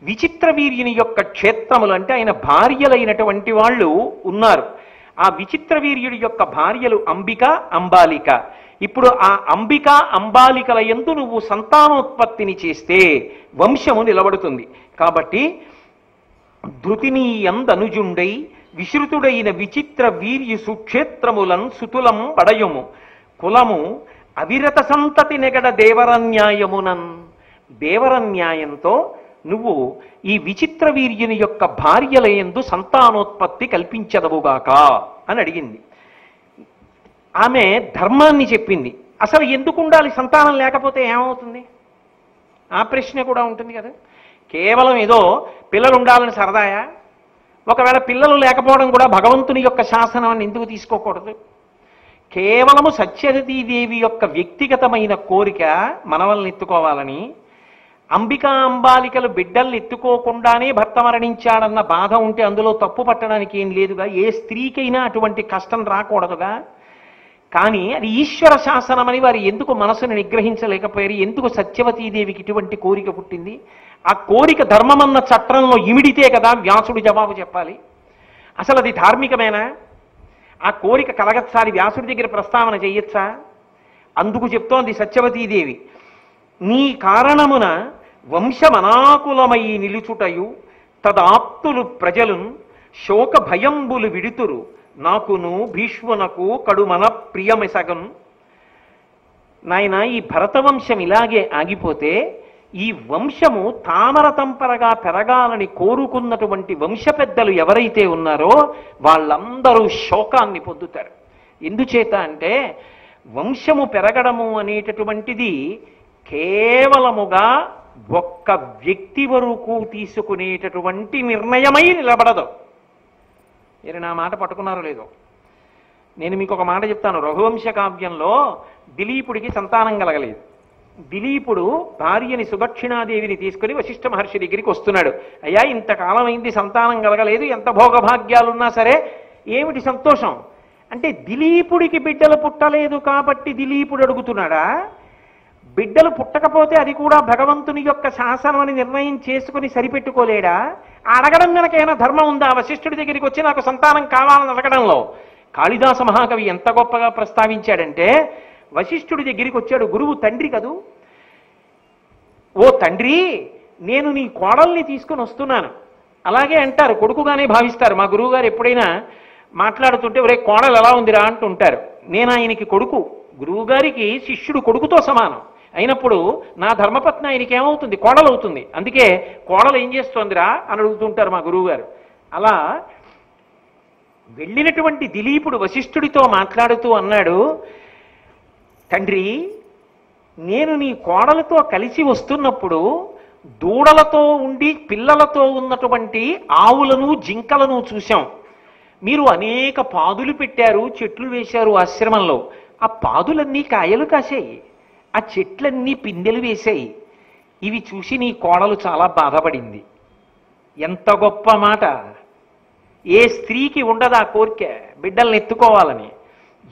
విచిత్ర వీర్యుని యొక్క క్షేత్రములు అంటే ఆయన భార్యలైనటువంటి వాళ్ళు ఉన్నారు. ఆ విచిత్ర వీర్యుడి యొక్క భార్యలు అంబిక, అంబాలిక. ఇప్పుడు ఆ అంబిక, అంబాలికల యందు నువ్వు సంతానోత్పత్తిని చేస్తే వంశము నిలబడుతుంది. కాబట్టి ధృతినీయందనుజుండై విశ్రుతుడైన విచిత్ర వీర్యు సుక్షేత్రములన్ సుతులం పడయుము కులము అవిరత సంతతి నెగడ దేవరన్యాయమునన్. దేవరన్యాయంతో నువ్వు ఈ విచిత్ర వీర్యుని యొక్క భార్యలయందు సంతానోత్పత్తి కల్పించదవుగాక అని అడిగింది. ఆమె ధర్మాన్ని చెప్పింది. అసలు ఎందుకు ఉండాలి? సంతానం లేకపోతే ఏమవుతుంది? ఆ ప్రశ్న కూడా ఉంటుంది కదా. కేవలం ఏదో పిల్లలు ఉండాలని సరదాయా? ఒకవేళ పిల్లలు లేకపోవడం కూడా భగవంతుని యొక్క శాసనం అని ఎందుకు తీసుకోకూడదు? కేవలము సత్యవతీదేవి యొక్క వ్యక్తిగతమైన కోరిక మనవల్ని ఎత్తుకోవాలని. అంబికా, అంబాలికలు బిడ్డల్ని ఎత్తుకోకుండానే భర్త మరణించాడన్న బాధ ఉంటే అందులో తప్పు పట్టడానికి ఏం లేదుగా. ఏ స్త్రీకైనా అటువంటి కష్టం రాకూడదుగా. కానీ అది ఈశ్వర శాసనమని వారు ఎందుకు మనసును నిగ్రహించలేకపోయారు? ఎందుకు సత్యవతీదేవికి ఇటువంటి కోరిక పుట్టింది? ఆ కోరిక ధర్మమన్న చట్రంలో ఇమిడితే కదా వ్యాసుడు జవాబు చెప్పాలి. అసలు అది ధార్మికమేనా? ఆ కోరిక కలగచ్చాలి వ్యాసుడి దగ్గర ప్రస్తావన చెయ్యొచ్చా? అందుకు చెప్తోంది సత్యవతీదేవి, నీ కారణమున వంశమనాకులమై నిలుచుటయు తదాప్తులు ప్రజలున్ శోక భయంబులు విడుతురు నాకును భీష్మునకు కడుమన ప్రియమెసగన్. నాయన, ఈ భరతవంశం ఇలాగే ఆగిపోతే ఈ వంశము తామరతంపరగా పెరగాలని కోరుకున్నటువంటి వంశ పెద్దలు ఎవరైతే ఉన్నారో వాళ్ళందరూ శోకాన్ని పొందుతారు. ఎందుచేత అంటే వంశము పెరగడము అనేటటువంటిది కేవలముగా ఒక్క వ్యక్తి వరకు తీసుకునేటటువంటి నిర్ణయమై నిలబడదు. మీరు నా మాట పట్టుకున్నారో లేదో? నేను మీకు ఒక మాట చెప్తాను. రఘువంశ కావ్యంలో దిలీపుడికి సంతానం కలగలేదు. దిలీపుడు భార్యని సుదక్షిణాదేవిని తీసుకుని వశిష్ఠ మహర్షి దగ్గరికి వస్తున్నాడు. అయ్యా, ఇంతకాలం అయింది, సంతానం కలగలేదు, ఎంత భోగభాగ్యాలున్నా సరే ఏమిటి సంతోషం అంటే, దిలీపుడికి బిడ్డలు పుట్టలేదు కాబట్టి దిలీపుడు అడుగుతున్నాడా? బిడ్డలు పుట్టకపోతే అది కూడా భగవంతుని యొక్క శాసనం అని నిర్ణయం చేసుకుని సరిపెట్టుకోలేడా? అడగడం కనుకైనా ధర్మం ఉందా? వశిష్ఠుడి దగ్గరికి వచ్చి నాకు సంతానం కావాలని అడగడంలో కాళిదాస మహాకవి ఎంత గొప్పగా ప్రస్తావించాడంటే, వశిష్ఠుడి దగ్గరికి వచ్చాడు. గురువు తండ్రి కదూ. ఓ తండ్రి, నేను నీ కోడల్ని తీసుకుని వస్తున్నాను. అలాగే అంటారు, కొడుకుగానే భావిస్తారు. మా గురువు గారు ఎప్పుడైనా మాట్లాడుతుంటే ఒరే కోడలు ఎలా ఉందిరా అంటుంటారు. నేను ఆయనకి కొడుకు, గురువు గారికి శిష్యుడు కొడుకుతో సమానం అయినప్పుడు నా ధర్మపత్ని ఆయనకి ఏమవుతుంది? కోడలు అవుతుంది. అందుకే కోడలు ఏం చేస్తోందిరా అని అడుగుతుంటారు మా గురువు గారు. అలా వెళ్ళినటువంటి దిలీపుడు వశిష్ఠుడితో మాట్లాడుతూ అన్నాడు, తండ్రి, నేను నీ కోడలతో కలిసి వస్తున్నప్పుడు దూడలతో ఉండి పిల్లలతో ఉన్నటువంటి ఆవులను జింకలను చూశాం. మీరు అనేక పాదులు పెట్టారు, చెట్లు వేశారు ఆశ్రమంలో. ఆ పాదులన్నీ కాయలు కాసాయి, ఆ చెట్లన్నీ పిందెలు వేశాయి. ఇవి చూసి నీ కోడలు చాలా బాధపడింది. ఎంత గొప్ప మాట! ఏ స్త్రీకి ఉండదు ఆ కోరిక బిడ్డల్ని ఎత్తుకోవాలని?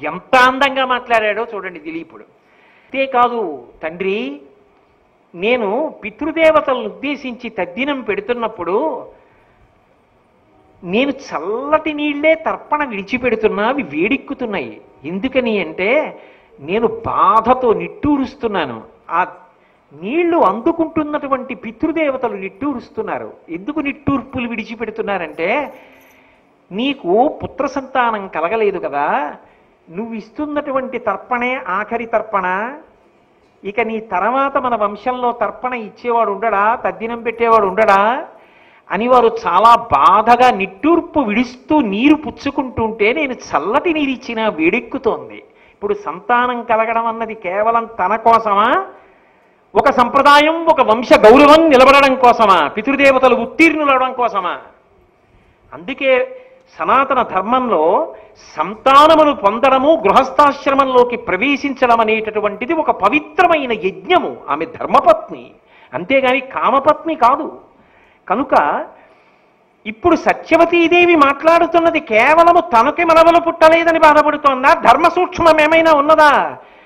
ఎంత అందంగా మాట్లాడాడో చూడండి దిలీపుడు. అంతేకాదు, తండ్రి, నేను పితృదేవతలను ఉద్దేశించి తద్దినం పెడుతున్నప్పుడు నేను చల్లటి నీళ్లే తర్పణ విడిచిపెడుతున్నా, అవి వేడెక్కుతున్నాయి. ఎందుకని అంటే నేను బాధతో నిట్టూరుస్తున్నాను. ఆ నీళ్లు అందుకుంటున్నటువంటి పితృదేవతలు నిట్టూరుస్తున్నారు. ఎందుకు నిట్టూర్పులు విడిచిపెడుతున్నారంటే, నీకు పుత్ర సంతానం కలగలేదు కదా, నువ్వు ఇస్తున్నటువంటి తర్పణే ఆఖరి తర్పణ. ఇక నీ తర్వాత మన వంశంలో తర్పణ ఇచ్చేవాడు ఉండడా, తద్దినం పెట్టేవాడు ఉండడా అని వారు చాలా బాధగా నిట్టూర్పు విడుస్తూ నీరు పుచ్చుకుంటుంటే నేను చల్లటి నీరు ఇచ్చినా వేడెక్కుతోంది. ఇప్పుడు సంతానం కలగడం అన్నది కేవలం తన కోసమా? ఒక సంప్రదాయం, ఒక వంశ గౌరవం నిలబడడం కోసమా? పితృదేవతలు ఉత్తీర్ణులవడం కోసమా? అందుకే సనాతన ధర్మంలో సంతానమును పొందడము, గృహస్థాశ్రమంలోకి ప్రవేశించడం అనేటటువంటిది ఒక పవిత్రమైన యజ్ఞము. ఆమె ధర్మపత్ని, అంతేగాని కామపత్ని కాదు. కనుక ఇప్పుడు సత్యవతీదేవి మాట్లాడుతున్నది కేవలము తనకి మనవలు పుట్టలేదని బాధపడుతోందా? ధర్మ సూక్ష్మం ఏమైనా ఉన్నదా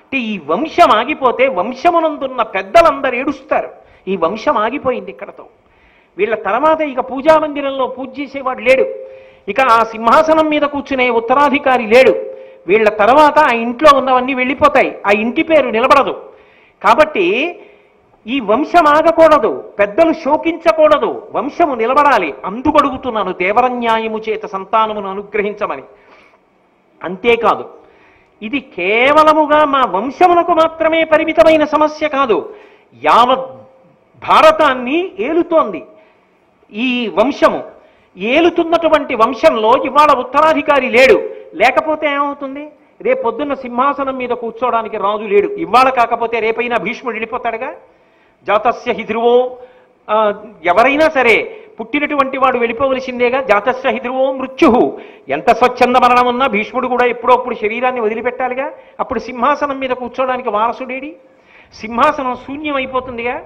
అంటే, ఈ వంశం ఆగిపోతే వంశమునందున్న పెద్దలందరూ ఏడుస్తారు. ఈ వంశం ఆగిపోయింది ఇక్కడతో. వీళ్ళ తర్వాత ఇక పూజా మందిరంలో పూజ చేసేవాడు లేడు, ఇక ఆ సింహాసనం మీద కూర్చునే ఉత్తరాధికారి లేడు. వీళ్ళ తర్వాత ఆ ఇంట్లో ఉన్నవన్నీ వెళ్ళిపోతాయి, ఆ ఇంటి పేరు నిలబడదు. కాబట్టి ఈ వంశం ఆగకూడదు, పెద్దలు శోకించకూడదు, వంశము నిలబడాలి. అందుకు అడుగుతున్నాను దేవరన్యాయము చేత సంతానమును అనుగ్రహించమని. అంతేకాదు, ఇది కేవలముగా మా వంశమునకు మాత్రమే పరిమితమైన సమస్య కాదు, యావత్ భారతాన్ని ఏలుతోంది ఈ వంశము. ఏలుతున్నటువంటి వంశంలో ఇవాళ ఉత్తరాధికారి లేడు. లేకపోతే ఏమవుతుంది? రేపు పొద్దున్న సింహాసనం మీద కూర్చోవడానికి రాజు లేడు. ఇవాళ కాకపోతే రేపైనా భీష్ముడు వెళ్ళిపోతాడుగా. జాతస్య హి ధ్రువో, ఎవరైనా సరే పుట్టినటువంటి వాడు వెళ్ళిపోవలసిందేగా. జాతస్య హి ధ్రువో మృత్యు. ఎంత స్వచ్ఛంద మరణం ఉన్నా భీష్ముడు కూడా ఎప్పుడప్పుడు శరీరాన్ని వదిలిపెట్టాలిగా. అప్పుడు సింహాసనం మీద కూర్చోవడానికి వారసుడేడి? సింహాసనం శూన్యం అయిపోతుందిగా.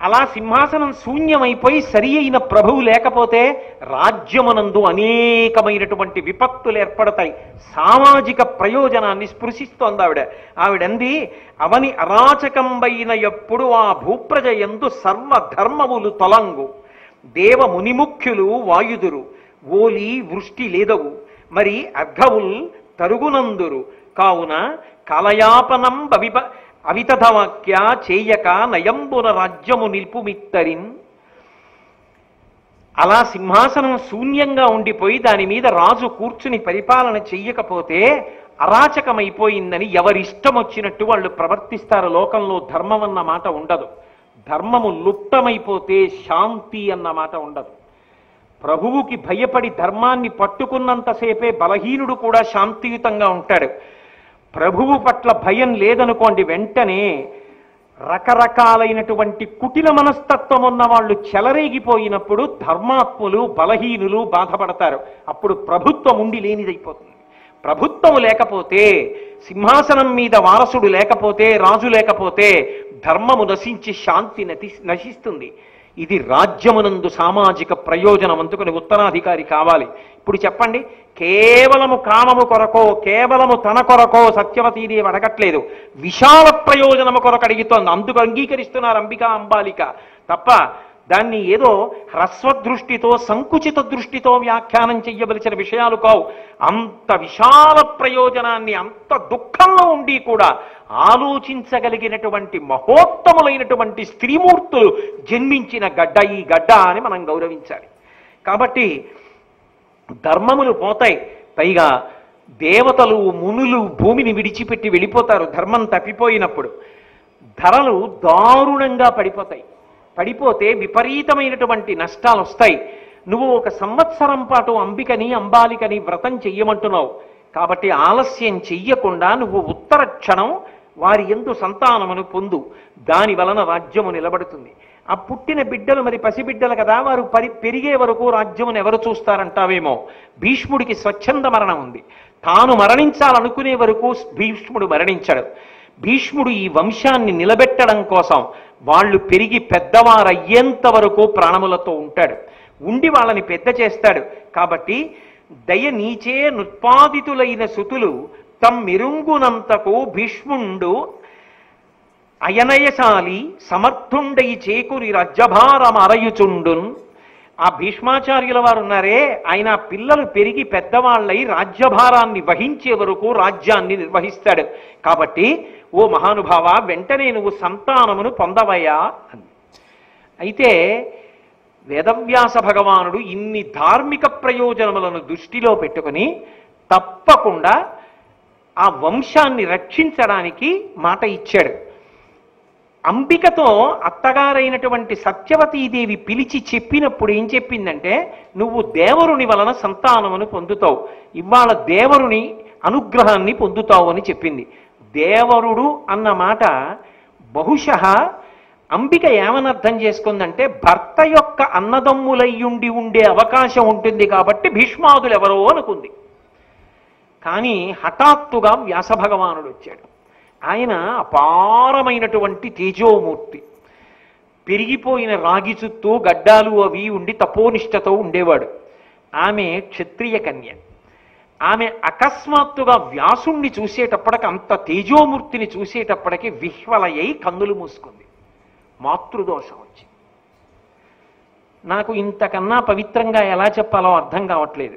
అలా సింహాసనం శూన్యమైపోయి సరి అయిన ప్రభువు లేకపోతే రాజ్యమునందు అనేకమైనటువంటి విపత్తులు ఏర్పడతాయి. సామాజిక ప్రయోజనాన్ని స్పృశిస్తోంది ఆవిడ. ఆవిడంది, అవని అరాచకంబైన ఎప్పుడు ఆ భూప్రజ యందు సర్వధర్మములు తొలంగు, దేవ మునిముఖ్యులు వాయుదురు, ఓలి వృష్టి లేదవు, మరి అర్ఘవుల్ తరుగునందురు కావున కలయాపనం అవితధవాక్య చేయక నయంబున రాజ్యము నిల్పుమిత్తరిన్. అలా సింహాసనం శూన్యంగా ఉండిపోయి దాని మీద రాజు కూర్చుని పరిపాలన చెయ్యకపోతే అరాచకమైపోయిందని ఎవరిష్టం వచ్చినట్టు వాళ్ళు ప్రవర్తిస్తారు. లోకంలో ధర్మం అన్న మాట ఉండదు. ధర్మము లుప్తమైపోతే శాంతి అన్న మాట ఉండదు. ప్రభువుకి భయపడి ధర్మాన్ని పట్టుకున్నంతసేపే బలహీనుడు కూడా శాంతియుతంగా ఉంటాడు. ప్రభువు పట్ల భయం లేదనుకోండి, వెంటనే రకరకాలైనటువంటి కుటిల మనస్తత్వం ఉన్న వాళ్ళు చెలరేగిపోయినప్పుడు ధర్మాత్ములు బలహీనులు బాధపడతారు. అప్పుడు ప్రభుత్వం ఉండి లేనిదైపోతుంది. ప్రభుత్వం లేకపోతే, సింహాసనం మీద వారసుడు లేకపోతే, రాజు లేకపోతే ధర్మము నశించి శాంతి నశిస్తుంది. ఇది రాజ్యమునందు సామాజిక ప్రయోజనం అందుకుని ఉత్తరాధికారి కావాలి. ఇప్పుడు చెప్పండి, కేవలము కామము కొరకో, కేవలము తన కొరకో సత్యవతీదేవి అడగట్లేదు, విశాల ప్రయోజనము కొరకు అడుగుతోంది. అందుకు అంగీకరిస్తున్నారు అంబిక అంబాలిక తప్ప దాన్ని ఏదో హ్రస్వదృష్టితో సంకుచిత దృష్టితో వ్యాఖ్యానం చెయ్యవలసిన విషయాలు కావు. అంత విశాల ప్రయోజనాన్ని అంత దుఃఖంలో ఉండి కూడా ఆలోచించగలిగినటువంటి మహోత్తములైనటువంటి స్త్రీమూర్తులు జన్మించిన గడ్డ ఈ గడ్డ అని మనం గౌరవించాలి. కాబట్టి ధర్మములు పోతాయి. పైగా దేవతలు మునులు భూమిని విడిచిపెట్టి వెళ్ళిపోతారు ధర్మం తప్పిపోయినప్పుడు. ధరలు దారుణంగా పడిపోతాయి. పడిపోతే విపరీతమైనటువంటి నష్టాలు వస్తాయి. నువ్వు 1 సంవత్సరం పాటు అంబికని అంబాలికని వ్రతం చెయ్యమంటున్నావు కాబట్టి ఆలస్యం చెయ్యకుండా నువ్వు ఉత్తర క్షణం వారి యందు సంతానమును పొందు. దాని వలన రాజ్యము నిలబడుతుంది. ఆ పుట్టిన బిడ్డలు మరి పసిబిడ్డలు కదా, వారు పెరిగే వరకు రాజ్యమును ఎవరు చూస్తారంటావేమో. భీష్ముడికి స్వచ్ఛంద మరణం ఉంది. తాను మరణించాలనుకునే వరకు భీష్ముడు మరణించడు. భీష్ముడు ఈ వంశాన్ని నిలబెట్టడం కోసం వాళ్ళు పెరిగి పెద్దవారయ్యేంత వరకు ప్రాణములతో ఉంటాడు. ఉండి వాళ్ళని పెద్ద చేస్తాడు. కాబట్టి దయ నీచే నుత్పాదితులైన సుతులు తమ్మిరుంగునంతకు భీష్ముండు అయనయశాలి సమర్థుండై చేకురి రాజ్యభారం అరయుచుండున్. ఆ భీష్మాచార్యుల వారు ఉన్నారే, ఆయన పిల్లలు పెరిగి పెద్దవాళ్ళై రాజ్యభారాన్ని వహించే వరకు రాజ్యాన్ని నిర్వహిస్తాడు. కాబట్టి ఓ మహానుభావ, వెంటనే నువ్వు సంతానమును పొందవయ్యా అని. అయితే వేదవ్యాస భగవానుడు ఇన్ని ధార్మిక ప్రయోజనములను దృష్టిలో పెట్టుకుని తప్పకుండా ఆ వంశాన్ని రక్షించడానికి మాట ఇచ్చాడు. అంబికతో అత్తగారైనటువంటి సత్యవతీదేవి పిలిచి చెప్పినప్పుడు ఏం చెప్పిందంటే, నువ్వు దేవరుని వలన సంతానమును పొందుతావు, ఇవాళ దేవరుని అనుగ్రహాన్ని పొందుతావు అని చెప్పింది. దేవరుడు అన్న మాట బహుశః అంబిక ఏమని అర్థం చేసుకుందంటే, భర్త యొక్క అన్నదమ్ములయ్యుండి ఉండే అవకాశం ఉంటుంది కాబట్టి భీష్మాదులు ఎవరో అనుకుంది. కానీ హఠాత్తుగా వ్యాస భగవానుడు వచ్చాడు. ఆయన అపారమైనటువంటి తేజోమూర్తి. పెరిగిపోయిన రాగి చుట్టూ గడ్డాలు అవి ఉండి తపోనిష్టతో ఉండేవాడు. ఆమె క్షత్రియ కన్య. ఆమె అకస్మాత్తుగా వ్యాసుణ్ణి చూసేటప్పటికి, అంత తేజోమూర్తిని చూసేటప్పటికి విహ్వలయ్యి కన్నులు మూసుకుంది. మాతృదోషం వచ్చింది. నాకు ఇంతకన్నా పవిత్రంగా ఎలా చెప్పాలో అర్థం కావట్లేదు.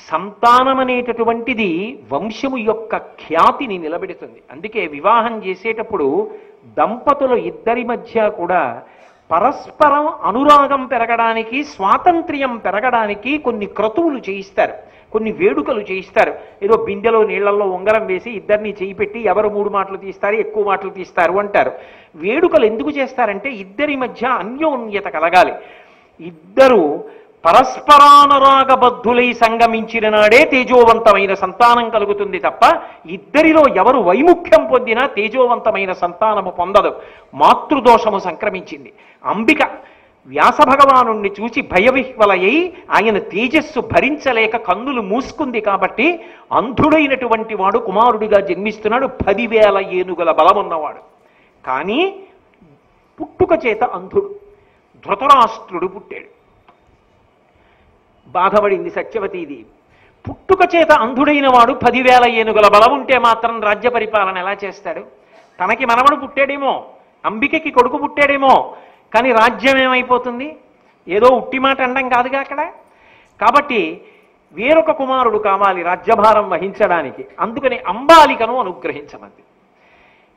సంతానం అనేటటువంటిది వంశము యొక్క ఖ్యాతిని నిలబెడుతుంది. అందుకే వివాహం చేసేటప్పుడు దంపతుల ఇద్దరి మధ్య కూడా పరస్పరం అనురాగం పెరగడానికి, స్వాతంత్ర్యం పెరగడానికి కొన్ని క్రతువులు చేయిస్తారు, కొన్ని వేడుకలు చేయిస్తారు. ఏదో బిందెలో నీళ్లలో ఉంగరం వేసి ఇద్దరిని చేయి పెట్టి ఎవరు 3 మాటలు తీస్తారు, ఎక్కువ మాటలు తీస్తారు అంటారు. వేడుకలు ఎందుకు చేస్తారంటే ఇద్దరి మధ్య అన్యోన్యత కలగాలి. ఇద్దరు పరస్పరానురాగబద్ధులై సంగమించిన నాడే తేజోవంతమైన సంతానం కలుగుతుంది తప్ప ఇద్దరిలో ఎవరు వైముఖ్యం పొందినా తేజోవంతమైన సంతానము పొందదు. మాతృదోషము సంక్రమించింది. అంబిక వ్యాస భగవానుణ్ణి చూసి భయవిహ్వలయ్యి ఆయన తేజస్సు భరించలేక కన్నులు మూసుకుంది. కాబట్టి అంధుడైనటువంటి వాడు కుమారుడిగా జన్మిస్తున్నాడు, 10,000 ఏనుగుల బలమున్నవాడు. కానీ పుట్టుక చేత అంధుడు. ధృతరాష్ట్రుడు పుట్టాడు. బాధపడింది సత్యవతీదేవి. పుట్టుక చేత అంధుడైన వాడు 10,000 ఏనుగుల బలం ఉంటే మాత్రం రాజ్య పరిపాలన ఎలా చేస్తాడు? తనకి మనవడు పుట్టాడేమో, అంబికకి కొడుకు పుట్టాడేమో, కానీ రాజ్యం ఏమైపోతుంది? ఏదో ఉట్టి మాట అనడం కాదుగా అక్కడ. కాబట్టి వేరొక కుమారుడు కావాలి రాజ్యభారం వహించడానికి, అందుకని అంబాలికను అనుగ్రహించమంది.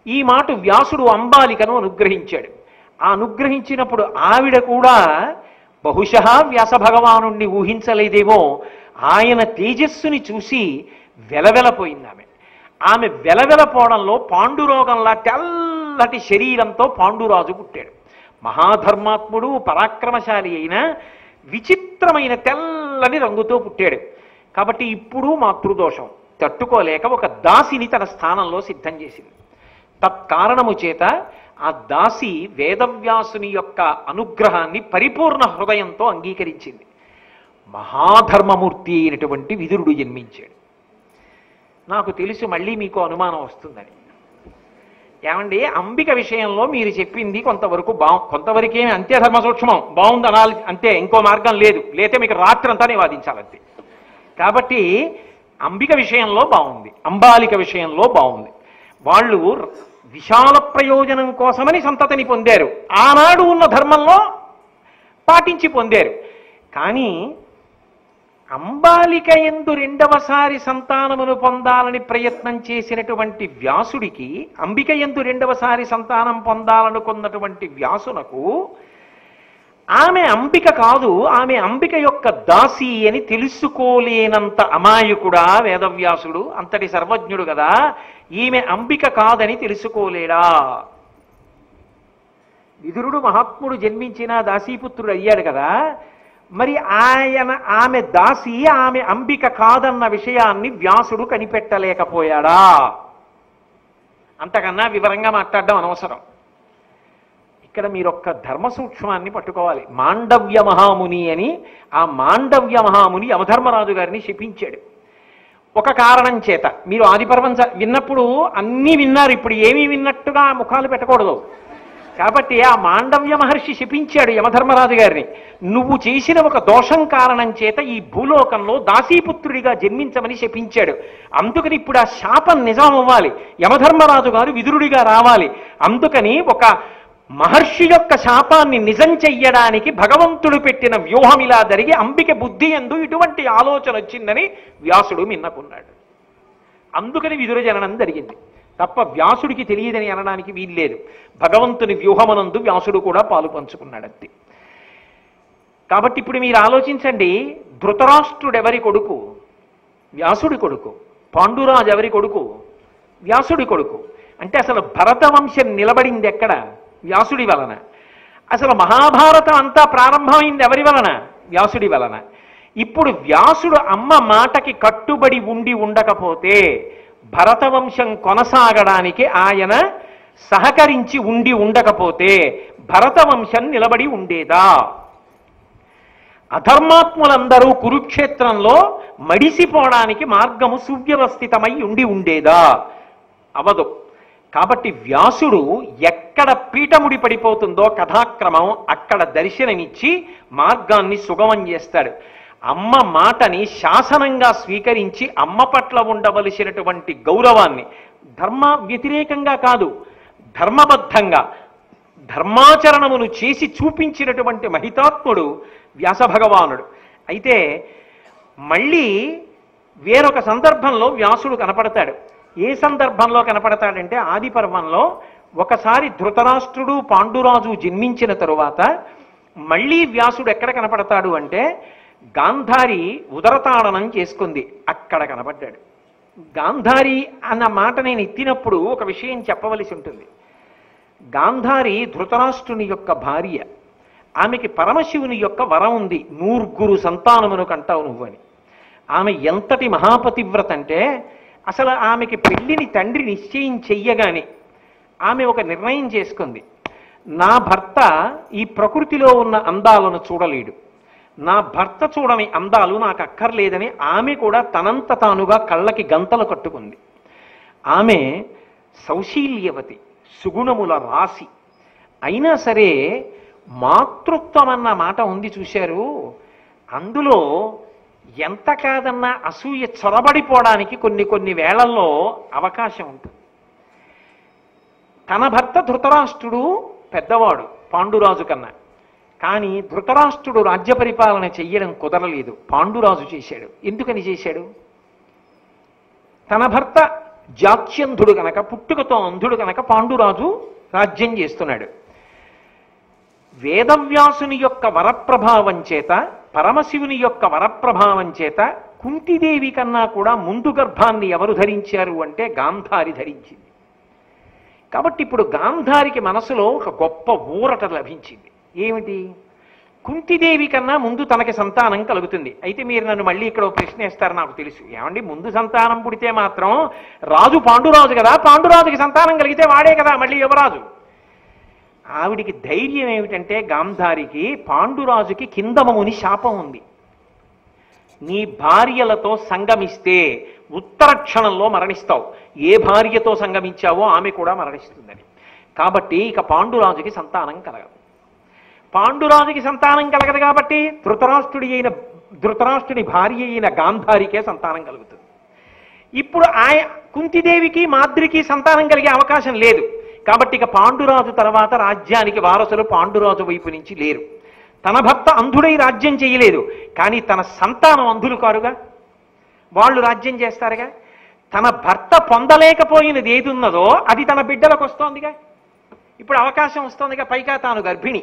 ఈ మాట వ్యాసుడు అంబాలికను అనుగ్రహించాడు. ఆ అనుగ్రహించినప్పుడు ఆవిడ కూడా బహుశः వ్యాస భగవానుణ్ణి ఊహించలేదేమో, ఆయన తేజస్సుని చూసి వెలవెలపోయింది ఆమె. ఆమె వెలవెలపోవడంలో పాండురోగంలా తెల్లటి శరీరంతో పాండురాజు పుట్టాడు. మహాధర్మాత్ముడు పరాక్రమశాలి అయిన విచిత్రమైన తెల్లని రంగుతో పుట్టాడు. కాబట్టి ఇప్పుడు మాతృదోషం తట్టుకోలేక ఒక దాసిని తన స్థానంలో సిద్ధం చేసింది. తత్కారణము చేత ఆ దాసి వేదవ్యాసుని యొక్క అనుగ్రహాన్ని పరిపూర్ణ హృదయంతో అంగీకరించింది. మహాధర్మమూర్తి అయినటువంటి విదురుడు జన్మించాడు. నాకు తెలుసు మళ్ళీ మీకు అనుమానం వస్తుందని. ఏమండి, అంబిక విషయంలో మీరు చెప్పింది కొంతవరకు కొంతవరకేమి అంతే ధర్మ సూక్ష్మం బాగుంది అనాలి, అంతే, ఇంకో మార్గం లేదు, లేతే మీకు రాత్రి అంతానే వాదించాలంతే. కాబట్టి అంబిక విషయంలో బాగుంది, అంబాలిక విషయంలో బాగుంది. వాళ్ళు విశాల ప్రయోజనం కోసమని సంతతిని పొందారు, ఆనాడు ఉన్న ధర్మంలో పాటించి పొందారు. కానీ అంబాలిక యందు రెండవసారి సంతానమును పొందాలని ప్రయత్నం చేసినటువంటి వ్యాసుడికి, అంబిక యందు రెండవసారి సంతానం పొందాలనుకున్నటువంటి వ్యాసునకు ఆమె అంబిక కాదు, ఆమె అంబిక యొక్క దాసి అని తెలుసుకోలేనంత అమాయకుడా వేదవ్యాసుడు? అంతటి సర్వజ్ఞుడు కదా, ఈమె అంబిక కాదని తెలుసుకోలేడా? విదురుడు మహాత్ముడు జన్మించిన దాసీపుత్రుడు అయ్యాడు కదా, మరి ఆమె దాసి ఆమె అంబిక కాదన్న విషయాన్ని వ్యాసుడు కనిపెట్టలేకపోయాడా? అంతకన్నా వివరంగా మాట్లాడడం అనవసరం. ఇక్కడ మీరొక్క ధర్మ సూక్ష్మాన్ని పట్టుకోవాలి. మాండవ్య మహాముని అని, ఆ మాండవ్య మహాముని యమధర్మరాజు గారిని శపించాడు ఒక కారణం చేత. మీరు ఆదిపర్వం విన్నప్పుడు అన్నీ విన్నారు, ఇప్పుడు ఏమీ విన్నట్టుగా ముఖాలు పెట్టకూడదు. కాబట్టి ఆ మాండవ్య మహర్షి శపించాడు యమధర్మరాజు గారిని, నువ్వు చేసిన ఒక దోషం కారణం చేత ఈ భూలోకంలో దాసీపుత్రుడిగా జన్మించమని శపించాడు. అందుకని ఇప్పుడు ఆ శాపం నిజం అవ్వాలి, యమధర్మరాజు గారు విదురుడిగా రావాలి. అందుకని ఒక మహర్షి యొక్క శాపాన్ని నిజం చెయ్యడానికి భగవంతుడు పెట్టిన వ్యూహం ఇలా జరిగి అంబిక బుద్ధి యందు ఇటువంటి ఆలోచన వచ్చిందని వ్యాసుడు మిన్నకున్నాడు. అందుకని విదుర జననం జరిగింది తప్ప వ్యాసుడికి తెలియదని అనడానికి వీల్లేదు. భగవంతుని వ్యూహమనందు వ్యాసుడు కూడా పాలు పంచుకున్నాడు అంతే. కాబట్టి ఇప్పుడు మీరు ఆలోచించండి, ధృతరాష్ట్రుడు ఎవరి కొడుకు? వ్యాసుడి కొడుకు. పాండురాజు ఎవరి కొడుకు? వ్యాసుడి కొడుకు. అంటే అసలు భరతవంశం నిలబడింది ఎక్కడ? వ్యాసుడి వలన. అసలు మహాభారతం అంతా ప్రారంభమైంది ఎవరి వలన? వ్యాసుడి వలన. ఇప్పుడు వ్యాసుడు అమ్మ మాటకి కట్టుబడి ఉండకపోతే భరతవంశం కొనసాగడానికి ఆయన సహకరించి ఉండకపోతే భరతవంశం నిలబడి ఉండేదా? అధర్మాత్ములందరూ కురుక్షేత్రంలో మడిసిపోవడానికి మార్గము సువ్యవస్థితమై ఉండేదా? అవదు. కాబట్టి వ్యాసుడు ఎక్కడ పీఠముడి పడిపోతుందో కథాక్రమం అక్కడ దర్శనమిచ్చి మార్గాన్ని సుగమం చేస్తాడు. అమ్మ మాటని శాసనంగా స్వీకరించి అమ్మ పట్ల ఉండవలసినటువంటి గౌరవాన్ని ధర్మ వ్యతిరేకంగా కాదు, ధర్మబద్ధంగా ధర్మాచరణమును చేసి చూపించినటువంటి మహితాత్ముడు వ్యాస భగవానుడు. అయితే మళ్ళీ వేరొక సందర్భంలో వ్యాసుడు కనపడతాడు. ఏ సందర్భంలో కనపడతాడంటే ఆది పర్వంలో ఒకసారి ధృతరాష్ట్రుడు పాండురాజు జన్మించిన తరువాత మళ్ళీ వ్యాసుడు ఎక్కడ కనపడతాడు అంటే గాంధారి ఉదరతాడనం చేసుకుంది, అక్కడ కనపడ్డాడు. గాంధారి అన్న మాట నేను ఎత్తినప్పుడు ఒక విషయం చెప్పవలసి ఉంటుంది. గాంధారి ధృతరాష్ట్రుని యొక్క భార్య. ఆమెకి పరమశివుని యొక్క వరం ఉంది, 100 సంతానమును కంటావు నువ్వని. ఆమె ఎంతటి మహాపతివ్రత అంటే అసలు ఆమెకి పెళ్లిని తండ్రి నిశ్చయం చెయ్యగానే ఆమె ఒక నిర్ణయం చేసుకుంది, నా భర్త ఈ ప్రకృతిలో ఉన్న అందాలను చూడలేడు, నా భర్త చూడని అందాలు నాకు అక్కర్లేదని ఆమె కూడా తనంత తానుగా కళ్ళకి గంతలు కట్టుకుంది. ఆమె సౌశీల్యవతి, సుగుణముల రాశి. అయినా సరే మాతృత్వం అన్న మాట ఉంది చూశారు, అందులో ఎంత కాదన్నా అసూయ చొరబడిపోవడానికి కొన్ని వేళల్లో అవకాశం ఉంటుంది. తన భర్త ధృతరాష్ట్రుడు పెద్దవాడు పాండురాజు కన్నా, కానీ ధృతరాష్ట్రుడు రాజ్య పరిపాలన చెయ్యడం కుదరలేదు, పాండురాజు చేశాడు. ఎందుకని చేశాడు? తన భర్త జాత్యంధుడు గనక, పుట్టుకతో అంధుడు గనక పాండురాజు రాజ్యం చేస్తున్నాడు. వేదవ్యాసుని యొక్క వరప్రభావం చేత, పరమశివుని యొక్క వరప్రభావం చేత కుంతిదేవి కన్నా కూడా ముందు గర్భాన్ని ఎవరు ధరించారు అంటే గాంధారి ధరించింది. కాబట్టి ఇప్పుడు గాంధారికి మనసులో ఒక గొప్ప ఊరట లభించింది. ఏమిటి? కుంతిదేవి కన్నా ముందు తనకి సంతానం కలుగుతుంది. అయితే మీరు నన్ను మళ్ళీ ఇక్కడ ప్రశ్న వేస్తారు, నాకు తెలుసు. ఏమండి, ముందు సంతానం పుడితే మాత్రం రాజు పాండురాజు కదా, పాండురాజుకి సంతానం కలిగితే వాడే కదా మళ్ళీ యువరాజు. ఆవిడికి ధైర్యం ఏమిటంటే, గాంధారికి పాండురాజుకి కిందమముని శాపం ఉంది. నీ భార్యలతో సంగమిస్తే ఉత్తర క్షణంలో మరణిస్తావు, ఏ భార్యతో సంగమించావో ఆమె కూడా మరణిస్తుందని. కాబట్టి ఇక పాండురాజుకి సంతానం కలగదు. పాండురాజుకి సంతానం కలగదు కాబట్టి ధృతరాష్ట్రుడి భార్య అయిన గాంధారికే సంతానం కలుగుతుంది. ఇప్పుడు కుంతిదేవికి మాద్రికి సంతానం కలిగే అవకాశం లేదు. కాబట్టి ఇక పాండురాజు తర్వాత రాజ్యానికి వారసులు పాండురాజు వైపు నుంచి లేరు. తన భర్త అంధుడై రాజ్యం చేయలేదు, కానీ తన సంతానం అంధులు కారుగా, వాళ్ళు రాజ్యం చేస్తారుగా. తన భర్త పొందలేకపోయినది ఏది ఉన్నదో అది తన బిడ్డలకు వస్తోందిగా, ఇప్పుడు అవకాశం వస్తోందిగా. పైగా తాను గర్భిణి,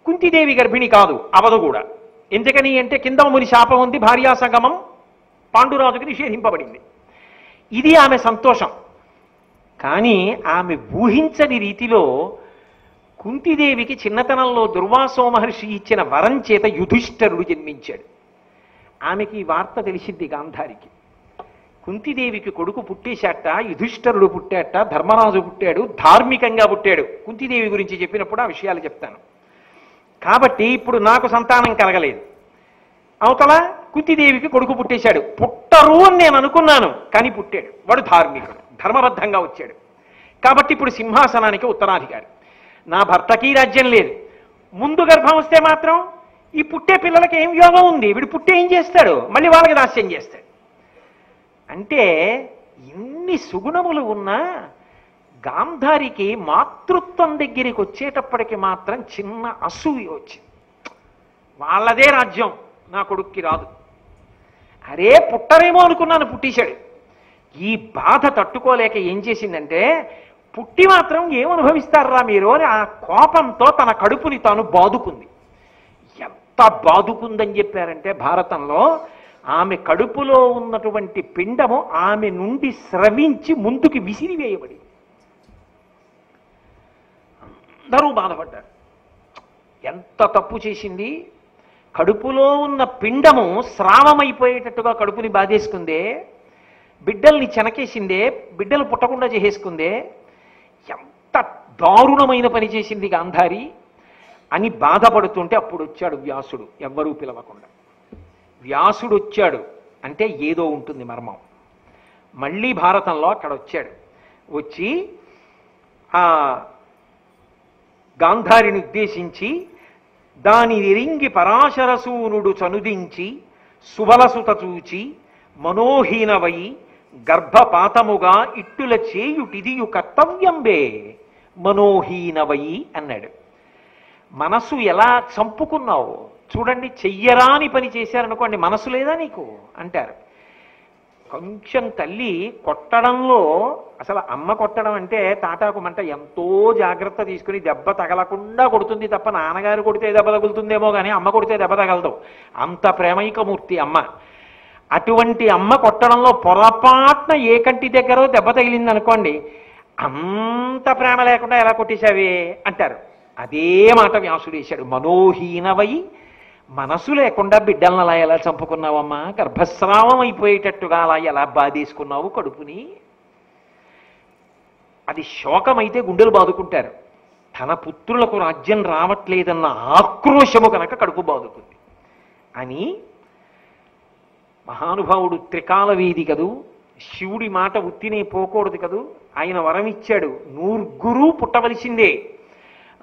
కుంతిదేవి గర్భిణి కాదు, అవదు కూడా. ఎందుకని అంటే కిందముని శాపం ఉంది, భార్యా సంగమం పాండురాజుకి నిషేధింపబడింది. ఇది ఆమె సంతోషం. కానీ ఆమె ఊహించని రీతిలో కుంతిదేవికి చిన్నతనంలో దుర్వాసో మహర్షి ఇచ్చిన వరం చేత యుధిష్ఠరుడు జన్మించాడు. ఆమెకి ఈ వార్త తెలిసింది గాంధారికి. కుంతిదేవికి కొడుకు పుట్టేశాట, యుధిష్ఠరుడు పుట్టాట, ధర్మరాజు పుట్టాడు, ధార్మికంగా పుట్టాడు. కుంతిదేవి గురించి చెప్పినప్పుడు ఆ విషయాలు చెప్తాను. కాబట్టి ఇప్పుడు నాకు సంతానం కలగలేదు, అవతల కుంతిదేవికి కొడుకు పుట్టేశాడు. పుట్టరు అని నేను అనుకున్నాను, కానీ పుట్టాడు. వాడు ధార్మికుడు, ధర్మబద్ధంగా వచ్చాడు. కాబట్టి ఇప్పుడు సింహాసనానికి ఉత్తరాధికారి. నా భర్తకి రాజ్యం లేదు, ముందు గర్భం వస్తే మాత్రం ఈ పుట్టే పిల్లలకి ఏం యోగం ఉంది? వీడు పుట్టే ఏం చేస్తాడు? మళ్ళీ వాళ్ళకి దాస్యం చేస్తాడు. అంటే ఇన్ని సుగుణములు ఉన్నా గాంధారికి మాతృత్వం దగ్గరికి వచ్చేటప్పటికి మాత్రం చిన్న అసూయ వచ్చింది. వాళ్ళదే రాజ్యం, నా కొడుక్కి రాదు. అరే పుట్టరేమో అనుకున్నాను, పుట్టేశాడు. ఈ బాధ తట్టుకోలేక ఏం చేసిందంటే, పుట్టి మాత్రం ఏమనుభవిస్తారా మీరు అని ఆ కోపంతో తన కడుపుని తాను బాదుకుంది. ఎంత బాదుకుందని చెప్పారంటే భారతంలో, ఆమె కడుపులో ఉన్నటువంటి పిండము ఆమె నుండి స్రవించి ముందుకి విసిరివేయబడి అందరూ బాధపడ్డారు. ఎంత తప్పు చేసింది! కడుపులో ఉన్న పిండము స్రావమైపోయేటట్టుగా కడుపుని బాధేసుకుందే, బిడ్డల్ని చెనకేసిందే, బిడ్డలు పుట్టకుండా చేసేసుకుందే. ఎంత దారుణమైన పని చేసింది గాంధారి అని బాధపడుతుంటే అప్పుడు వచ్చాడు వ్యాసుడు, ఎవ్వరూ పిలవకుండా. వ్యాసుడు వచ్చాడు అంటే ఏదో ఉంటుంది మర్మం. మళ్ళీ భారతంలో అక్కడ వచ్చాడు. వచ్చి ఆ గాంధారిని ఉద్దేశించి, దాని ఎరింగి పరాశరసూనుడు చనుదించి సుబలసుత చూచి మనోహీనవై గర్భపాతముగా ఇట్టుల చేయుటిదియు కర్తవ్యంబే మనోహీనవై అన్నాడు. మనసు ఎలా చంపుకున్నావు చూడండి. చెయ్యరాని పని చేశారనుకోండి, మనసు లేదా నీకు అంటారు. కొంచెం తల్లి కొట్టడంలో, అసలు అమ్మ కొట్టడం అంటే తాటాకు మంట, ఎంతో జాగ్రత్త తీసుకుని దెబ్బ తగలకుండా కొడుతుంది తప్ప, నాన్నగారు కొడితే దెబ్బ తగులుతుందేమో కానీ అమ్మ కొడితే దెబ్బ తగలదు. అంత ప్రేమైకమూర్తి అమ్మ. అటువంటి అమ్మ కొట్టడంలో పొరపాటున ఏ కంటి దగ్గర దెబ్బ తగిలింది అనుకోండి, అంత ప్రేమ లేకుండా ఎలా కొట్టేశావే అంటారు. అదే మాట వ్యాసుడు వేశాడు. మనోహీనవై, మనసు లేకుండా బిడ్డలను అలా ఎలా చంపుకున్నావమ్మా? గర్భస్రావం అయిపోయేటట్టుగా అలా ఎలా బాధేసుకున్నావు కడుపుని? అది శోకమైతే గుండెలు బాదుకుంటారు. తన పుత్రులకు రాజ్యం రావట్లేదన్న ఆక్రోశము కనుక కడుపు బాదుకుంది అని. మహానుభావుడు త్రికాలవేది కదూ, శివుడి మాట ఉత్తినే పోకూడదు కదూ, ఆయన వరం ఇచ్చాడు, నూర్గురు పుట్టవలసిందే.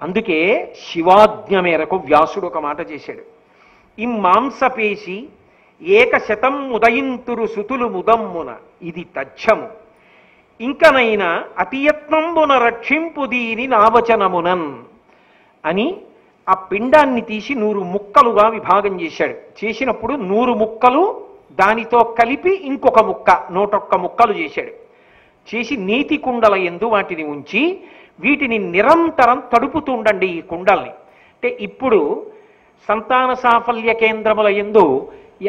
అందుకే శివాజ్ఞ మేరకు వ్యాసుడు ఒక మాట చేశాడు. ఇమ్మాంసపేసి ఏకశతం ఉదయింతురు సుతులు ముదమ్మున ఇది తథ్యము, ఇంకనైనా అతియత్నంబున రక్షింపు దీని నావచనమునన్ అని ఆ పిండాన్ని తీసి 100 ముక్కలుగా విభాగం చేశాడు. చేసినప్పుడు 100 ముక్కలు దానితో కలిపి ఇంకొక ముక్క 101 ముక్కలు చేశాడు. చేసి నీతి కుండల యందు వాటిని ఉంచి వీటిని నిరంతరం తడుపుతూ ఉండండి ఈ కుండల్ని. అంటే ఇప్పుడు సంతాన సాఫల్య కేంద్రముల యందు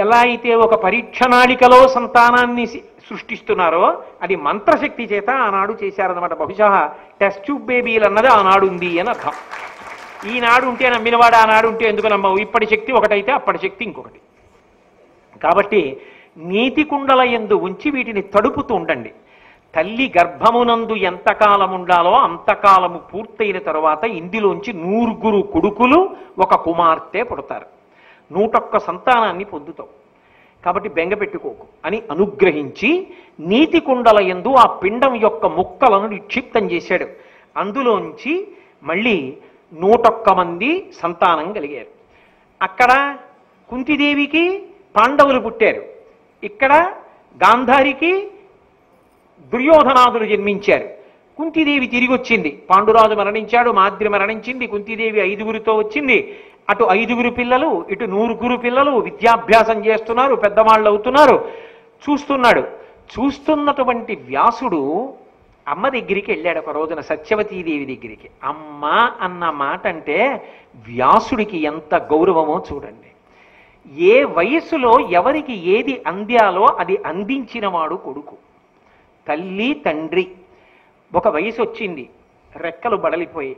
ఎలా అయితే ఒక పరీక్షణాళికలో సంతానాన్ని సృష్టిస్తున్నారో అది మంత్రశక్తి చేత ఆనాడు చేశారన్నమాట. బహుశా టెస్ట్ ట్యూబ్ బేబీలు అన్నది ఆనాడు ఉంది అని అర్థం. ఈనాడు ఉంటే నమ్మినవాడు ఆనాడు ఉంటే ఎందుకు నమ్మవు? ఇప్పటి శక్తి ఒకటైతే అప్పటి శక్తి ఇంకొకటి. కాబట్టి నీతి కుండల యందు ఉంచి వీటిని తడుపుతూ ఉండండి. తల్లి గర్భమునందు ఎంతకాలం ఉండాలో అంతకాలము పూర్తయిన తరువాత ఇందులోంచి 100 కొడుకులు 1 కుమార్తె పుడతారు. 101 సంతానాన్ని పొందుతావు. కాబట్టి బెంగ పెట్టుకోకు అని అనుగ్రహించి నీతి కుండల యందు ఆ పిండం యొక్క ముక్కలను నిక్షిప్తం చేశాడు. అందులోంచి మళ్ళీ 101 మంది సంతానం కలిగారు. అక్కడ కుంతిదేవికి పాండవులు పుట్టారు. ఇక్కడ గాంధారికి దుర్యోధనాదులు జన్మించారు. కుంతిదేవి తిరిగి వచ్చింది. పాండురాజు మరణించాడు, మాద్రి మరణించింది, కుంతిదేవి 5గురితో వచ్చింది. అటు 5గురు పిల్లలు, ఇటు 100 పిల్లలు విద్యాభ్యాసం చేస్తున్నారు, పెద్దవాళ్ళు అవుతున్నారు. చూస్తున్నాడు. చూస్తున్నటువంటి వ్యాసుడు అమ్మ దగ్గరికి వెళ్ళాడు ఒక రోజున, సత్యవతీదేవి దగ్గరికి. అమ్మ అన్న మాట అంటే వ్యాసుడికి ఎంత గౌరవమో చూడండి. ఏ వయస్సులో ఎవరికి ఏది అందాలో అది అందించినవాడు కొడుకు. తల్లి తండ్రి ఒక వయసు వచ్చింది, రెక్కలు బడలిపోయి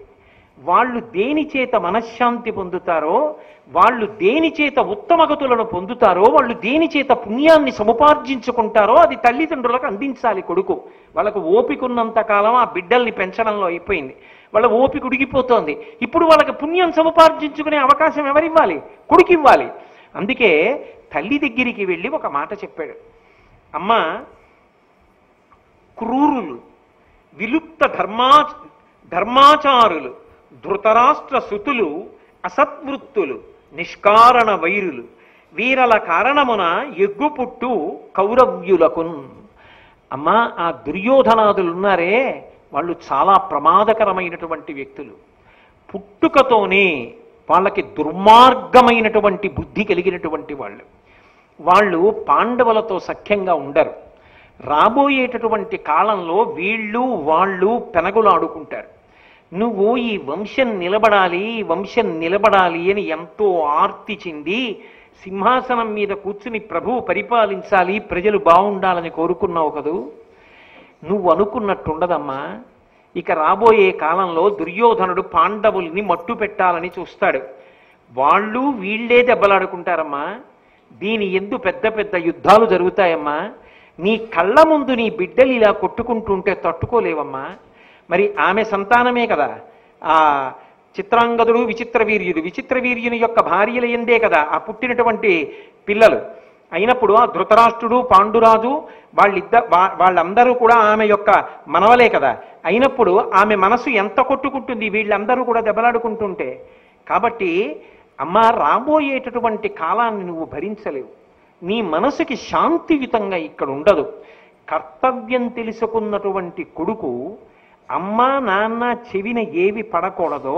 వాళ్ళు దేని చేత మనశ్శాంతి పొందుతారో, వాళ్ళు దేని చేత ఉత్తమగతులను పొందుతారో, వాళ్ళు దేని చేత పుణ్యాన్ని సముపార్జించుకుంటారో అది తల్లిదండ్రులకు అందించాలి కొడుకు. వాళ్ళకు ఓపిక ఉన్నంత కాలం ఆ బిడ్డల్ని పెంచడంలో అయిపోయింది. వాళ్ళ ఓపిక ఉడిగిపోతోంది. ఇప్పుడు వాళ్ళకి పుణ్యం సముపార్జించుకునే అవకాశం ఎవరివ్వాలి? కొడుకు ఇవ్వాలి. అందుకే తల్లి దగ్గరికి వెళ్ళి ఒక మాట చెప్పాడు. అమ్మ, క్రూరులు, విలుప్త ధర్మాచారులు, ధృతరాష్ట్ర సుతులు, అసత్వృత్తులు, నిష్కారణ వైరులు, వీరల కారణమున ఎగ్గుపుట్టు కౌరవ్యులకున్. అమ్మా, ఆ దుర్యోధనాదులున్నారే వాళ్ళు చాలా ప్రమాదకరమైనటువంటి వ్యక్తులు. పుట్టుకతోనే వాళ్ళకి దుర్మార్గమైనటువంటి బుద్ధి కలిగినటువంటి వాళ్ళు పాండవులతో సఖ్యంగా ఉండరు. రాబోయేటటువంటి కాలంలో వీళ్ళు వాళ్ళు పెనగులాడుకుంటారు. నువ్వు ఈ వంశం నిలబడాలి, ఈ వంశం నిలబడాలి అని ఎంతో ఆర్తి చెంది సింహాసనం మీద కూర్చుని ప్రభువు పరిపాలించాలి, ప్రజలు బాగుండాలని కోరుకున్నావు కదూ. నువ్వు అనుకున్నట్టుండదమ్మా. ఇక రాబోయే కాలంలో దుర్యోధనుడు పాండవుల్ని మట్టు పెట్టాలని చూస్తాడు. వాళ్ళు వీళ్లే దెబ్బలాడుకుంటారమ్మా. దీని ఎందు పెద్ద పెద్ద యుద్ధాలు జరుగుతాయమ్మా. నీ కళ్ళ ముందు నీ బిడ్డలు ఇలా కొట్టుకుంటుంటే తట్టుకోలేవమ్మా. మరి ఆమె సంతానమే కదా ఆ చిత్రాంగదుడు, విచిత్రవీర్యుని యొక్క భార్యల ఎందే కదా ఆ పుట్టినటువంటి పిల్లలు. అయినప్పుడు ఆ ధృతరాష్ట్రుడు, పాండురాజు వాళ్ళందరూ కూడా ఆమె యొక్క మనవలే కదా. అయినప్పుడు ఆమె మనసు ఎంత కొట్టుకుంటుంది వీళ్ళందరూ కూడా దెబ్బలాడుకుంటుంటే. కాబట్టి అమ్మ, రాబోయేటటువంటి కాలాన్ని నువ్వు భరించలేవు. నీ మనసుకి శాంతియుతంగా ఇక్కడ ఉండదు. కర్తవ్యం తెలుసుకున్నటువంటి కొడుకు అమ్మా నాన్న చెవిన ఏవి పడకూడదో,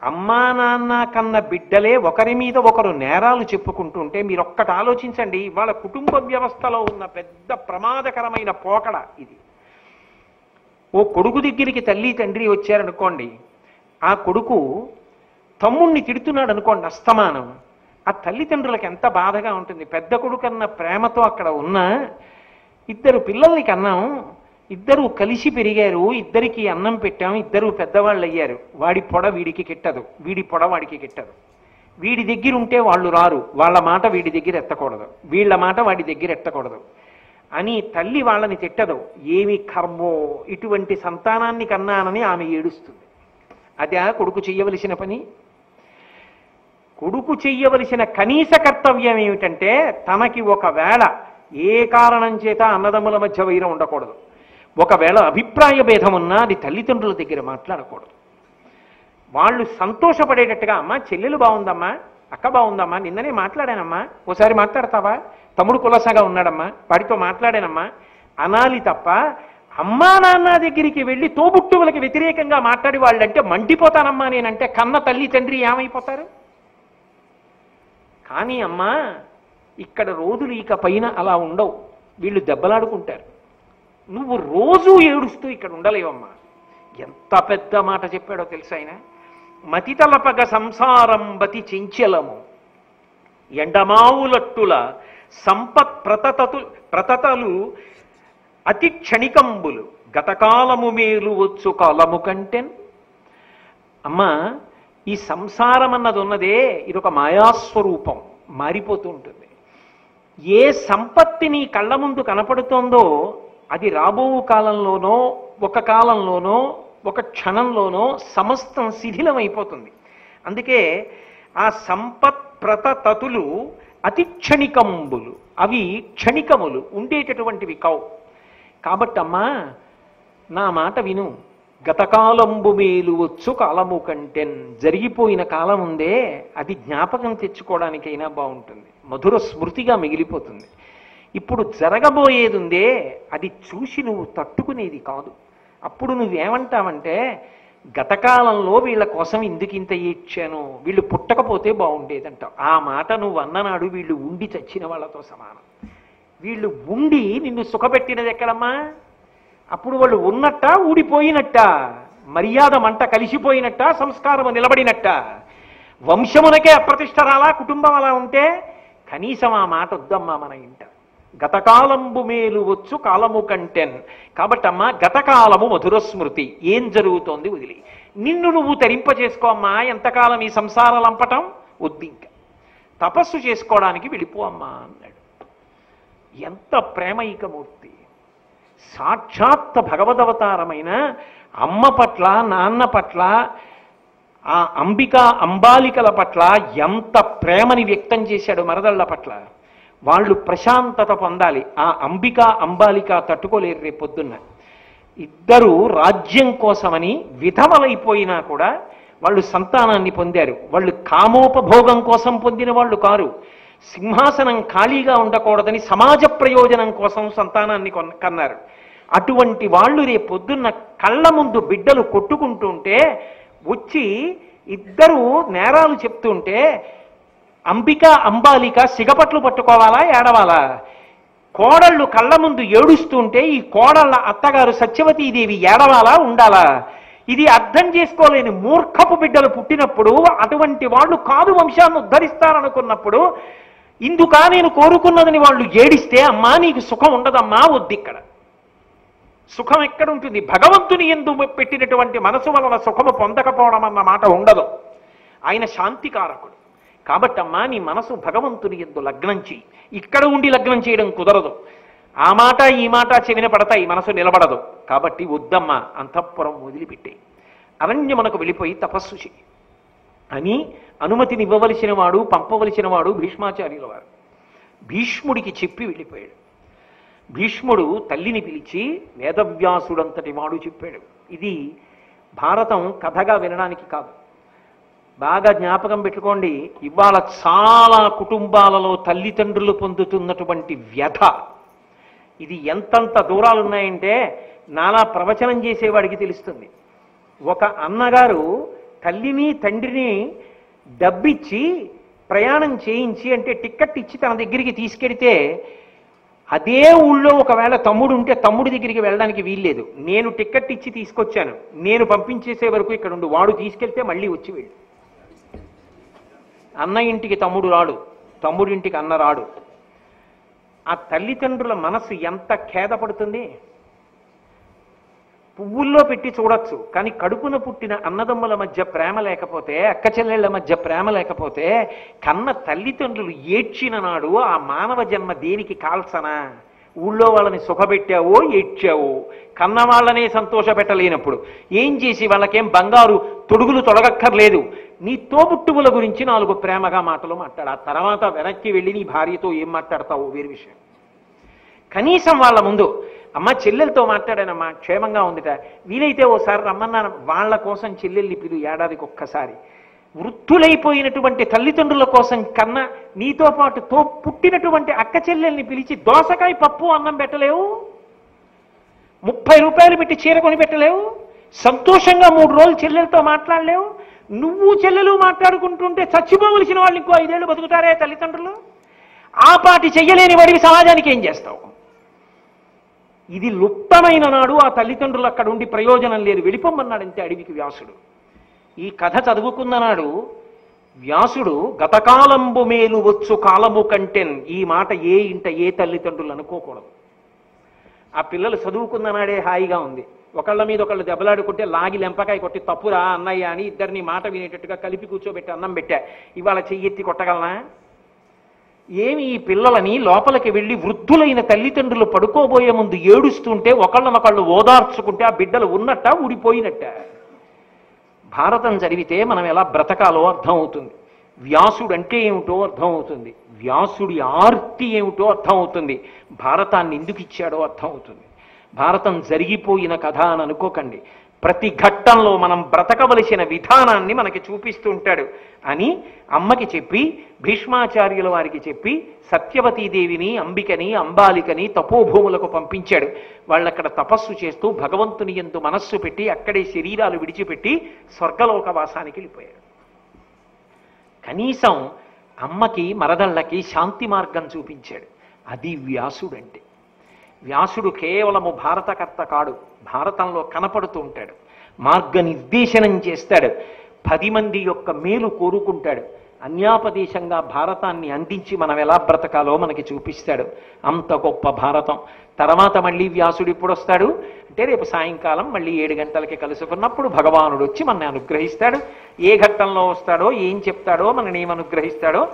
అమ్మా నాన్న కన్న బిడ్డలే ఒకరి మీద ఒకరు నేరాలు చెప్పుకుంటుంటే మీరొక్కటి ఆలోచించండి. ఇవాళ కుటుంబ వ్యవస్థలో ఉన్న పెద్ద ప్రమాదకరమైన పోకడ ఇది. ఓ కొడుకు దగ్గరికి తల్లి తండ్రి వచ్చారనుకోండి, ఆ కొడుకు తమ్ముణ్ణి తిడుతున్నాడు అనుకోండి అస్తమానం, ఆ తల్లిదండ్రులకు ఎంత బాధగా ఉంటుంది. పెద్ద కొడుకు అన్న ప్రేమతో అక్కడ ఉన్న 2 పిల్లల్ని కన్నాం, 2 కలిసి పెరిగారు, 2కి అన్నం పెట్టాం, 2 పెద్దవాళ్ళు అయ్యారు. వాడి పొడ వీడికి కిట్టదు, వీడి పొడ వాడికి కిట్టదు. వీడి దగ్గర ఉంటే వాళ్ళు రారు, వాళ్ళ మాట వీడి దగ్గర ఎత్తకూడదు, వీళ్ళ మాట వాడి దగ్గర ఎత్తకూడదు అని తల్లి వాళ్ళని తిట్టదు. ఏమి కర్మో, ఇటువంటి సంతానాన్ని కన్నానని ఆమె ఏడుస్తుంది. అదే కొడుకు చెయ్యవలసిన పని. కొడుకు చెయ్యవలసిన కనీస కర్తవ్యం ఏమిటంటే తనకి ఒకవేళ ఏ కారణం చేత అన్నదమ్ముల మధ్య వైరం ఉండకూడదు. ఒకవేళ అభిప్రాయ భేదం ఉన్నా అది తల్లిదండ్రుల దగ్గర మాట్లాడకూడదు. వాళ్ళు సంతోషపడేటట్టుగా, అమ్మా చెల్లెలు బాగుందమ్మా, అక్క బాగుందమ్మా, నిన్ననే మాట్లాడానమ్మా, ఓసారి మాట్లాడతావా, తమ్ముడు కులసగా ఉన్నాడమ్మా, వాడితో మాట్లాడానమ్మా అనాలి తప్ప అమ్మా నాన్న దగ్గరికి వెళ్ళి తోబుట్టువులకి వ్యతిరేకంగా మాట్లాడి వాళ్ళంటే మండిపోతానమ్మా నేనంటే కన్న తల్లి తండ్రి ఏమైపోతారు? కానీ అమ్మా ఇక్కడ రోజులు ఇక పైన అలా ఉండవు, వీళ్ళు దెబ్బలాడుకుంటారు. నువ్వు రోజూ ఏడుస్తూ ఇక్కడ ఉండలేవమ్మా. ఎంత పెద్ద మాట చెప్పాడో తెలుసా ఆయన? మతి తలపగ సంసారం బతి చెంచలము ఎండమావులట్టుల సంపత్ ప్రతతలు అతి క్షణికంబులు గతకాలము మేలు వచ్చు కాలము కంటెన్. అమ్మా ఈ సంసారం అన్నది ఉన్నదే ఇదొక మాయాస్వరూపం, మారిపోతూ ఉంటుంది. ఏ సంపత్తి నీ కళ్ళ ముందు కనపడుతోందో అది రాబో కాలంలోనో ఒక కాలంలోనో ఒక క్షణంలోనో సమస్తం శిథిలమైపోతుంది. అందుకే ఆ సంపత్ ప్రతతతులు అతి క్షణికంబులు, అవి క్షణికములు, ఉండేటటువంటివి కావు. కాబట్టమ్మా నా మాట విను. గతకాలంబు మేలు వచ్చు కాలము కంటెన్. జరిగిపోయిన కాలం ఉందే అది జ్ఞాపకం తెచ్చుకోవడానికైనా బాగుంటుంది, మధుర స్మృతిగా మిగిలిపోతుంది. ఇప్పుడు జరగబోయేది ఉందే అది చూసి నువ్వు తట్టుకునేది కాదు. అప్పుడు నువ్వేమంటావంటే గతకాలంలో వీళ్ళ కోసం ఎందుకు ఇంత ఏడ్చాను, వీళ్ళు పుట్టకపోతే బాగుండేదంటావు. ఆ మాట నువ్వు అన్ననాడు వీళ్ళు ఉండి చచ్చిన వాళ్ళతో సమానం. వీళ్ళు ఉండి నిన్ను సుఖపెట్టినది ఎక్కడమ్మా? అప్పుడు వాళ్ళు ఉన్నట్ట, ఊడిపోయినట్ట, మర్యాద మంట కలిసిపోయినట్ట, సంస్కారము నిలబడినట్ట, వంశమునకే అప్రతిష్ట రాలా, కుటుంబం అలా ఉంటే కనీసం ఆ మాట వద్దమ్మా మన ఇంట. గతకాలంబు మేలు వచ్చు కాలము కంటెన్. కాబట్టమ్మా గతకాలము మధుర స్మృతి, ఏం జరుగుతోంది వదిలి నిన్ను నువ్వు తరింపజేసుకో అమ్మా. ఎంతకాలం ఈ సంసార లంపటం వద్దు, ఇంకా తపస్సు చేసుకోవడానికి వెళ్ళిపో అమ్మా అన్నాడు. ఎంత ప్రేమైకమూర్తి! సాక్షాత్ భగవదవతారమైన అమ్మ పట్ల, నాన్న పట్ల, ఆ అంబాలికల పట్ల ఎంత ప్రేమని వ్యక్తం చేశాడు మరదళ్ళ పట్ల. వాళ్ళు ప్రశాంతత పొందాలి. ఆ అంబాలిక తట్టుకోలేరు రేపొద్దున్న. ఇద్దరు రాజ్యం కోసమని విధవలైపోయినా కూడా వాళ్ళు సంతానాన్ని పొందారు. వాళ్ళు కామోపభోగం కోసం పొందిన వాళ్ళు కారు. సింహాసనం ఖాళీగా ఉండకూడదని సమాజ ప్రయోజనం కోసం సంతానాన్ని కన్నారు. అటువంటి వాళ్ళు రేపొద్దున్న కళ్ళ ముందు బిడ్డలు కొట్టుకుంటుంటే వచ్చి ఇద్దరు నేరాలు చెప్తుంటే అంబాలిక సిగపట్లు పట్టుకోవాలా, ఏడవాలా? కోడళ్ళు కళ్ళ ముందు ఏడుస్తుంటే ఈ కోడళ్ళ అత్తగారు సత్యవతీదేవి ఏడవాలా, ఉండాలా? ఇది అర్థం చేసుకోలేని మూర్ఖపు బిడ్డలు పుట్టినప్పుడు అటువంటి వాళ్ళు కాదు వంశాన్ని ఉద్ధరిస్తారనుకున్నప్పుడు ఇందుకా నేను కోరుకున్నదని వాళ్ళు ఏడిస్తే అమ్మా నీకు సుఖం ఉండదమ్మా, వద్దు. ఇక్కడ సుఖం ఎక్కడుంటుంది? భగవంతుని యందు పెట్టినటువంటి మనసు వలన సుఖము పొందకపోవడం అన్న మాట ఉండదు. ఆయన శాంతికారకుడు. కాబట్టమ్మా నీ మనసు భగవంతుని యందు లగ్నం చేయి. ఇక్కడ ఉండి లగ్నం చేయడం కుదరదు. ఆ మాట ఈ మాట చెవిన పడతాయి, మనసు నిలబడదు. కాబట్టి వద్దమ్మా, అంతఃపురం వదిలిపెట్టే అరణ్యమునకు వెళ్ళిపోయి తపస్సు చేయి అని అనుమతినివ్వవలసిన వాడు, పంపవలసిన వాడు భీష్మాచార్యుల వారు. భీష్ముడికి చెప్పి వెళ్ళిపోయాడు. భీష్ముడు తల్లిని పిలిచి వేదవ్యాసుడంతటి వాడు చెప్పాడు. ఇది భారతం కథగా వినడానికి కాదు, బాగా జ్ఞాపకం పెట్టుకోండి. ఇవాళ చాలా కుటుంబాలలో తల్లిదండ్రులు పొందుతున్నటువంటి వ్యధ ఇది ఎంతంత దూరాలు ఉన్నాయంటే నానా ప్రవచనం చేసేవాడికి తెలుస్తుంది. ఒక అన్నగారు తల్లిని తండ్రిని డబ్బిచ్చి ప్రయాణం చేయించి, అంటే టిక్కెట్ ఇచ్చి తన దగ్గరికి తీసుకెడితే అదే ఊళ్ళో ఒకవేళ తమ్ముడు ఉంటే తమ్ముడి దగ్గరికి వెళ్ళడానికి వీల్లేదు. నేను టిక్కెట్ ఇచ్చి తీసుకొచ్చాను, నేను పంపించేసే వరకు ఇక్కడ ఉండు, వాడు తీసుకెళ్తే మళ్ళీ వచ్చి వెళ్ళు. అన్న ఇంటికి తమ్ముడు రాడు, తమ్ముడింటికి అన్న రాడు. ఆ తల్లిదండ్రుల మనసు ఎంత ఖేదపడుతుంది. పువ్వుల్లో పెట్టి చూడొచ్చు, కానీ కడుపున పుట్టిన అన్నదమ్ముల మధ్య ప్రేమ లేకపోతే, అక్క చెల్లెళ్ల మధ్య ప్రేమ లేకపోతే, కన్న తల్లిదండ్రులు ఏడ్చిన నాడు ఆ మానవ జన్మ దేనికి కాల్సనా? ఊళ్ళో వాళ్ళని సుఖపెట్టావో ఏడ్చావో, కన్న వాళ్ళనే సంతోష పెట్టలేనప్పుడు ఏం చేసి వాళ్ళకేం బంగారు తొడుగులు తొడగక్కర్లేదు. నీ తోబుట్టువుల గురించి 4 ప్రేమగా మాటలు మాట్లాడు. ఆ తర్వాత వెనక్కి వెళ్ళి నీ భార్యతో ఏం మాట్లాడతావో వేరు విషయం. కనీసం వాళ్ళ ముందు అమ్మ చెల్లెలతో మాట్లాడానమ్మా, క్షేమంగా ఉందిట, వీలైతే ఓసారి రమ్మన్నాను, వాళ్ళ కోసం చెల్లెల్ని పిలు ఏడాదికి ఒక్కసారి. వృద్ధులైపోయినటువంటి తల్లిదండ్రుల కోసం కన్నా నీతో పాటు పుట్టినటువంటి అక్క చెల్లెల్ని పిలిచి దోసకాయ పప్పు అన్నం పెట్టలేవు? రూపాయలు పెట్టి చీర కొని పెట్టలేవు, సంతోషంగా 3 రోజులు చెల్లెలతో మాట్లాడలేవు. నువ్వు చెల్లెలు మాట్లాడుకుంటుంటే చచ్చిపోవలసిన వాళ్ళు ఇంకో 5 ఏళ్ళు బతుకుతారే తల్లిదండ్రులు. ఆ పాటి చెయ్యలేని వాడికి సమాజానికి ఏం చేస్తావు? ఇది లుప్తమైన నాడు ఆ తల్లిదండ్రులు అక్కడ ఉండి ప్రయోజనం లేదు, వెళ్ళిపోమన్నాడంతే అడవికి వ్యాసుడు. ఈ కథ చదువుకున్న నాడు వ్యాసుడు గతకాలంబు మేలు వచ్చు కాలము కంటెన్, ఈ మాట ఏ ఇంట ఏ తల్లిదండ్రులు అనుకోకూడదు. ఆ పిల్లలు చదువుకున్న నాడే హాయిగా ఉంది. ఒకళ్ళ మీద ఒకళ్ళు దెబ్బలాడుకుంటే లాగి లెంపకాయ కొట్టి తప్పురా అన్నయ్య అని ఇద్దరిని మాట వినేటట్టుగా కలిపి కూర్చోబెట్టి అన్నం పెట్టా. ఇవాళ చెయ్యెత్తి కొట్టగలనా? ఏమి ఈ పిల్లలని లోపలికి వెళ్ళి వృద్ధులైన తల్లిదండ్రులు పడుకోబోయే ముందు ఏడుస్తుంటే ఒకళ్ళనొకళ్ళు ఓదార్చుకుంటే ఆ బిడ్డలు ఉన్నట్ట ఊడిపోయినట్ట? భారతం చదివితే మనం ఎలా బ్రతకాలో అర్థం అవుతుంది. వ్యాసుడు అంటే ఏమిటో అర్థం అవుతుంది. వ్యాసుడి ఆర్తి ఏమిటో అర్థం అవుతుంది. భారతాన్ని ఎందుకు ఇచ్చాడో అర్థం అవుతుంది. భారతం జరిగిపోయిన కథ అని అనుకోకండి. ప్రతి ఘట్టంలో మనం బ్రతకవలసిన విధానాన్ని మనకి చూపిస్తూ ఉంటాడు అని అమ్మకి చెప్పి, భీష్మాచార్యుల వారికి చెప్పి, సత్యవతీదేవిని, అంబికని, అంబాలికని తపోభూములకు పంపించాడు. వాళ్ళక్కడ తపస్సు చేస్తూ భగవంతుని యందు మనస్సు పెట్టి అక్కడే శరీరాలు విడిచిపెట్టి స్వర్గలోకవాసానికి వెళ్ళిపోయాడు. కనీసం అమ్మకి మరదళ్ళకి శాంతి మార్గం చూపించాడు. అది వ్యాసుడంటే. వ్యాసుడు కేవలము భారతకర్త కాడు, భారతంలో కనపడుతూ ఉంటాడు, మార్గనిర్దేశనం చేస్తాడు, 10 మంది యొక్క మేలు కోరుకుంటాడు, అన్యాపదేశంగా భారతాన్ని అందించి మనం ఎలా బ్రతకాలో మనకి చూపిస్తాడు. అంత గొప్ప భారతం. తర్వాత మళ్ళీ వ్యాసుడు ఇప్పుడు వస్తాడు అంటే రేపు సాయంకాలం మళ్ళీ 7 గంటలకి కలుసుకున్నప్పుడు భగవానుడు వచ్చి మనని అనుగ్రహిస్తాడు. ఏ ఘట్టంలో వస్తాడో, ఏం చెప్తాడో, మనని ఏం అనుగ్రహిస్తాడో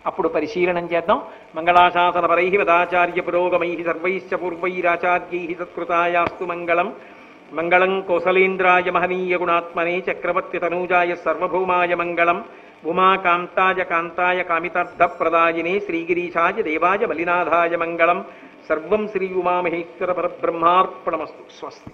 అప్పుడు పరిశీలనం చేద్దాం. మంగళాశాసన పరై వదాచార్య పురోగమై సర్వైశ్చ పూర్వైరాచార్యై సత్కృతాయాస్తు మంగళం. మంగళం కోసలేంద్రాయ మహనీయ గుణాత్మనే చక్రవర్తి తనూజాయ సర్వభౌమాయ మంగళం. ఉమాకాంతాయ కాంతాయ కామితార్థప్రదాయినే శ్రీగిరీశాయ దేవాయ బలినాథాయ మంగళం. సర్వం శ్రీ ఉమామహేశ్వర పరబ్రహ్మార్పణమస్తు. స్వస్తి.